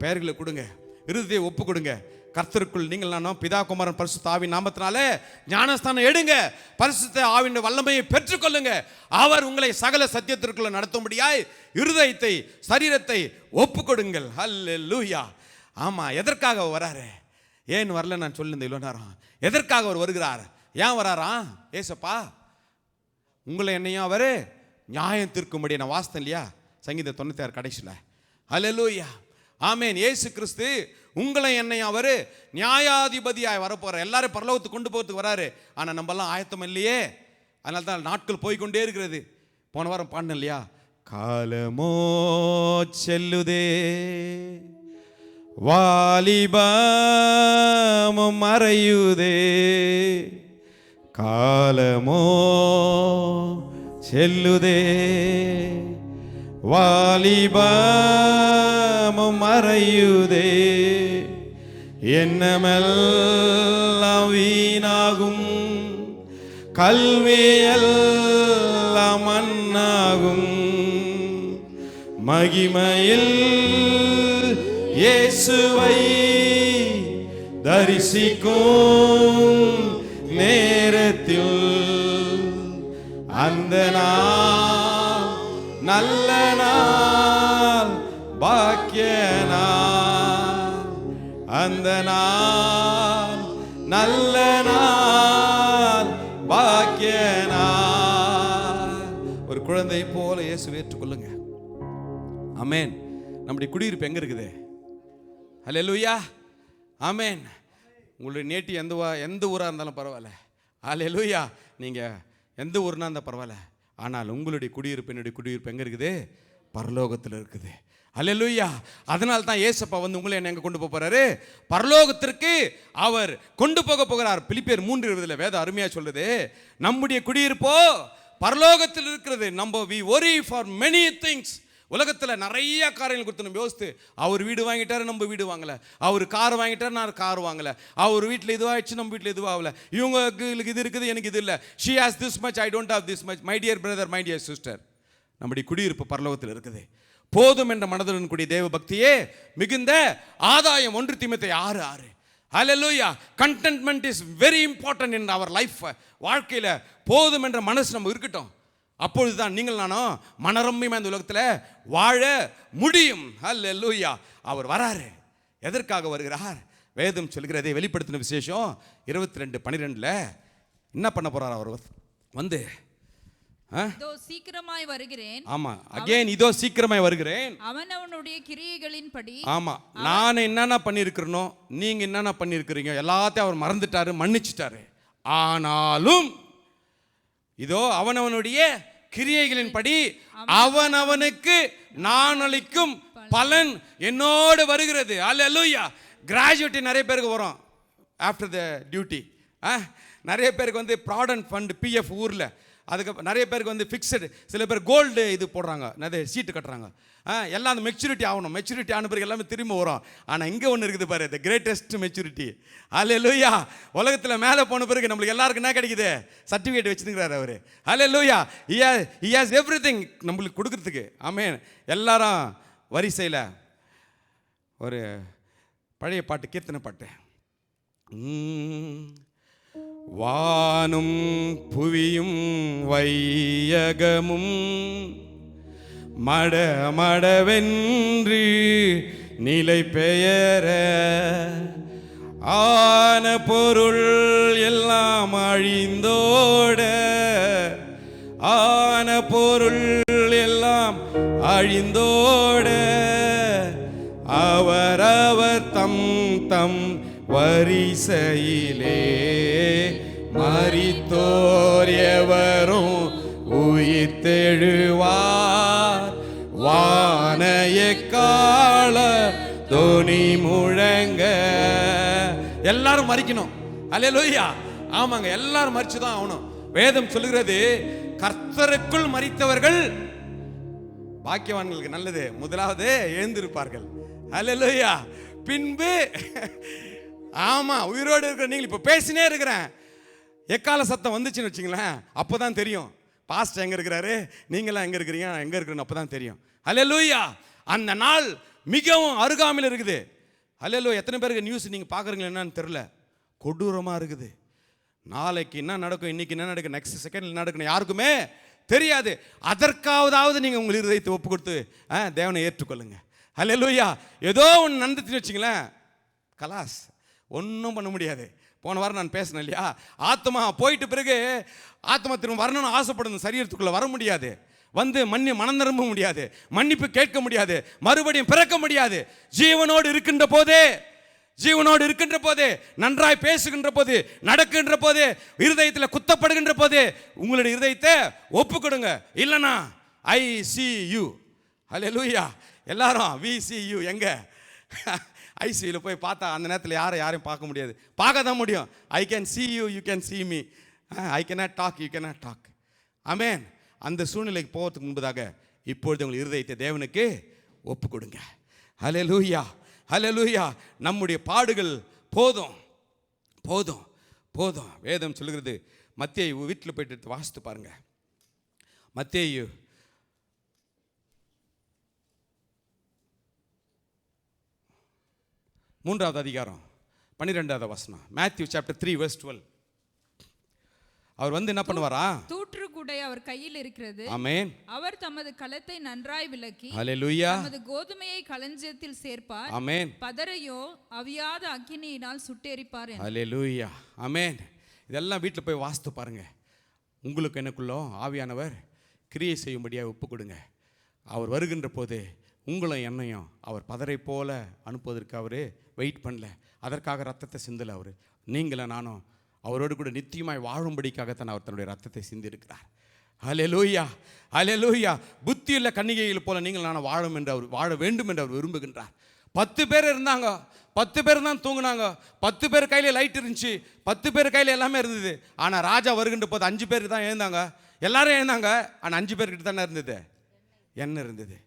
பெயர்களை கொடுங்க, இருதயத்தை ஒப்பு கொடுங்க. கர்த்தருக்குள் நீங்கள் நானும் பிதா குமாரன் பரிசுத்த ஆவியின் நாமத்தினாலே ஞானஸ்தானம் எடுங்க. பரிசுத்த ஆவியின் வல்லமையை பெற்றுக்கொள்ளுங்க. அவர் உங்களை சகல சத்தியத்திற்குள்ள நடத்தும்படியாய் இருதயத்தை சரீரத்தை ஒப்பு கொடுங்கள். ஹல்லேலூயா. ஆமாம். எதற்காக வராரு, ஏன் வரல நான் சொல்லியிருந்தேன் இவ்வளோ நேரம். எதற்காக அவர் வருகிறார், ஏன் வராரா? ஏசப்பா உங்களை என்னையும் அவர் நியாயம் தீர்க்கும்படி நான் வாசித்தேன் இல்லையா, சங்கீதம் 96 கடைசியில். ஹல்லேலூயா. ஆமென். இயேசு கிறிஸ்து உங்களை என்னையும் அவர் நியாயாதிபதியாய் வரப்போகிறார். எல்லாரும் பரலோகத்துக்கு கொண்டு போகிறதுக்கு வராரு. ஆனால் நம்மெல்லாம் ஆயத்தம் இல்லையே. அதனால தான் நாட்கள் போய்கொண்டே இருக்கிறது. போன வாரம் பாடினேன் இல்லையா, காலமோ செல்லுதே வாலிபமும் மறையுதே, காலமோ செல்லுதே வாலிபமும் மறையுதே, எண்ணமெல்லாம் வீணாகும், கல்வியெல்லாம் மண்ணாகும், மகிமையில் இயேசுவை தரிசிக்கும் நேரத்தில் அந்த நாள் நல்ல நாள், பாக்கிய நாள், அந்த நாள் நல்ல நாள், பாக்கிய நாள். ஒரு குழந்தை போல இயேசுவை ஏற்றுக்கொள்ளுங்க. ஆமென். நம்முடைய குடியிருப்பு எங்க இருக்குது? ஹல்லேலூயா. ஆமென். உங்களுடைய நேட்டி எந்த ஊராக இருந்தாலும் பரவாயில்ல. ஹல்லேலூயா. நீங்கள் எந்த ஊர்னா இருந்தால் பரவாயில்ல. ஆனால் உங்களுடைய குடியிருப்பு, என்னுடைய குடியிருப்பு எங்கே இருக்குது? பரலோகத்தில் இருக்குது. ஹல்லேலூயா. அதனால தான் ஏசப்பா வந்து உங்களை என்ன எங்கே கொண்டு போகிறாரு? பரலோகத்திற்கு அவர் கொண்டு போகிறார். பிலிப்பியர் 3:20 வேத அருமையாக சொல்லுது, நம்முடைய குடியிருப்போ பரலோகத்தில் இருக்கிறது. நம்ம we worry for many things. உலகத்தில் நிறைய காரியங்கள் கொடுத்து நம்ம யோசித்து, அவர் வீடு வாங்கிட்டாரு, நம்ம வீடு வாங்கலை. அவர் கார் வாங்கிட்டாரு, நான் கார் வாங்கலை. அவர் வீட்டில் இதுவாகிடுச்சு, நம்ம வீட்டில் இதுவாகல. இவங்களுக்கு இது இருக்குது, எனக்கு இது இல்லை. she has this much, I don't have this much. my dear brother, my dear sister, நம்முடைய குடியிருப்பு பரலோகத்தில் இருக்குது. போதும் என்ற மனதுடன் கூடிய தேவ பக்தியே மிகுந்த ஆதாயம். 1 தீமோத்தேயு 6:6. ஹல்லேலூயா. contentment is very important in our life. வாழ்க்கையில் போதும் என்ற மனசு நம்ம இருக்கட்டும். அப்பொழுதுதான் நீங்கள் நானும் மனரம்யமாக இந்த உலகத்தில் வாழ முடியும். ஹல்லேலூயா. அவர் வராரு. எதற்காக வருகிறார்? வேதம் சொல்கிறதை வெளிப்படுத்தின விசேஷம் 22:12 என்ன பண்ண போறார்? அவர் வந்து இதோ சீக்கிரமாய் வருகிறேன். ஆமா, அகைன் இதோ சீக்கிரமாய் வருகிறேன். அவனவனுடைய கிரியைகளின்படி. ஆமா, நான் என்னென்ன பண்ணியிருக்கிறனோ, நீங்க என்னென்ன பண்ணியிருக்கிறீங்க எல்லாத்தையும் அவர் மறந்துட்டாரு, மன்னிச்சிட்டாரு. ஆனாலும் இதோ அவனவனுடைய கிரியைகளின்படி அவனவனுக்கு நான் அளிக்கும் பலன் என்னோடு வருகிறது. அல்லேலூயா. கிராஜுவேட்டி நிறைய பேருக்கு வரும் ஆஃப்டர் த டியூட்டி. நிறைய பேருக்கு வந்து ப்ராவிடன்ட் ஃபண்ட், பிஎஃப் ஊரில். அதுக்கு நிறைய பேருக்கு வந்து ஃபிக்ஸடு. சில பேர் கோல்டு இது போடுறாங்க, நிறைய சீட்டு கட்டுறாங்க. எல்லாம் அந்த மெச்சூரிட்டி ஆகணும். மெச்சூரிட்டி ஆன பிறகு எல்லாமே திரும்ப வரும். ஆனால் இங்கே ஒன்று இருக்குது பாரு, த கிரேட்டஸ்ட் மெச்சூரிட்டி. அல்லேலூயா. உலகத்தில் மேலே போன பிறகு நம்மளுக்கு எல்லாருக்கும் என்ன கிடைக்குது? சர்டிஃபிகேட் வச்சுருக்கிறார் அவர். அல்லேலூயா. he has everything நம்மளுக்கு கொடுக்குறதுக்கு. ஆமென். எல்லாரும் வரிசையில் ஒரு பழைய பாட்டு, கீர்த்தனை பாட்டு. வானும் புவியும் வையகமும் மடமடவென்று நிலை பெயர, ஆன பொருள் எல்லாம் அழிந்தோட, ஆன பொருள் எல்லாம் அழிந்தோட, அவரவர் தம் தம் வரிசையிலே மரித்தோர் எவரும் உயிர் தெழுவார். வானைய கால தொனி முழங்க. எல்லாரும் மரிக்கணும். அல்லேலூயா. ஆமாங்க, எல்லாரும் மரிச்சு தான் ஆகணும். வேதம் சொல்லுகிறது, கர்த்தருக்குள் மரித்தவர்கள் பாக்கியவான்களுக்கு நல்லது. முதலாவது எழுந்திருப்பார்கள். அல்லேலூயா. பின்பு ஆமா, உயிரோடு இருக்கிற நீங்கள் இப்போ பேசினே இருக்கிறேன், எக்கால சத்தம் வந்துச்சுன்னு வச்சுங்களேன், அப்போ தான் தெரியும் பாஸ்டர் எங்கே இருக்கிறாரு, நீங்களாம் எங்கே இருக்கிறீங்க, நான் எங்கே இருக்கிறேன்னு அப்போ தான் தெரியும். அல்லேலூயா. அந்த நாள் மிகவும் அருகாமையில் இருக்குது. அல்லேலூயா. எத்தனை பேருக்கு நியூஸ் நீங்கள் பார்க்குறீங்களா என்னன்னு தெரில, கொடூரமாக இருக்குது. நாளைக்கு என்ன நடக்கும், இன்றைக்கி என்ன நடக்கும், நெக்ஸ்ட் செகண்டில் நடக்கணும் யாருக்குமே தெரியாது. அதற்காவதாவது நீங்கள் உங்கள் இதயத்தை ஒப்பு கொடுத்து தேவனை ஏற்றுக்கொள்ளுங்க. அல்லேலூயா. ஏதோ ஒன்று நடந்துச்சுன்னு வச்சுங்களேன், கலாஸ், ஒன்றும் பண்ண முடியாது. போன வாரம் நான் பேசினேன் இல்லையா, ஆத்மா போயிட்டு பிறகு ஆத்மா திரும்ப வரணும்னு ஆசைப்படணும், சரீரத்துக்குள்ளே வர முடியாது, வந்து மனம் நிரம்ப முடியாது, மன்னிப்பு கேட்க முடியாது, மறுபடியும் பிறக்க முடியாது. ஜீவனோடு இருக்கின்ற போதே, நன்றாய் பேசுகின்ற போது, நடக்கின்ற போது, இருதயத்தில் குத்தப்படுகின்ற போது உங்களுடைய இருதயத்தை ஒப்பு கொடுங்க. இல்லைனா ஐ சி யூ. அல்லேலூயா. எல்லாரும் வி சி யூ. எங்க ஐசியில் போய் பார்த்தா அந்த நேரத்தில் யாரையும் பார்க்க முடியாது, பார்க்க தான் முடியும். I can see you, you can see me. I cannot talk, you cannot talk. ஆமென். அந்த சூழ்நிலைக்கு போகிறதுக்கு முன்பதாக இப்பொழுது உங்கள் இருதயத்தை தேவனுக்கு ஒப்பு கொடுங்க. ஹல்லேலூயா. ஹல்லேலூயா. நம்முடைய பாடுகள் போதும் போதும் போதும். வேதம் சொல்லுகிறது, மத்தேயு வீட்டில் போயிட்டு எடுத்து வாசித்து பாருங்க. மத்தேயு 3வது அதிகாரம் 12வது வசனம். Matthew chapter 3 verse 12. அவர் வந்து என்ன பண்ணுவாரா? தூற்று கூடை அவர் கையில் இருக்கிறது. ஆமென். அவர் தமது களத்தை நன்றாய் விலக்கி ஹல்லேலூயா. தமது கோதுமையை களஞ்சியத்தில் சேர்ப்பார். ஆமென். பதரையோ அவியாத அக்கினியினால் சுட்டெரிப்பார். ஹல்லேலூயா. ஆமென். இதெல்லாம் வீட்டில் போய் வாசித்து பாருங்க. உங்களுக்கு எனக்குள்ளோ ஆவியானவர் கிரியை செய்யும்படியாக ஒப்பு கொடுங்க. அவர் வருகின்ற போது உங்களும் என்னையும் அவர் பதரை போல அனுப்புவதற்கு அவர் வெயிட் பண்ணல. அதற்காக ரத்தத்தை சிந்தலை அவர். நீங்கள நானும் அவரோடு கூட நித்தியமாய் வாழும்படிக்காகத்தான் அவர் தன்னுடைய ரத்தத்தை சிந்திருக்கிறார். ஹல்லேலூயா ஹல்லேலூயா. புத்தியுள்ள கன்னிகைகள் போல நீங்கள் நானும் வாழ வேண்டும் என்று அவர் விரும்புகின்றார். 10 பேர் இருந்தாங்க, 10 பேர் தான் தூங்குனாங்க, 10 பேர் கையில் லைட் இருந்துச்சு, 10 பேர் கையில் எல்லாமே இருந்தது. ஆனால் ராஜா வருகின்ற போது 5 பேர் தான் எழுந்தாங்க. எல்லாரும் எழுந்தாங்க, ஆனால் 5 பேர்கிட்ட தானே இருந்தது, எண்ணெய் இருந்தது.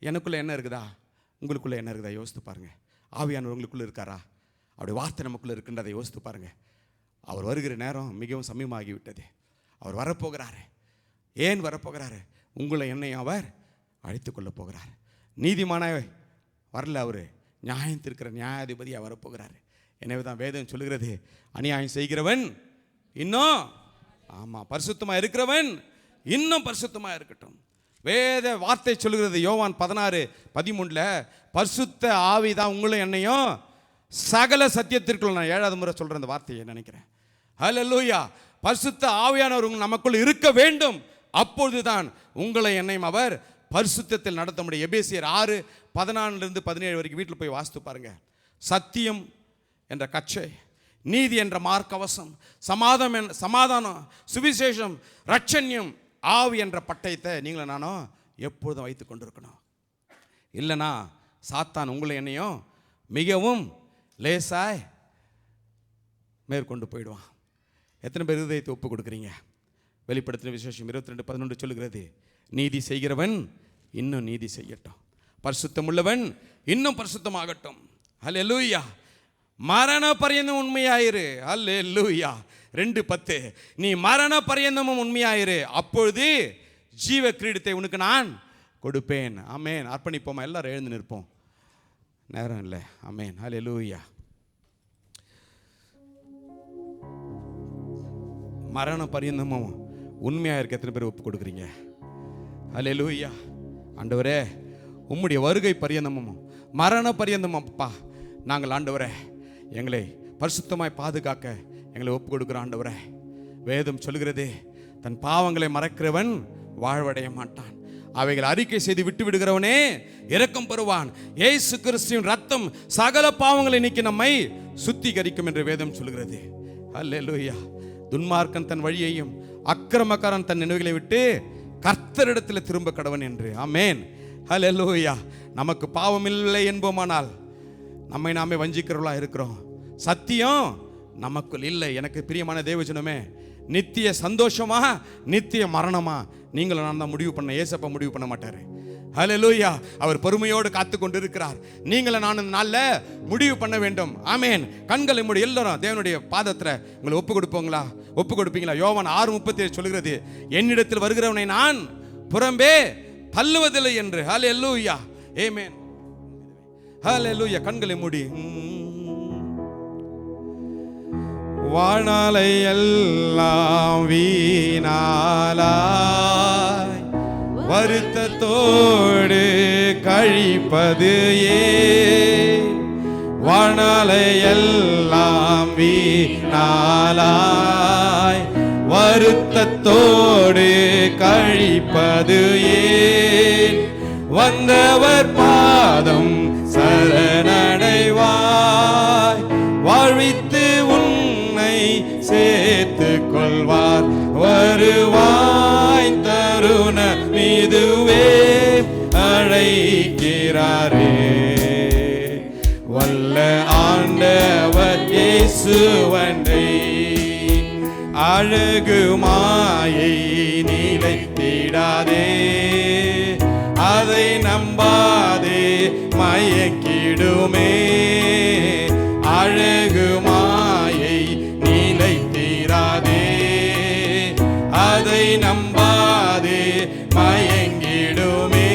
எனக்குள்ளே என்ன இருக்குதா? உங்களுக்குள்ளே என்ன இருக்குதா? யோசித்து பாருங்கள். ஆவியானவர் உங்களுக்குள்ளே இருக்காரா? அப்படி வார்த்தை நமக்குள்ளே இருக்கின்றதை யோசித்து பாருங்கள். அவர் வருகிற நேரம் மிகவும் சமயமாகிவிட்டது. அவர் வரப்போகிறாரு. ஏன் வரப்போகிறாரு? உங்களை என்னையும் அவர் அழைத்து கொள்ள போகிறார். நீதிமானாய் வரல, அவர் நியாயம் தீர்க்கிற நியாயாதிபதியாக வரப்போகிறாரு. எனவே தான் வேதம் சொல்லுகிறது, அநியாயம் செய்கிறவன் இன்னும் பரிசுத்தமாக இருக்கிறவன் இன்னும் பரிசுத்தமாக இருக்கட்டும். வேத வார்த்தை சொல்லுகிறது யோவான் 16:13 பரிசுத்த ஆவி தான் உங்களை என்னையும் சகல சத்தியத்திற்குள், நான் 7வது முறை சொல்கிறேன் அந்த வார்த்தையை நினைக்கிறேன். ஹல்லேலூயா. பரிசுத்த ஆவியானவர் நமக்குள் இருக்க வேண்டும். அப்பொழுதுதான் உங்களை என்னையும் அவர் பரிசுத்தத்தில் நடத்த முடியும். எபேசியர் 6:14-17 வரைக்கும் வீட்டில் போய் வாசித்து பாருங்க. சத்தியம் என்ற கச்சை, நீதி என்ற மார்க்கவசம், சமாதானம், சுவிசேஷம், ரட்சண்யம், ஆவி என்ற பட்டயத்தை நீங்களும் நானும் எப்பொழுதும் வைத்து கொண்டிருக்கணும். இல்லைனா சாத்தான் உங்களை என்னையும் மிகவும் லேசாய் மேற்கொண்டு போயிடுவான். எத்தனை பேர் இதயத்தை ஒப்பு கொடுக்குறீங்க? வெளிப்படுத்தின விசேஷம் 22:11 சொல்லுகிறது, நீதி செய்கிறவன் இன்னும் நீதி செய்யட்டும், பரிசுத்தம் உள்ளவன் இன்னும் பரிசுத்தமாகட்டும். ஹல்லேலூயா. மரண பரியந்தம் உண்மையாயிரு. ஹல்லேலூயா. 2:10 நீ மரண பரியந்தமும் உண்மையாயிரு, அப்பொழுது ஜீவ கிரீடத்தை உனக்கு நான் கொடுப்பேன். ஆமென். அர்ப்பணிப்போமா? எல்லாரும் எழுந்து நிற்போம். நேரம் இல்லை. ஆமென். ஹல்லேலூயா. மரண பரியந்தமும் உண்மையாக இருக்க எத்தனை பேர் ஒப்பு கொடுக்குறீங்க? ஹல்லேலூயா. ஆண்டவரே, உம்முடைய வருகை பரியந்தமும் மரண பரியந்தமும் அப்பா நாங்கள் ஆண்டவரே எங்களை பரிசுத்தமாய் பாதுகாக்க எங்களை ஒப்பு கொடுக்குற ஆண்டவரே. வேதம் சொல்கிறது, தன் பாவங்களை மறக்கிறவன் வாழ்வடைய மாட்டான், அவைகள் அறிக்கை செய்து விட்டு விடுகிறவனே இரக்கம் பெறுவான். இயேசு கிறிஸ்துவின் ரத்தம் சகல பாவங்களை நீக்கி நம்மை சுத்திகரிக்கும் என்று வேதம் சொல்கிறது. ஹல்லேலூயா. துன்மார்க்கன் தன் வழியையும் அக்கிரமக்காரன் தன் நினைவுகளை விட்டு கர்த்தரிடத்தில் திரும்ப கடவன் என்று. ஆமென். ஹல்லேலூயா. நமக்கு பாவம் இல்லை என்போமானால் நம்மை நாமே வஞ்சிக்கிறவர்களாக இருக்கிறோம். சத்தியம் நமக்குள் இல்லை. எனக்கு பிரியமான தேவஜனமே, நித்திய சந்தோஷமா நித்திய மரணமா நீங்களும் நான் தான் முடிவு பண்ண. ஏசப்பா முடிவு பண்ண மாட்டாரு. ஹல்லேலூயா. அவர் பொறுமையோடு காத்து கொண்டு இருக்கிறார். நீங்களும் நான் இந்த நாளில் முடிவு பண்ண வேண்டும். ஆமென். கண்களை மூடி எல்லாரும் தேவனுடைய பாதத்தில் உங்களை ஒப்பு கொடுப்போங்களா? ஒப்பு கொடுப்பீங்களா? யோவான் 6:37 சொல்கிறது, என்னிடத்தில் வருகிறவனை நான் புறம்பே தள்ளுவதில்லை என்று. ஹல்லேலூயா. ஆமென். ஹல்லேலூயா. கண்களை மூடி வாழ்நாளை எல்லாம் வீணாலாய் வருத்தத்தோடு கழிப்பது ஏன்? வாழ்நாளை எல்லாம் வீணாலாய் வருத்தத்தோடு கழிப்பது ஏன்? வந்தவர் பாதம் சரணடைவாய், வாழ்வித்து உன்னை சேர்த்து கொள்வார். வருவாய் தருண மீதுவே அழைக்கிறாரே, வல்ல ஆண்டவர் இயேசுவண்டை அழகு மாயை நிலைத்திடாதே, அதை நம்பாதே மயக்கிடுமே. அழகு மாயை நிலைத்திராதே, அதை நம்பாதே மயங்கிடுமே.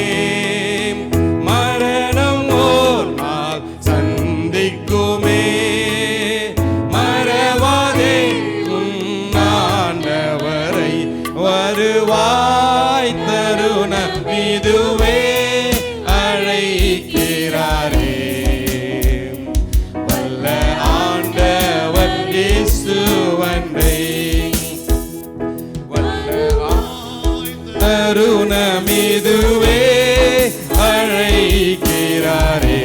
மரணம் ஓர் நாள் சந்திக்குமே, மறவாதே உன் ஆண்டவரை, வருவாய் தருணம் இதுவே அழைக்கிறாரே. வல்ல ஆண்டவர் இயேசுவன்றை, தருணம் இதுவே அழைக்கிறாரே.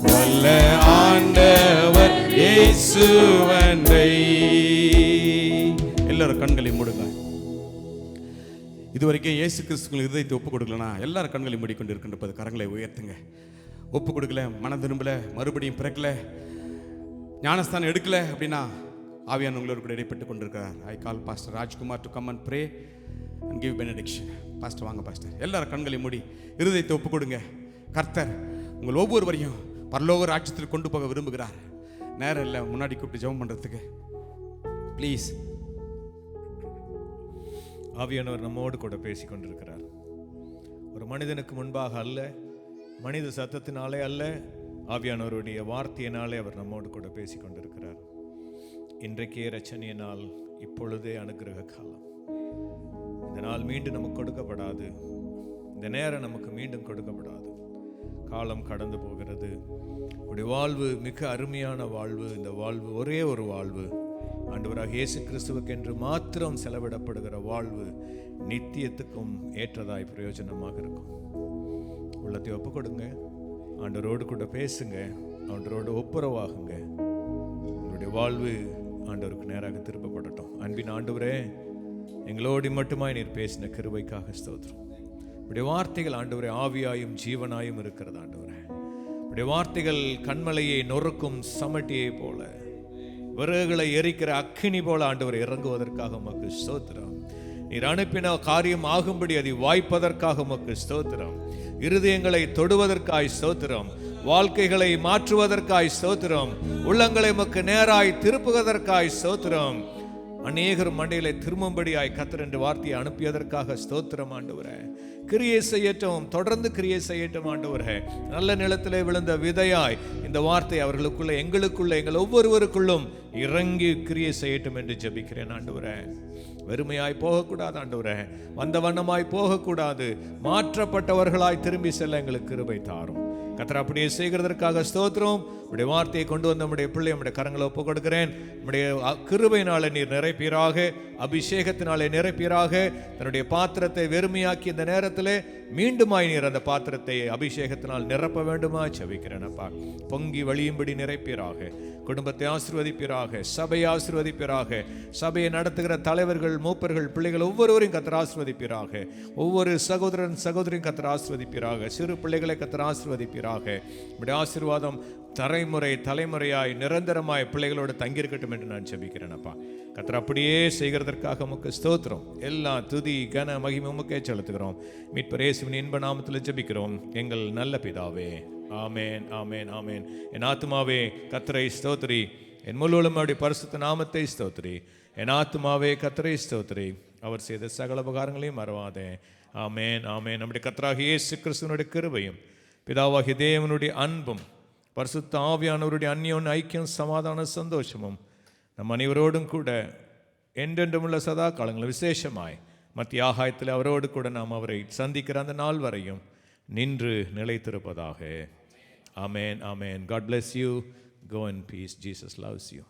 வல்ல ஆண்டவர் இயேசுவன்றை. எல்லாரும் கண்களை மூடுங்க. இதுவரைக்கும் இயேசு கிறிஸ்துவின் இதயத்தை ஒப்பு கொடுக்கலனா எல்லாரும் கண்களை மூடிக்கொண்டு இருக்கின்ற கரங்களை உயர்த்துங்க. ஒப்பு கொடுக்கல, மனம் திரும்பல, மறுபடியும் பிறக்கல, ஞானஸ்தானம் எடுக்கல அப்படின்னா ஆவியான உங்களோட கூட இடைப்பட்டு கொண்டிருக்கிறார். I call pastor Rajkumar to come and pray and give benediction. Pastor வாங்க பாஸ்டர். எல்லாரும் கண்களை மூடி இருதயத்தை ஒப்பு கொடுங்க. கர்த்தர் உங்கள் ஒவ்வொருவரையும் பரலோக ராஜ்யத்தில் கொண்டு போக விரும்புகிறார். நேரம் இல்லை முன்னாடி கூப்பிட்டு ஜெபம் பண்ணுறதுக்கு. ப்ளீஸ். ஆவியானவர் நம்மோடு கூட பேசி கொண்டிருக்கிறார். ஒரு மனிதனுக்கு முன்பாக அல்ல, மனித சத்தத்தினாலே அல்ல, ஆவியானவருடைய வார்த்தையினாலே அவர் நம்மோடு கூட பேசி கொண்டிருக்கிறார். இன்றைக்கே இரட்சணிய நாள், இப்பொழுதே அனுக்கிரக காலம். இந்த நாள் மீண்டும் நமக்கு கொடுக்கப்படாது, இந்த நேரம் நமக்கு மீண்டும் கொடுக்கப்படாது. காலம் கடந்து போகிறது. உடைய வாழ்வு மிக அருமையான வாழ்வு. இந்த வாழ்வு ஒரே ஒரு வாழ்வு, ஆண்டவராக இயேசு கிறிஸ்துவுக்கு என்று மாத்திரம் செலவிடப்படுகிற வாழ்வு நித்தியத்துக்கும் ஏற்றதாய் பிரயோஜனமாக இருக்கும். உள்ளத்தை ஒப்பு கொடுங்க, ஆண்டவரோடு கூட பேசுங்க, ஆண்டவரோடு ஒப்புரவாகுங்க. உங்களுடைய வாழ்வு ஆண்டவருக்கு நேராக திருப்பப்படட்டும். அன்பின் ஆண்டவரே, எங்களோடு மட்டுமாய் நீர் பேசின கிருபைக்காக ஸ்தோத்திரம். உடைய வார்த்தைகள் ஆண்டவரே ஆவியாயும் ஜீவனாயும் இருக்கிறது. ஆண்டவரே, உடைய வார்த்தைகள் கண்மலையை நொறுக்கும் சமட்டியை போல, விறகுகளை எரிக்கிற அக்கினி போல ஆண்டவர் இறங்குவதற்காக உமக்கு ஸ்தோத்திரம். நீர் அனுப்பின காரியம் ஆகும்படி அதை வாய்ப்பதற்காக உமக்கு ஸ்தோத்திரம். இருதயங்களை தொடுவதற்காய் ஸ்தோத்திரம். வாழ்க்கைகளை மாற்றுவதற்காய் ஸ்தோத்திரம். உள்ளங்களை உமக்கு நேராய் திருப்புவதற்காய் ஸ்தோத்திரம். அநேகர் மண்டையிலே திரும்பும்படியாய் கர்த்தர் என்ற வார்த்தையை அனுப்பியதற்காக ஸ்தோத்திரம். ஆண்டவரே, கிரியை செய்யட்டும், தொடர்ந்து கிரியை செய்யட்டும். ஆண்டவரே, நல்ல நிலத்திலே விழுந்த விதையாய் இந்த வார்த்தை அவர்களுக்குள்ள, எங்களுக்குள்ள, எங்கள் ஒவ்வொருவருக்குள்ளும் இறங்கி கிரியை செய்யட்டும் என்று ஜெபிக்கிறேன். ஆண்டவரே, வெறுமையாய் போகக்கூடாது. ஆண்டவரே, வந்த வண்ணமாய் போகக்கூடாது. மாற்றப்பட்டவர்களாய் திரும்பி செல்ல எங்களுக்கு கிருபை தாரும். கர்த்தர் அப்படியே செய்கிறதற்காக ஸ்தோத்திரம். உடைய வார்த்தையை கொண்டு வந்த நம்முடைய பிள்ளை நம்முடைய கரங்களை ஒப்பு கொடுக்கிறேன். நம்முடைய கிருபையினாலே நீர் நிறைப்பீராக, அபிஷேகத்தினாலே நிறைப்பீராக. தன்னுடைய பாத்திரத்தை வெறுமையாக்கி இந்த நேரத்திலே மீண்டுமாய் நீர் அந்த பாத்திரத்தை அபிஷேகத்தினால் நிரப்ப வேண்டுமா ஜெபிக்கிறேன். அப்பா, பொங்கி வழியும்படி நிறைப்பீராக. குடும்பத்தை ஆசீர்வதிப்பீராக, சபையை ஆசீர்வதிப்பீராக. சபையை நடத்துகிற தலைவர்கள், மூப்பர்கள், பிள்ளைகள் ஒவ்வொருவரையும் கர்த்தர் ஆசீர்வதிப்பீராக. ஒவ்வொரு சகோதரன் சகோதரியும் கர்த்தர் ஆசீர்வதிப்பீராக. சிறு பிள்ளைகளை கர்த்தர் ஆசீர்வதிப்பீராக. இப்படி ஆசீர்வாதம் தலைமுறையாய் நிரந்தரமாய் பிள்ளைகளோடு தங்கியிருக்கட்டும் என்று நான் ஜெபிக்கிறேன். அப்பா, கர்த்தர் அப்படியே செய்கிறதற்காக உமக்கு ஸ்தோத்திரம். எல்லா துதி கன மகிமை உமக்கே செலுத்துகிறோம். மீட்பர் இயேசுவின் இன்ப நாமத்தில் ஜெபிக்கிறோம் எங்கள் நல்ல பிதாவே. ஆமேன், ஆமேன், ஆமேன். என் ஆத்துமாவே கர்த்தரை ஸ்தோத்திரி, என் முழுவதும் அவருடைய பரிசுத்த நாமத்தை ஸ்தோத்திரி. என் ஆத்துமாவே கர்த்தரை ஸ்தோத்திரி, அவர் செய்த சகல உபகாரங்களையும் மறவாதே. ஆமேன், ஆமேன். நம்முடைய கர்த்தராகிய இயேசு கிறிஸ்துவினுடைய கிருபையும் பிதாவாகிய தேவனுடைய அன்பும் பரிசுத்த ஆவியானவருடைய அந்யோன்ய ஐக்கியம், சமாதான, சந்தோஷமும் நம் அனைவரோடும் கூட என்றென்றும் உள்ள சதா காலங்களில் விசேஷமாய் மத்திய ஆகாயத்தில் அவரோடு கூட நாம் அவரை சந்திக்கிற அந்த நாள் வரையும் நின்று நிலைத்திருப்பதாக. ஆமேன், ஆமேன். God bless you. Go in peace. Jesus loves you.